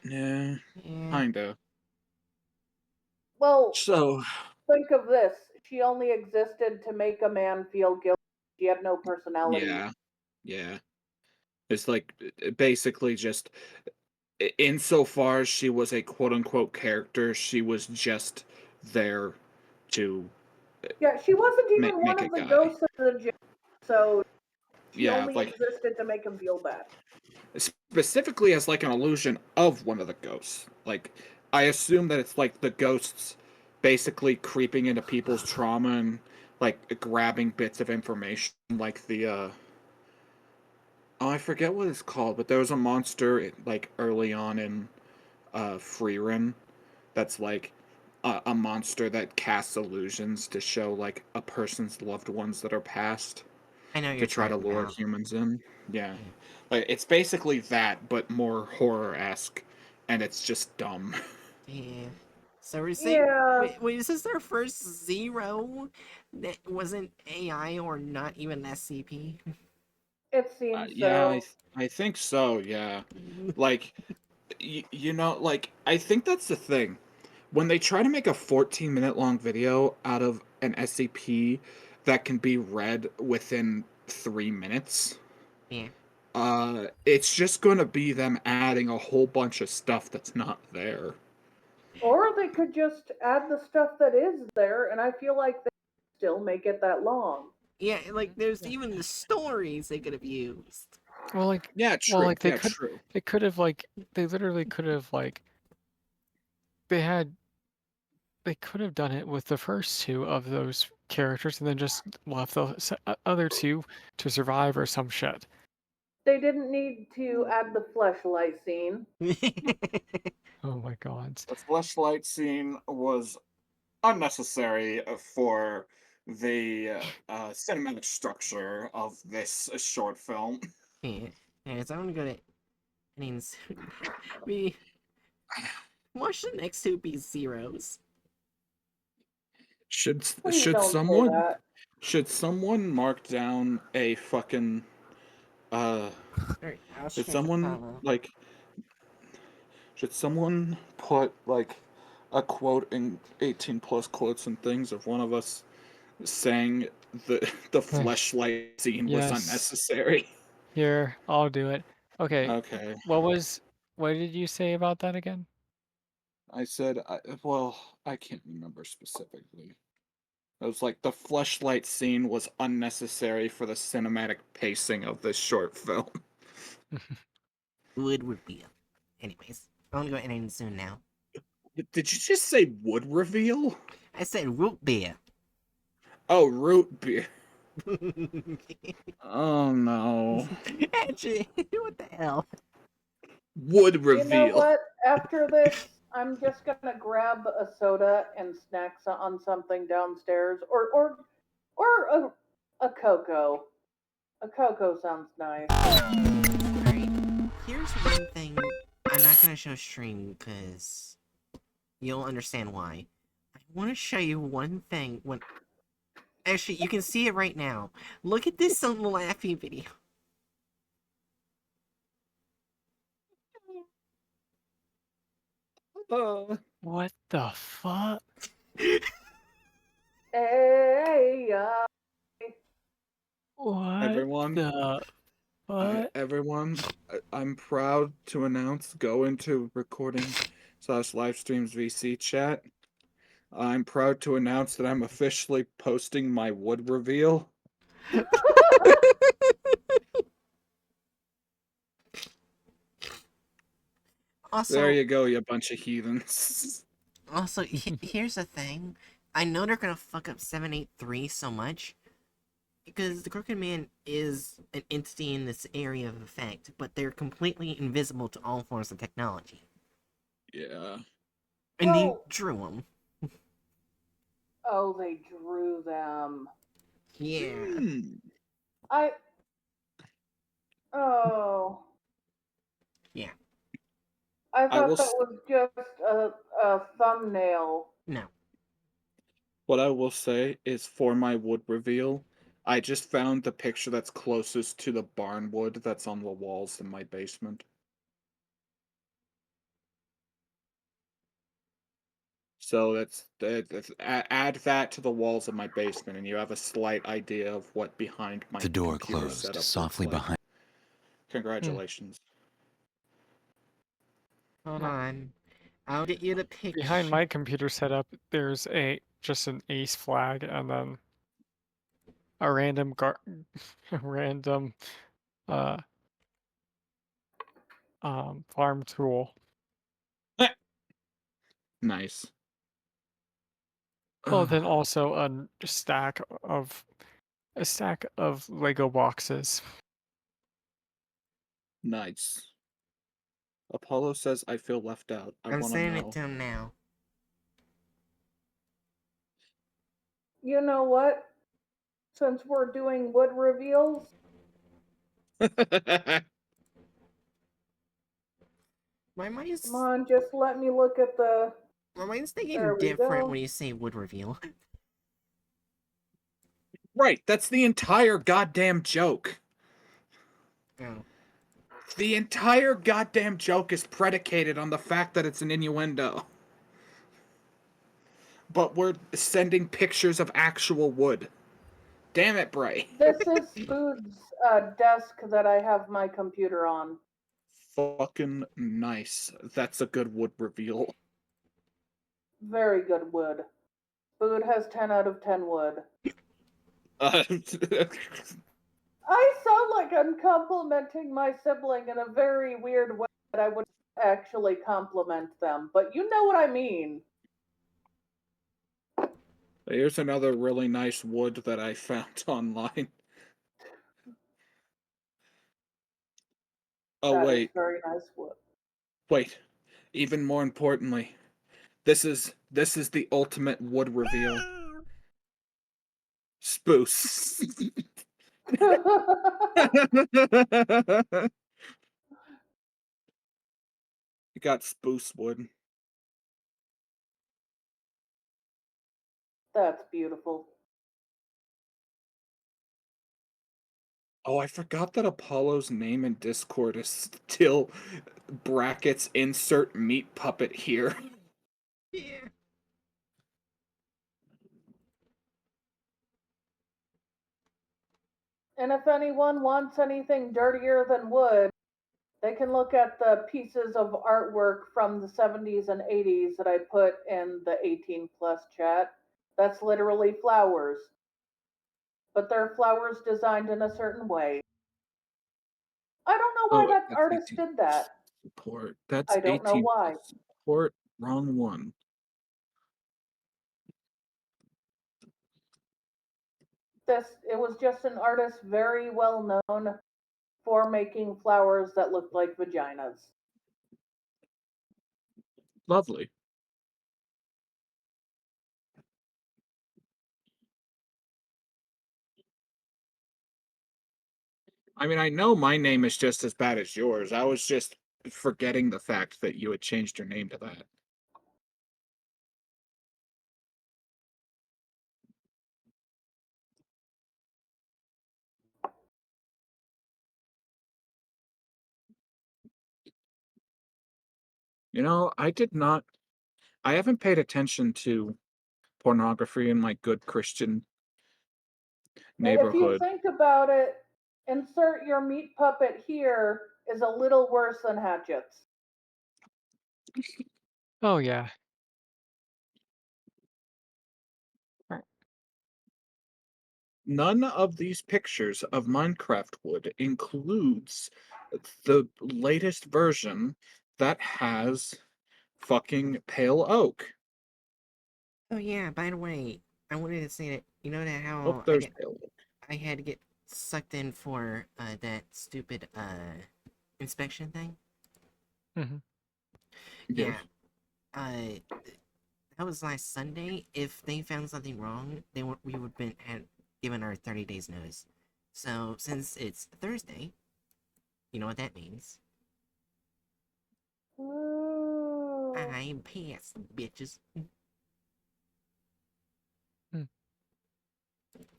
Yeah, Yeah. kinda. Well, So, think of this. She only existed to make a man feel guilty. She had no personality. yeah, yeah. It's like basically just insofar as she was a quote unquote character, she was just there to Yeah, she wasn't even one make a of the guy. ghosts of the jail, so she Yeah, only like existed to make him feel bad. specifically as like an illusion of one of the ghosts. Like I assume that it's like the ghosts basically creeping into people's trauma and like grabbing bits of information like the oh, I forget what it's called, but there was a monster like early on in Freerun that's like a monster that casts illusions to show like a person's loved ones that are past I know what to you're try to talking lure about. humans in. Yeah. Yeah. Like it's basically that, but more horror-esque, and it's just dumb. Yeah. So we're saying, Yeah, wait, is this their first zero that wasn't AI or not even SCP? it seems Yeah, so. I think so. Yeah, like like I think that's the thing. When they try to make a 14-minute long video out of an SCP that can be read within 3 minutes, Yeah. it's just going to be them adding a whole bunch of stuff that's not there. Or they could just add the stuff that is there, and I feel like they still make it that long. Yeah, like there's even the stories they could have used. Well, like, Yeah, well, true. like Yeah, true. they could have like, they literally could have like, they had, they could have done it with the first two of those characters and then just left the other two to survive or some shit. They didn't need to add the fleshlight scene. Oh my god. The fleshlight scene was unnecessary for the cinematic structure of this short film. Yeah, yeah, so I'm gonna go to innings. We watch the next two be zeros. Should Please should don't say someone that. should someone mark down a fucking Alright, I'll should check the someone follow. like should someone put like a quote in 18 plus quotes and things of one of us saying the fleshlight scene was Yes. unnecessary? Here, I'll do it. Okay, Okay. what did you say about that again? I said, well, I can't remember specifically. It was like the fleshlight scene was unnecessary for the cinematic pacing of this short film. Would reveal. Anyways, I'm gonna go ending soon now. Did you just say wood reveal? I said root beer. Oh, root beer. Oh no. Actually, what the hell? Wood You know reveal. what? After this, I'm just gonna grab a soda and snack on something downstairs, or a cocoa. A cocoa sounds nice. Alright, here's one thing I'm not gonna show stream because you'll understand why. I want to show you one thing when. Actually, you can see it right now. Look at this some laughing video. What the fuck? Hey, What Everyone, the fuck? everyone, I'm proud to announce go into recording / live streams VC chat. I'm proud to announce that I'm officially posting my wood reveal. There Also, you go, you bunch of heathens. here's the thing. I know they're gonna fuck up 783 so much because the Crooked Man is an entity in this area of effect, but they're completely invisible to all forms of technology. Yeah. And they Well- drew them. oh, they drew them. Yeah. I. Oh. Yeah. I I will thought that was just a thumbnail. No. What I will say is for my wood reveal, I just found the picture that's closest to the barn wood that's on the walls in my basement. So add that to the walls of my basement, and you have a slight idea of what behind my The door computer closed setup softly looks like. behind. Congratulations. Hold No. on. I'll get you the picture. Behind my computer setup, there's just an ace flag and then a random a random uh farm tool. Nice. Well, then also a stack of Lego boxes. Nice. Apollo says I feel left out. I I'm want to sending know. it to him now. You know what? Since we're doing wood reveals, My mind's come on, just let me look at the. thinking There we different go. when you say wood reveal. Right, that's the entire goddamn joke. Oh. The entire goddamn joke is predicated on the fact that it's an innuendo. But we're sending pictures of actual wood. Damn it, Bray. This is Spood's desk that I have my computer on. Fucking nice. That's a good wood reveal. Very good wood. Food has 10 out of 10 wood. I sound like I'm complimenting my sibling in a very weird way that I would actually compliment them, but you know what I mean. Here's another really nice wood that I found online. Oh, That is wait. very nice wood. Wait. Even more importantly, this is the ultimate wood reveal. Spruce. You got spruce wood. That's beautiful. Oh, I forgot that Apollo's name in Discord is still brackets insert meat puppet here. Yeah. And if anyone wants anything dirtier than wood, they can look at the pieces of artwork from the 70s and 80s that I put in the 18 plus chat. That's literally flowers. But they're flowers designed in a certain way. I don't know why Oh, that that's artist 18 did that. support. That's I don't know 18 why. plus support. Wrong one. It was just an artist very well known for making flowers that looked like vaginas. Lovely. I mean, I know my name is just as bad as yours. I was just forgetting the fact that you had changed your name to that. You know, I haven't paid attention to pornography in my good Christian If you neighborhood. think about it, insert your meat puppet here is a little worse than Hatchet's. Oh yeah. Right. None of these pictures of Minecraft wood includes the latest version that has fucking pale oak. Oh yeah. By the way, I wanted to say that you know that Oh, how there's pale oak. I had to get sucked in for that stupid inspection thing. Mm-hmm. Yeah. Yes. Uh, that was last Sunday. If they found something wrong, we would been had given our 30 days notice. So since it's Thursday, you know what that means. Ooh. I'm pissed, bitches.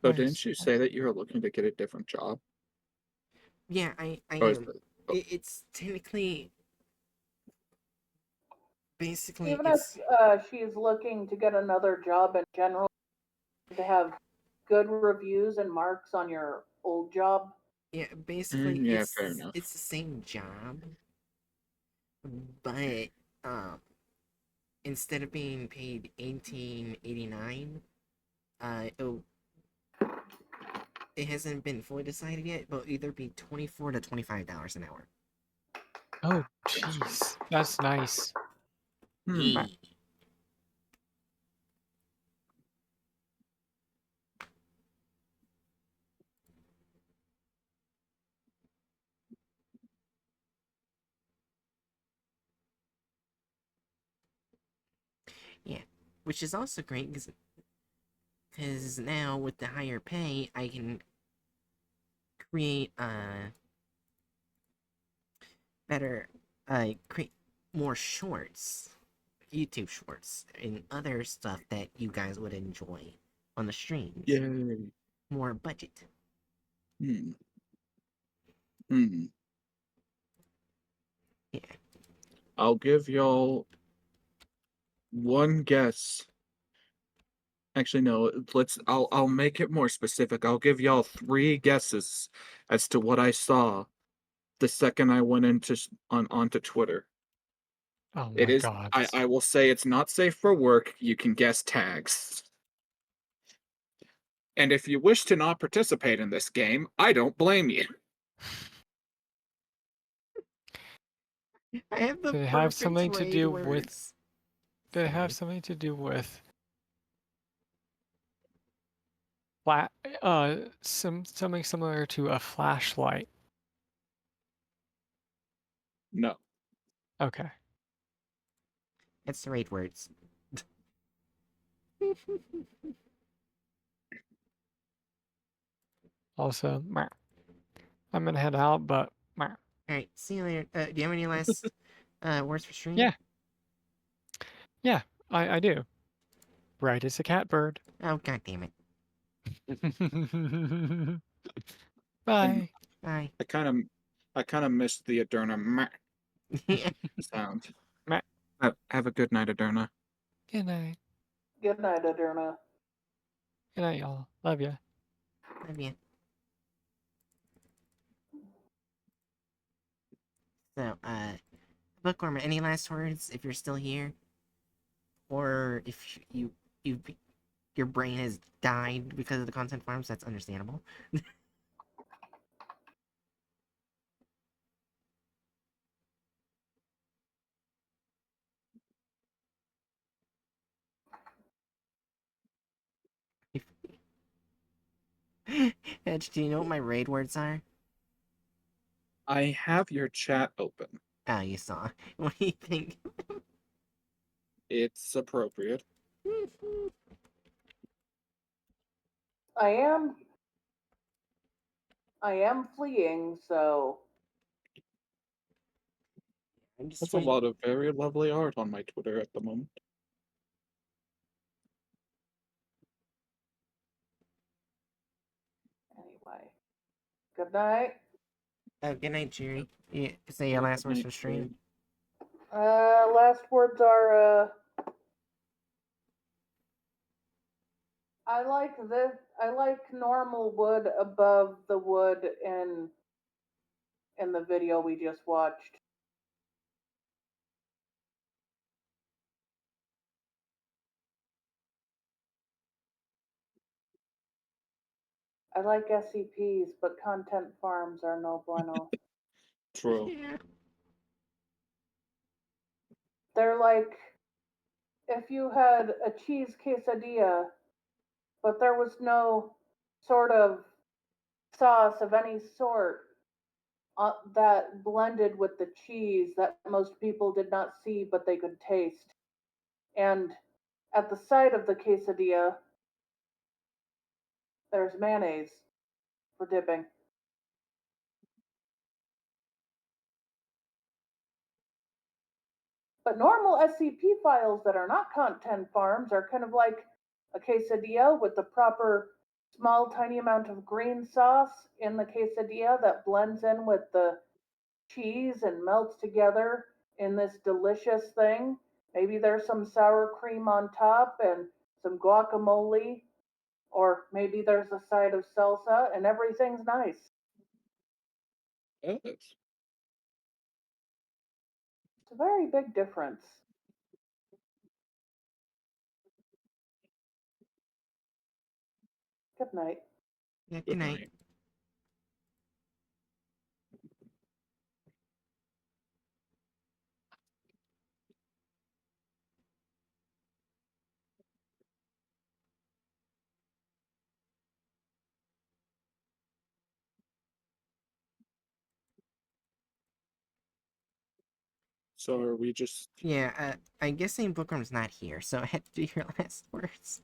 So Nice. didn't you say that you were looking to get a different job? Yeah, I Or is am. it? Oh, It's technically, basically, Even if it's she's looking to get another job in general, to have good reviews and marks on your old job. yeah, basically yeah, fair enough. it's the same job, but um, instead of being paid 18.89, it'll it hasn't been fully decided yet, but it'll either be $24 to $25 an hour. Oh jeez. That's nice. Hmm. Right. Yeah. Yeah, which is also great because now with the higher pay, I can create better create more shorts, YouTube shorts, and other stuff that you guys would enjoy on the streams. Yay. More budget. Hmm. Hmm. Yeah. I'll give y'all one guess. Actually, no. I'll make it more specific. I'll give y'all 3 guesses as to what I saw the second I went onto Twitter. Oh It my is. god. I will say it's not safe for work. You can guess tags. And if you wish to not participate in this game, I don't blame you. I have the Did it have perfect something to raid do with? words. Did it have Sorry. something to do with something similar to a flashlight? No. Okay. It's the raid words. Also, meh. I'm gonna head out, but meh. Alright, see you later. Do you have any last words for stream? Yeah. Yeah, I do. Bright as a catbird. Oh, god damn it. And Bye. Bye. I kind of missed the Aderna meh Yeah. sound. Meh. Have a good night, Aderna. Good night. Good night, Aderna. Good night, y'all. Love ya. Love you. So, Bookworm, any last words if you're still here? Or if you your brain has died because of the content farms, that's understandable. Edge, do you know what my raid words are? I have your chat open. Oh, you saw. What do you think? It's appropriate. I am fleeing, so I'm just That's a waiting. lot of very lovely art on my Twitter at the moment. anyway. Good night. Good night, Jerry. Yeah, say your last words for stream. Last words are I like this. I like normal wood above the wood in the video we just watched. I like SCPs, but content farms are no bueno. True. Yeah. They're like if you had a cheese quesadilla, but there was no sort of sauce of any sort that blended with the cheese that most people did not see but they could taste. And at the side of the quesadilla, there's mayonnaise for dipping. But normal SCP files that are not content farms are kind of like a quesadilla with the proper small, tiny amount of green sauce in the quesadilla that blends in with the cheese and melts together in this delicious thing. Maybe there's some sour cream on top and some guacamole, or maybe there's a side of salsa and everything's nice. Yes. It's a very big difference. Good night. Yeah, good Good night. night. So are we just Yeah, I'm guessing Bookworm's not here, so I had to do your last words.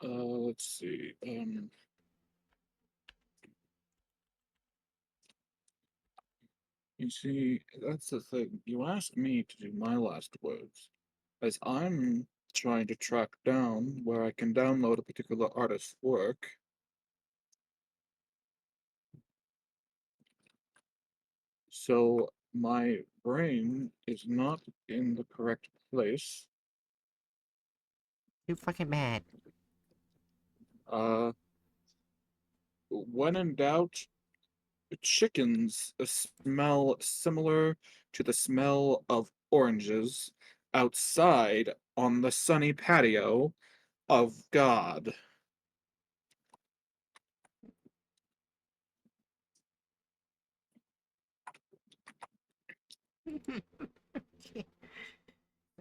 let's see. You see, that's the thing. You asked me to do my last words, as I'm trying to track down where I can download a particular artist's work. So my brain is not in the correct place. Too fucking bad. Uh, when in doubt, chickens smell similar to the smell of oranges outside on the sunny patio of God.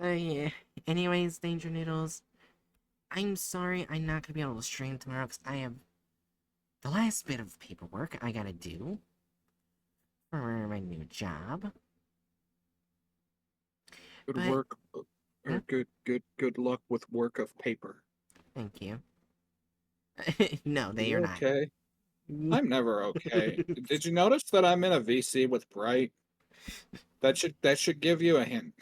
Yeah. Anyways, Danger Noodles, I'm sorry I'm not gonna be able to stream tomorrow because I have the last bit of paperwork I gotta do for my new job. Good But work, or good luck with work of paper. thank you. No, Are they are you not. okay? I'm never okay. Did you notice that I'm in a VC with Bright? That should give you a hint.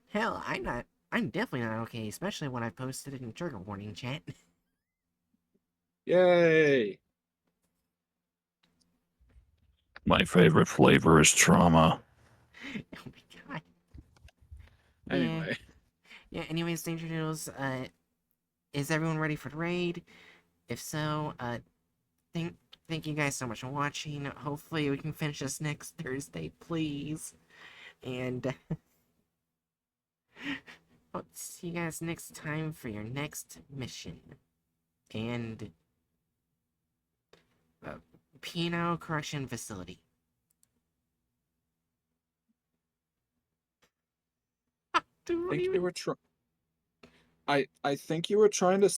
Hell, I'm not. I'm definitely not okay, especially when I posted it in trigger warning chat. Yay! My favorite flavor is trauma. Oh my god. Yeah. Anyway, Yeah, anyways, Danger Noodles, is everyone ready for the raid? If so, thank thank you guys so much for watching. Hopefully we can finish this next Thursday, please. And I'll see you guys next time for your next mission. And penal correction facility. I think you were trying to